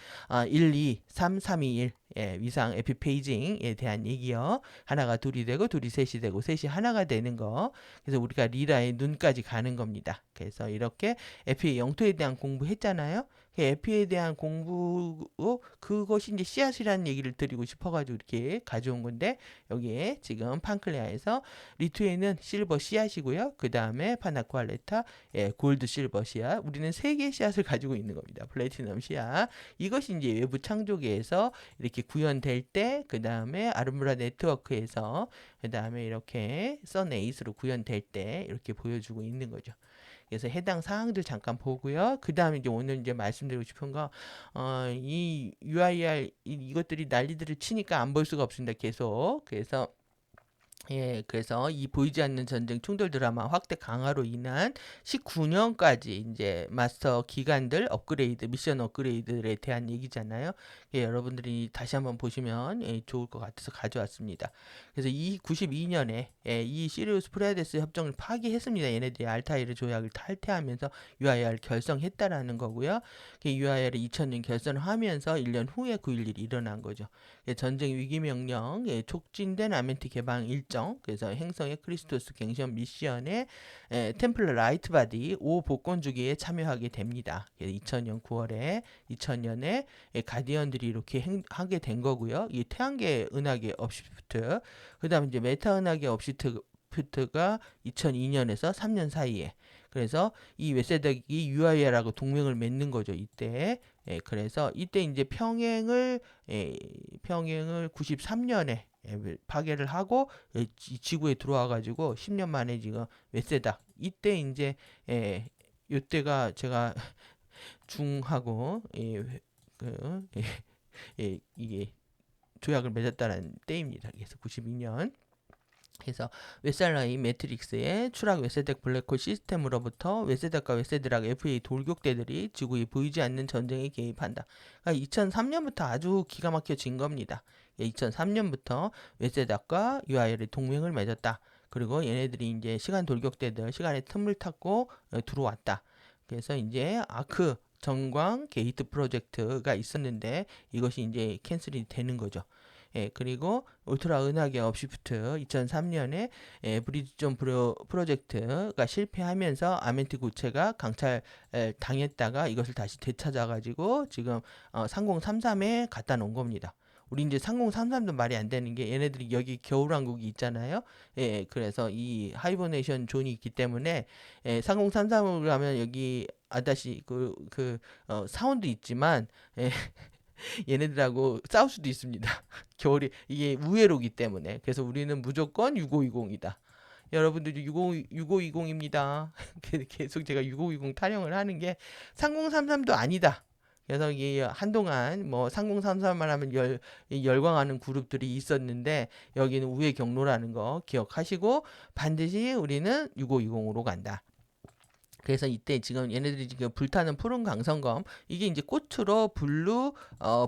1, 2, 3, 3, 2, 1 위상 에피페이징에 대한 얘기요. 하나가 둘이 되고 둘이 셋이 되고 셋이 하나가 되는 거. 그래서 우리가 리라의 눈까지 가는 겁니다. 그래서 이렇게 에피의 영토에 대한 공부했잖아요. 에피에 대한 공부 그것이 이제 씨앗이라는 얘기를 드리고 싶어가지고 이렇게 가져온 건데 여기에 지금 판클레아에서 리투에는 실버 씨앗이고요. 그 다음에 파나코알레타 골드 실버 씨앗. 우리는 3개의 씨앗을 가지고 있는 겁니다. 플래티넘 씨앗. 이것이 이제 외부 창조계에서 이렇게 구현될 때, 그 다음에 아르무라 네트워크에서, 그 다음에 이렇게 선 에이스로 구현될 때 이렇게 보여주고 있는 거죠. 그래서 해당 사항들 잠깐 보고요. 그 다음에 이제 오늘 이제 말씀드리고 싶은 거, 이 UIR 이것들이 난리들을 치니까 안 볼 수가 없습니다. 계속. 그래서 이 보이지 않는 전쟁 충돌 드라마 확대 강화로 인한 19년까지 이제 마스터 기간들 업그레이드, 미션 업그레이드에 대한 얘기잖아요. 여러분들이 다시 한번 보시면 좋을 것 같아서 가져왔습니다. 그래서 이 92년에 이 시리우스 프레데스 협정을 파기했습니다. 얘네들이 알타이르 조약을 탈퇴하면서 UIR 결성했다라는 거고요. UIR을 2000년 결성하면서 1년 후에 9.11이 일어난 거죠. 전쟁 위기 명령, 촉진된 아멘티 개방 일정, 그래서 행성의 크리스토스 갱션 미션에 템플러 라이트 바디 5 복권 주기에 참여하게 됩니다. 2000년 9월에 2000년에 가디언들이 이렇게 하게 된 거고요. 이 태양계 은하계 업시프트, 그다음에 이제 메타 은하계 업시프트가 2002년에서 3년 사이에 그래서 이 웨세덱이 UIA라고 동맹을 맺는 거죠. 이때. 그래서 이때 이제 평행을 93년에 파괴를 하고 지구에 들어와 가지고 10년 만에 지금 웨세닥 이때 이제 이때가 제가 중하고 이게 조약을 맺었다는 때입니다. 그래서 92년 그래서 웨살라이 매트릭스의 추락 웨세덱 블랙홀 시스템으로부터 웨세덱과 웨세드락 FA 돌격대들이 지구에 보이지 않는 전쟁에 개입한다. 그러니까 2003년부터 아주 기가 막혀진 겁니다. 2003년부터 웨세덱과 UIL이 동맹을 맺었다. 그리고 얘네들이 이제 시간 돌격대들 시간의 틈을 탔고 들어왔다. 그래서 이제 아크 전광 게이트 프로젝트가 있었는데 이것이 이제 캔슬이 되는 거죠. 그리고 울트라 은하계 업시프트 2003년에 브리지존 프로젝트가 실패하면서 아멘티 구체가 강찰 당했다가 이것을 다시 되찾아가지고 지금 3033에 갖다 놓은 겁니다. 우리 이제 3033도 말이 안 되는 게 얘네들이 여기 겨울왕국이 있잖아요. 그래서 이 하이버네이션 존이 있기 때문에 3033으로 가면 여기 아다시 사원도 있지만 얘네들하고 싸울 수도 있습니다. 겨울이 이게 우회로기 때문에. 그래서 우리는 무조건 6520이다. 여러분들도 6520입니다. 계속 제가 6520 타령을 하는 게 3033도 아니다. 그래서 이게 한동안 뭐 3033만 하면 열광하는 그룹들이 있었는데 여기는 우회 경로라는 거 기억하시고 반드시 우리는 6520으로 간다. 그래서 이때 지금 얘네들이 지금 불타는 푸른 강성검 이게 이제 꽃으로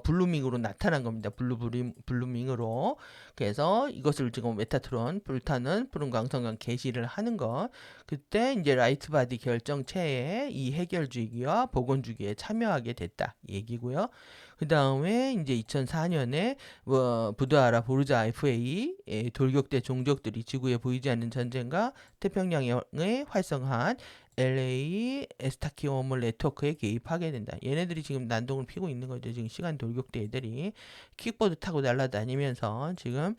블루밍으로 나타난 겁니다. 블루밍으로. 그래서 이것을 지금 메타트론 불타는 푸른 강성검 게시를 하는 것. 그때 이제 라이트바디 결정체에 이 해결주기와 복원주기에 참여하게 됐다 얘기고요. 그 다음에 이제 2004년에 부드아라 보르자 FA 돌격대 종족들이 지구에 보이지 않는 전쟁과 태평양에 활성화한 LA 에스타키오몰 네트워크에 개입하게 된다. 얘네들이 지금 난동을 피고 있는 거죠. 지금 시간 돌격대 애들이 킥보드 타고 날아다니면서 지금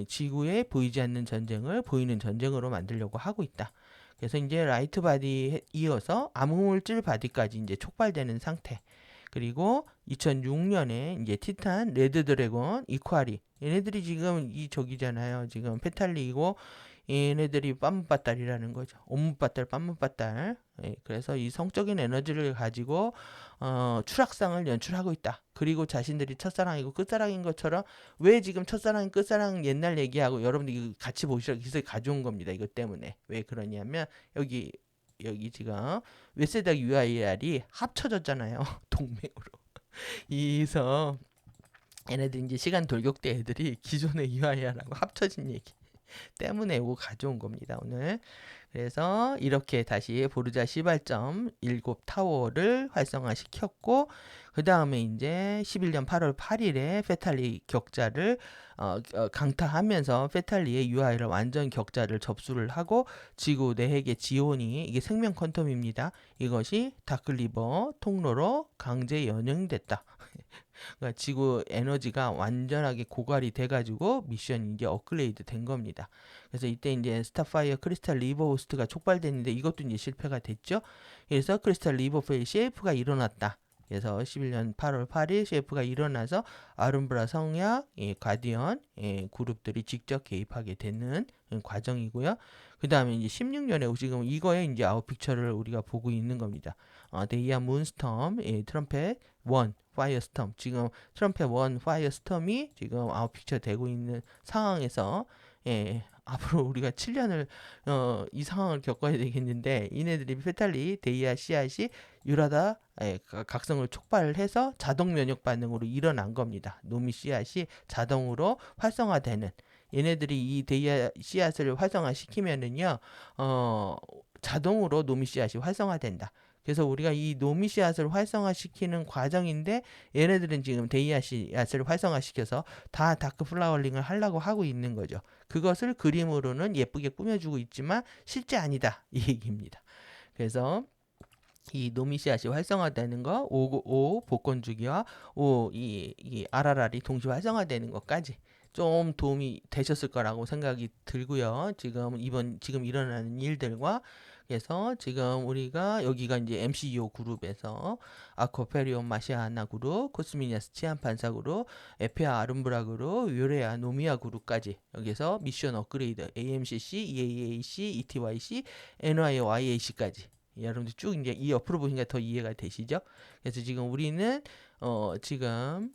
지구에 보이지 않는 전쟁을 보이는 전쟁으로 만들려고 하고 있다. 그래서 이제 라이트 바디에 이어서 암흑물질 바디까지 이제 촉발되는 상태. 그리고 2006년에 이제 티탄, 레드 드래곤, 이퀄리 얘네들이 지금 이 적이잖아요. 지금 페탈리이고 얘네들이 빰무빠딸이라는 거죠. 옴무빠딸, 빰무빠딸. 그래서 이 성적인 에너지를 가지고 추락상을 연출하고 있다. 그리고 자신들이 첫사랑이고 끝사랑인 것처럼 왜 지금 첫사랑, 끝사랑 옛날 얘기하고 여러분들이 같이 보시라고 기사에 가져온 겁니다. 이것 때문에. 왜 그러냐면 여기 지금 웨세닥 UIR이 합쳐졌잖아요. 동맹으로. 그래서 얘네들 이제 시간 돌격대 애들이 기존의 UIR하고 합쳐진 얘기. 때문에 이거 가져온 겁니다 오늘. 그래서 이렇게 다시 보르자 시발점 7 타워를 활성화시켰고 그 다음에 이제 11년 8월 8일에 페탈리 격자를 강타하면서 페탈리의 UI를 완전 격자를 접수를 하고 지구 내핵의 지온이 이게 생명 퀀텀입니다. 이것이 다크리버 통로로 강제 연영됐다. 그러니까 지구 에너지가 완전하게 고갈이 돼가지고 미션이 이제 업그레이드 된 겁니다. 그래서 이때 이제 스타파이어 크리스탈 리버 호스트가 촉발됐는데 이것도 이제 실패가 됐죠. 그래서 크리스탈 리버 페이 CF가 일어났다. 그래서 11년 8월 8일 CF가 일어나서 아름브라 성약, 가디언 그룹들이 직접 개입하게 되는 과정이고요. 그 다음에 이제 16년에 지금 이거에 이제 아웃픽처를 우리가 보고 있는 겁니다. 데이아 문스톰, 트럼펫 1, 파이어스톰. 지금 트럼펫 1, 파이어스톰이 지금 아웃픽처 되고 있는 상황에서 앞으로 우리가 7년을 이 상황을 겪어야 되겠는데 이네들이 페탈리, 데이아, 씨앗이 유라다 각성을 촉발해서 자동 면역 반응으로 일어난 겁니다. 노미 씨앗이 자동으로 활성화되는 얘네들이 이 데이아 씨앗을 활성화시키면은요 자동으로 노미 씨앗이 활성화된다. 그래서 우리가 이 노미 씨앗을 활성화시키는 과정인데 얘네들은 지금 데이아 씨앗을 활성화시켜서 다 다크 플라워링을 하려고 하고 있는 거죠. 그것을 그림으로는 예쁘게 꾸며주고 있지만 실제 아니다 이 얘기입니다. 그래서 이 노미 씨앗이 활성화되는 거, 오 복권 주기와 이 RRR이 동시 활성화되는 것까지 좀 도움이 되셨을 거라고 생각이 들고요. 지금 일어나는 일들과 그래서 지금 우리가 여기가 이제 MCO 그룹에서 아코페리온 마시아나 그룹, 코스미니아스 치안판사 그룹, 에페아 아름브라 그룹, 요레아 노미아 그룹까지 여기서 미션 업그레이드 AMCC, EAAC, ETYC, NYYAC까지 여러분들 쭉 이제 이 옆으로 보시니까 더 이해가 되시죠? 그래서 지금 우리는 지금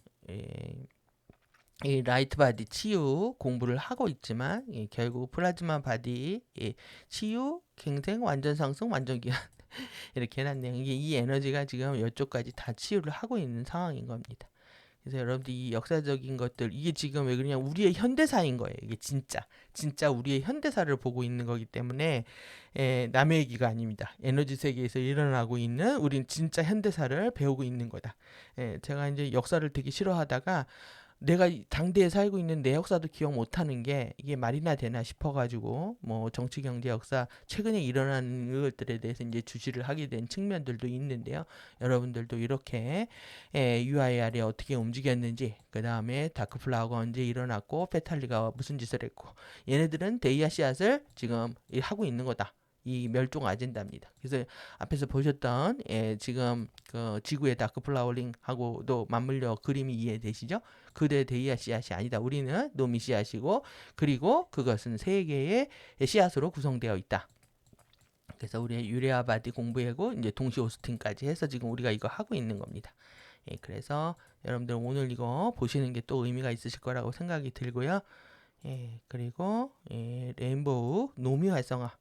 이 라이트 바디 치유 공부를 하고 있지만 결국 플라즈마 바디 치유, 갱생, 완전 상승, 완전 기한 이렇게 해놨네요. 이게 이 에너지가 지금 이쪽까지 다 치유를 하고 있는 상황인 겁니다. 그래서 여러분들 이 역사적인 것들 이게 지금 왜 그러냐 우리의 현대사인 거예요. 이게 진짜 우리의 현대사를 보고 있는 거기 때문에 남의 얘기가 아닙니다. 에너지 세계에서 일어나고 있는 우린 진짜 현대사를 배우고 있는 거다. 제가 이제 역사를 되게 싫어하다가 내가 당대에 살고 있는 내 역사도 기억 못하는 게 이게 말이나 되나 싶어가지고 뭐 정치, 경제, 역사 최근에 일어나는 것들에 대해서 이제 주시를 하게 된 측면들도 있는데요. 여러분들도 이렇게 UIR이 어떻게 움직였는지, 그 다음에 다크플라워가 언제 일어났고 페탈리가 무슨 짓을 했고, 얘네들은 데이아 씨앗을 지금 하고 있는 거다. 이 멸종 아젠다입니다. 그래서 앞에서 보셨던 지금 그 지구의 다크 플라워링하고도 맞물려 그림이 이해되시죠? 그대 데이아 씨앗이 아니다. 우리는 노미 씨앗이고 그리고 그것은 세 개의 씨앗으로 구성되어 있다. 그래서 우리의 유레아 바디 공부하고 이제 동시 호스팅까지 해서 지금 우리가 이거 하고 있는 겁니다. 그래서 여러분들 오늘 이거 보시는 게 또 의미가 있으실 거라고 생각이 들고요. 그리고 레인보우 노미 활성화.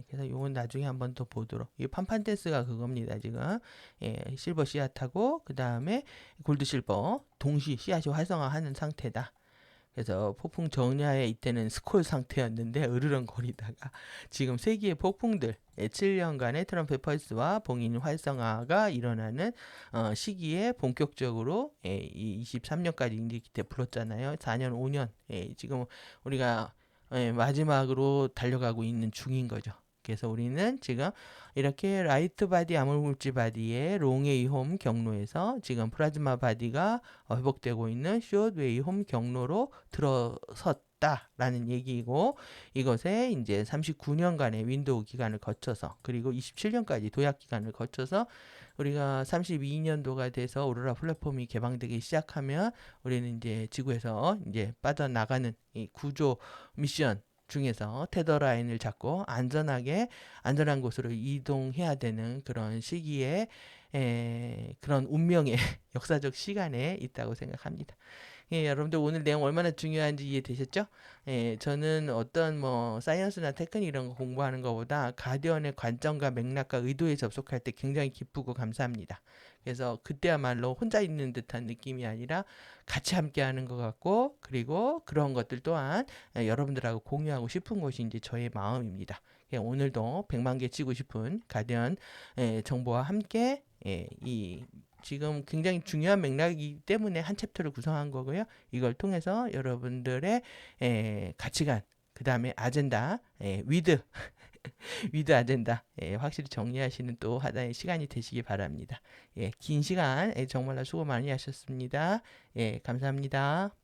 그래서 요건 나중에 한번 더 보도록. 이 판판댄스가 그겁니다. 지금 실버 씨앗하고 그 다음에 골드 실버 동시 씨앗이 활성화하는 상태다. 그래서 폭풍 정야에 이때는 스콜 상태였는데 으르렁거리다가 지금 세기의 폭풍들 7년간의 트럼펫 펄스와 봉인 활성화가 일어나는 시기에 본격적으로 이 23년까지 이제 불렀잖아요. 4년 5년 지금 우리가 마지막으로 달려가고 있는 중인 거죠. 그래서 우리는 지금 이렇게 라이트 바디 암흑물질 바디의 롱웨이 홈 경로에서 지금 플라즈마 바디가 회복되고 있는 숏웨이 홈 경로로 들어섰다라는 얘기이고, 이것에 이제 39년간의 윈도우 기간을 거쳐서 그리고 27년까지 도약 기간을 거쳐서 우리가 32년도가 돼서 오로라 플랫폼이 개방되기 시작하면 우리는 이제 지구에서 이제 빠져나가는 이 구조 미션 중에서 테더라인을 잡고 안전한 곳으로 이동해야 되는 그런 시기에 그런 운명의 역사적 시간에 있다고 생각합니다. 여러분들 오늘 내용 얼마나 중요한지 이해되셨죠? 저는 어떤 뭐 사이언스나 테크닉 이런 거 공부하는 것보다 가디언의 관점과 맥락과 의도에 접속할 때 굉장히 기쁘고 감사합니다. 그래서 그때야말로 혼자 있는 듯한 느낌이 아니라 같이 함께하는 것 같고, 그리고 그런 것들 또한 여러분들하고 공유하고 싶은 것이 이제 저의 마음입니다. 오늘도 100만 개 치고 싶은 가디언 정보와 함께 이 지금 굉장히 중요한 맥락이기 때문에 한 챕터를 구성한 거고요. 이걸 통해서 여러분들의 가치관, 그 다음에 아젠다, 위드 아젠다 확실히 정리하시는 또 하나의 시간이 되시기 바랍니다. 긴 시간 정말로 수고 많이 하셨습니다. 감사합니다.